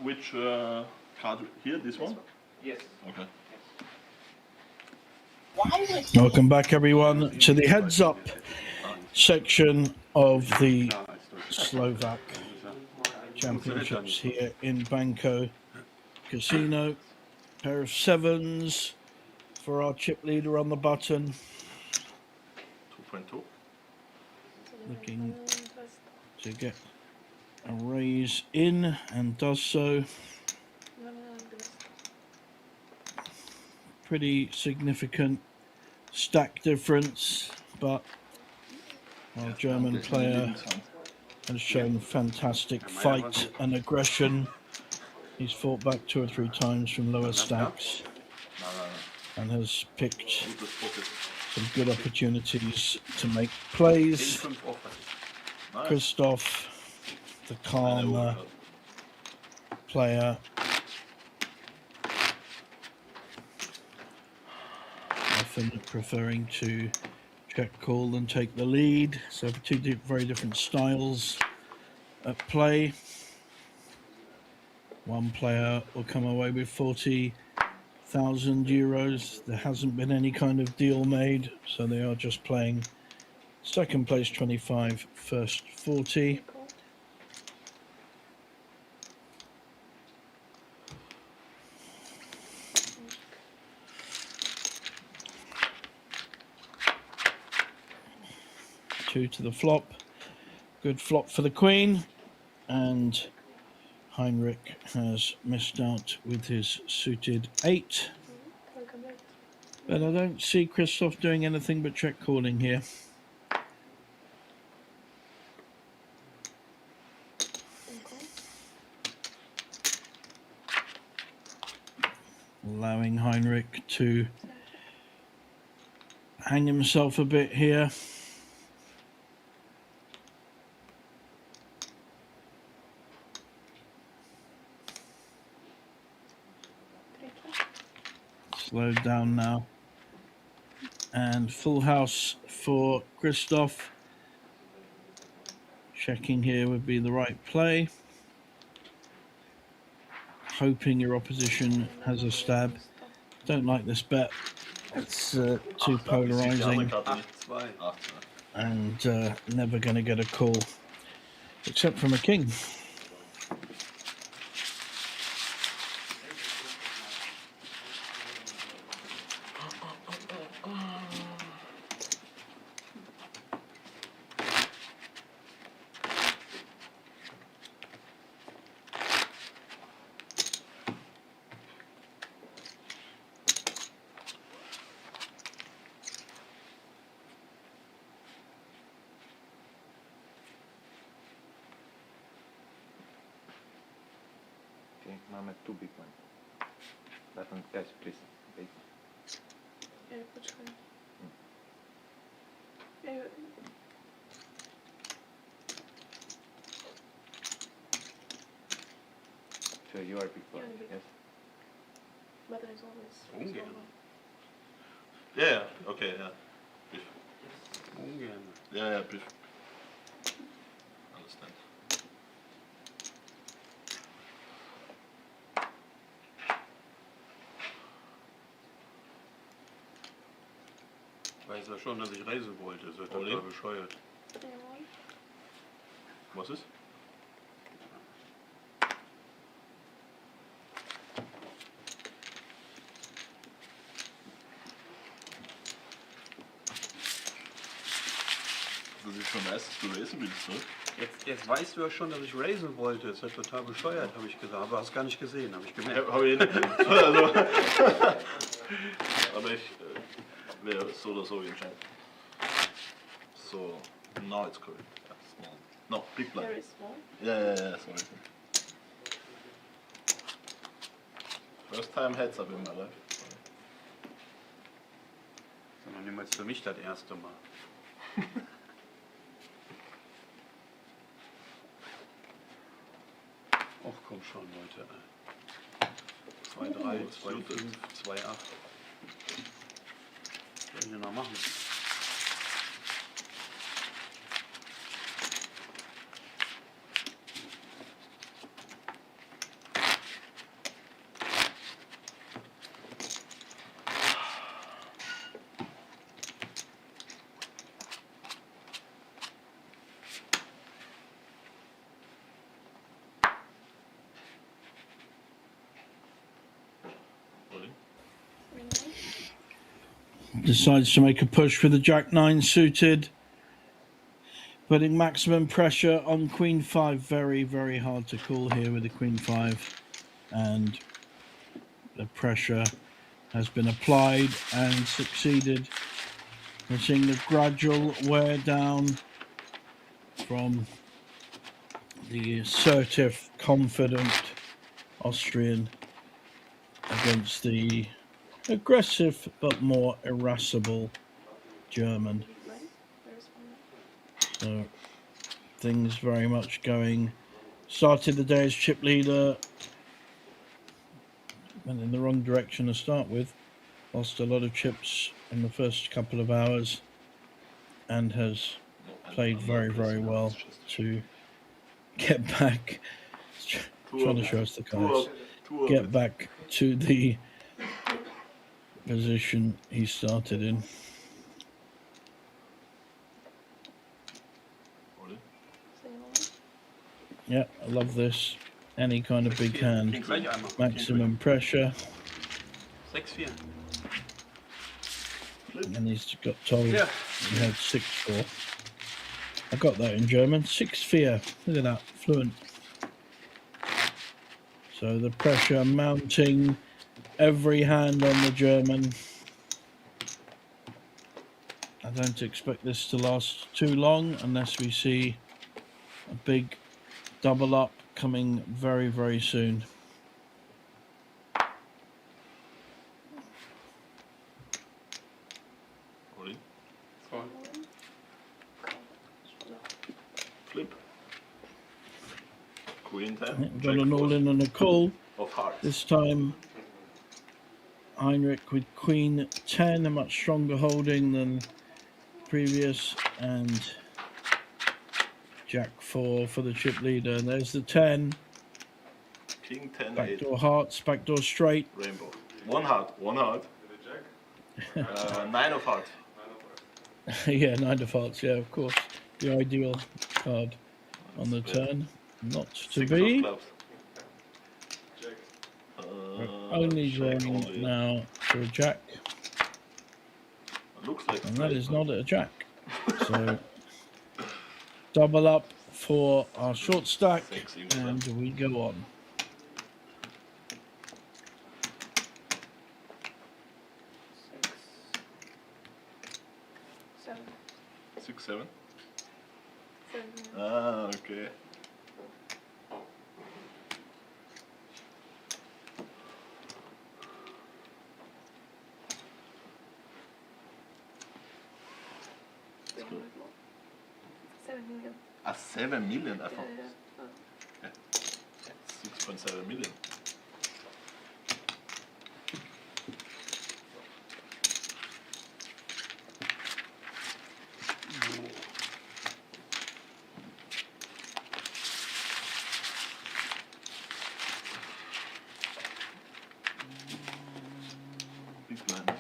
Which card here? This one? Yes. Okay. Welcome back, everyone, to the heads up section of the Slovak Championships here in Banco Casino. Pair of sevens for our chip leader on the button. 2.2. Looking to get a raise in and does so. Pretty significant stack difference, but our German player has shown fantastic fight and aggression. He's fought back 2 or 3 times from lower stacks and has picked some good opportunities to make plays. Christoph, the calmer player, often preferring to check call and take the lead. So 2 very different styles at play. One player will come away with 40,000 euros. There hasn't been any kind of deal made, so they are just playing second place 25, first 40. Two to the flop. Good flop for the queen. And Heinrich has missed out with his suited 8. But I don't see Christoph doing anything but check calling here. Allowing Heinrich to hang himself a bit here. Slowed down now. And full house for Christoph. Checking here would be the right play. Hoping your opposition has a stab. Don't like this bet. It's too polarizing and never going to get a call except from a king. Okay, máme tu big one. Button, guys, please. Wait. Počkaj. So you are big blind, yes? But there's always Ungern. Yeah, okay, yeah. Brief. Ungern. Yeah, brief. Understand. Weiß er schon, dass ich reisen wollte. Ist er Olli? total bescheuert. Jawohl. Was ist? Das ist schon nice, dass du racen willst, ne? Jetzt weißt du ja schon, dass ich raisen wollte. Ist ja total bescheuert, habe ich gesagt. Aber hast gar nicht gesehen, habe ich gemerkt. Hab ich nicht. Also, Aber ich wäre so oder so entscheidend. So, now it's correct. Yeah, small. No, big blind. Very small. Yeah, sorry. First time heads up in my life. Sondern niemals für mich das erste Mal. Och, komm schon, Leute. 2-3, 2-5, 2-8. Was soll ich denn noch machen? Decides to make a push with the Jack 9 suited, putting maximum pressure on Queen 5. Very, very hard to call here with the Queen 5, and the pressure has been applied and succeeded. We're seeing the gradual wear down from the assertive, confident Austrian against the aggressive but more irascible German. So things very much going. Started the day as chip leader, went in the wrong direction to start with. Lost a lot of chips in the first couple of hours, and has played very, very well to get back. Trying to show us the cards. Get back to the position he started in. Yeah, I love this. Any kind of big hand. Maximum pressure. 6-4. And he's got told he had 6-4. I got that in German. 6-4. Look at that. Fluent. So the pressure mounting every hand on the German. I don't expect this to last too long unless we see a big double up coming very, very soon. Flip. Queen 10. Got an all-in and a call. Of hearts. This time Heinrich with Queen 10, a much stronger holding than previous, and Jack 4 for the chip leader. And there's the 10. King 10, Backdoor 8. hearts, backdoor straight. Rainbow. One heart. 9 of hearts. Yeah, 9 of hearts, yeah, of course. The ideal card on the turn. Not to 6 be. of clubs. We're only drawing now for a jack. Looks like And that is not a jack. So double up for our short stack, and we go on. Seven. 6, 7. 7. Ah, okay. It's good. 7 million. 7 million, I thought. Yeah. 6.7 million. Big blind, huh?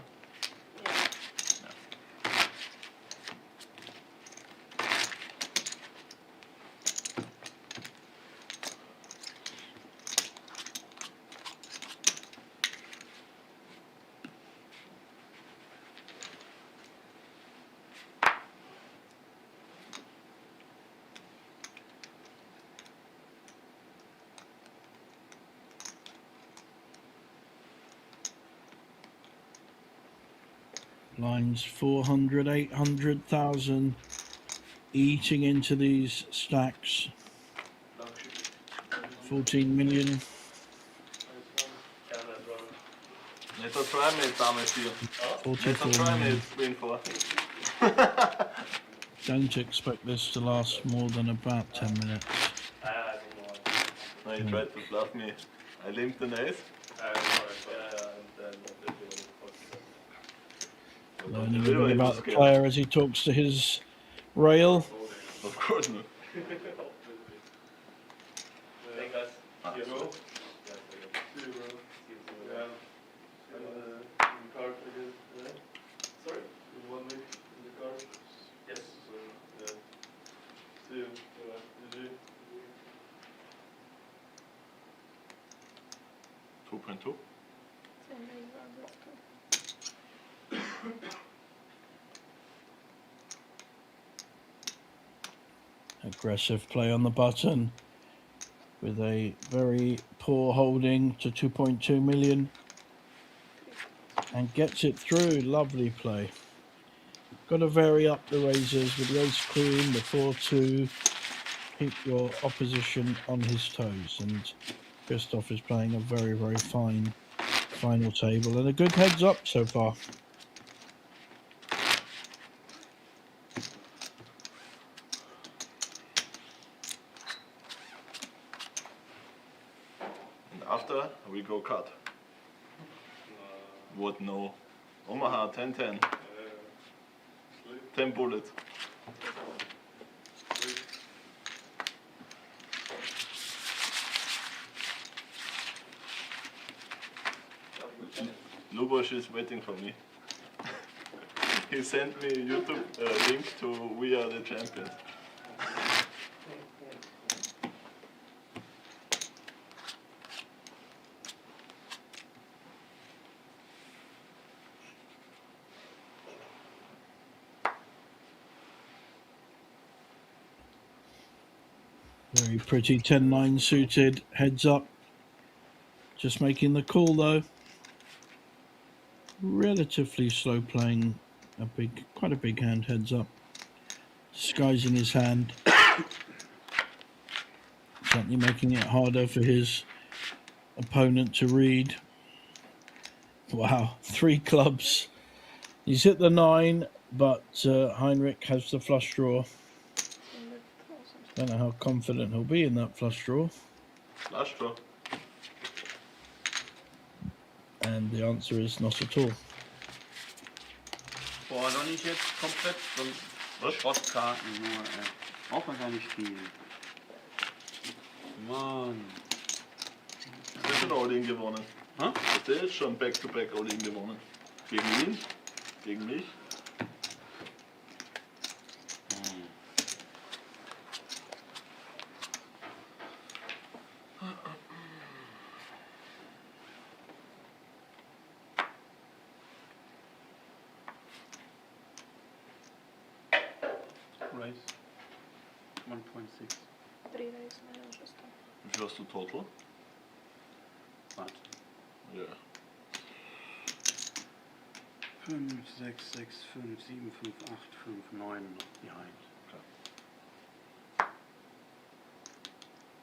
Lines 400, 800,000 eating into these stacks. 14 million. Nicht der Try-Mate, Dame 4. Nicht der 44 million. Try-Mate, Queen 4. Don't expect this to last more than about 10 minutes. No, he tried to bluff me. I limped an ace. Learning a bit about the player as he talks to his rail. Of course not. Aggressive play on the button with a very poor holding to 2.2 million and gets it through. Lovely play. Got to vary up the raises with the ace queen, the 4-2. Keep your opposition on his toes, and Christoph is playing a very, very fine final table and a good heads up so far. And after we go cut. What no? Omaha 10-10. 10 bullets. Luboš is waiting for me. He sent me a YouTube link to We Are the Champions. Very pretty 10-9 suited, heads up. Just making the call though. Relatively slow playing, quite a big hand, heads up. Disguising his hand. Certainly making it harder for his opponent to read. Wow, 3 clubs. He's hit the 9, but Heinrich has the flush draw. Don't know how confident he'll be in that flush draw. Flush draw. And the answer is not at all. Boah, noch nicht jetzt komplett, sonst Schrottkarten nur, ey. Braucht man gar nicht viel. Mann. Du hast schon All-In gewonnen. Hä? Du hast schon Back-to-Back All-In gewonnen. Gegen ihn, gegen mich. Raise 1.6. 3 raise najlepsze. Wie viel hast du total? Warte. Ja. 5, 6, 6, 5, 7, 5, 8, 5, 9 noch behind.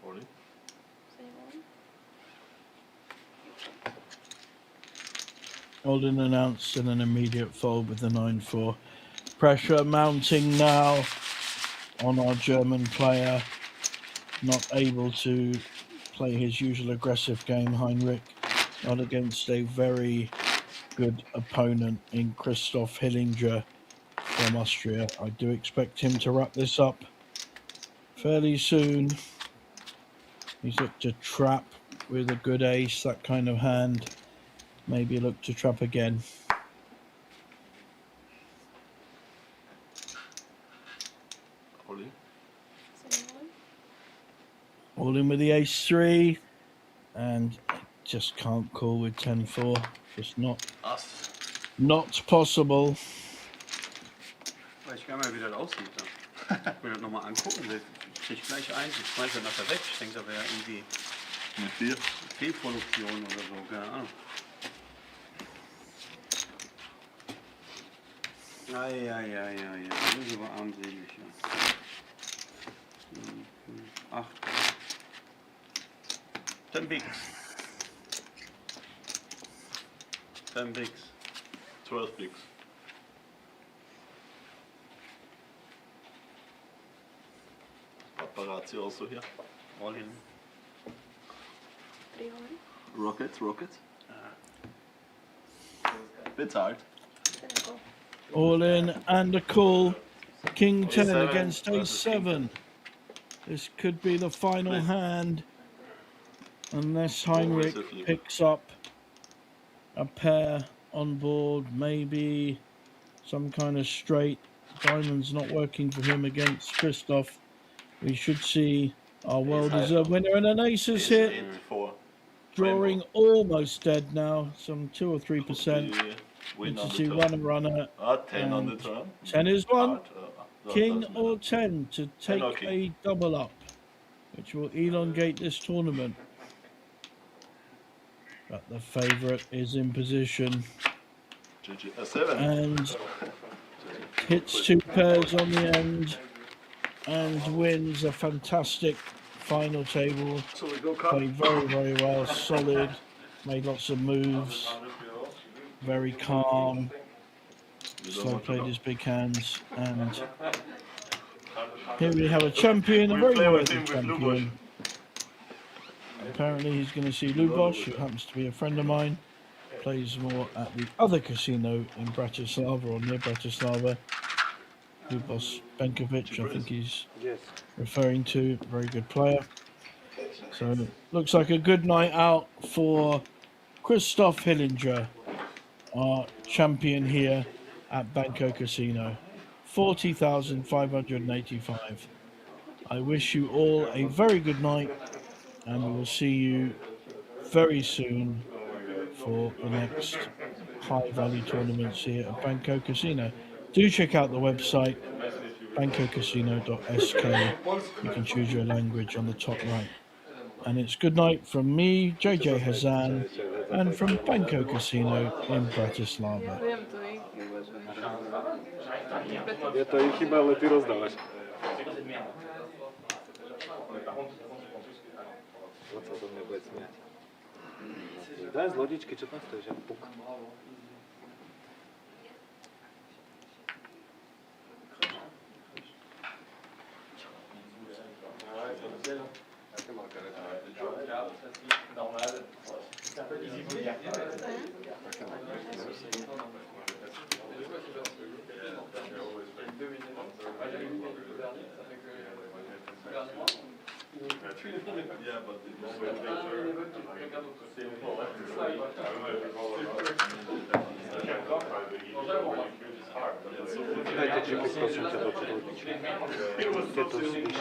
All-In. Same one. Holden announced in an immediate fold with the 9-4. Pressure mounting now on our German player. Not able to play his usual aggressive game, Heinrich. Not against a very good opponent in Christoph Hillinger from Austria. I do expect him to wrap this up fairly soon. He's looked to trap with a good ace, that kind of hand. Maybe look to trap again. All-In. Same one. All in with the ace-3, and just can't call with 10-4. Just not possible. Ich kann mal wie das aussieht. Da. Ich will das nochmal angucken. Ich krieg gleich eins, ich schmeiß das nachher weg. Ich denke, da wäre irgendwie Mit 4. Fehlproduktion oder so, keine Ahnung. Eieieiei, das ist aber armselig. Ja. 8. 10 bigs. 10 bigs. 12 bigs. Paparazzi also here. All in. 3 on. Rockets, rockets. Bezahlt. Then I go. All in and a call. King 10 A7 against versus King A7. This could be the final Flip. hand. Unless Always Heinrich a flip. picks up a pair on board, maybe some kind of straight. Diamond's not working for him against Christoph. We should see our well-deserved winner, and an ace is hit. 8-4. Drawing almost dead now, some 2 or 3%. Win Need on to the see turn. 1 and runner. 10 on the and turn. 10 is 1. Hard, King doesn't or matter. 10 to take or king. a double up, which will elongate this tournament. But the favourite is in position GG. A 7. and hits 2 pairs on the end and wins a fantastic final table. So we go cup. Played very, very well, solid, made lots of moves, very calm. Slow played his big hands, and here we have a champion, a We very play with worthy him with champion. Apparently he's going to see Lubos, who happens to be a friend of mine. Plays more at the other casino in Bratislava, or near Bratislava. Lubos Benkovic, I think he's referring to. Very good player. So looks like a good night out for Christoph Hillinger, our champion here at Banco Casino. 40,585. I wish you all a very good night, and we will see you very soon for the next high value tournaments here at Banco Casino. Do check out the website bancocasino.sk. You can choose your language on the top right. And it's good night from me, JJ Hazan, and from Banco Casino in Bratislava. Viem, to ich uvažujem. Je to ich chyba, ale ty rozdávaš. On sa do mňa bude smiať. Daj z lodičky, čo tam stojíš? Puk. Dajte čipy, prosím ťa, do lodičky. Keď to slyšíš.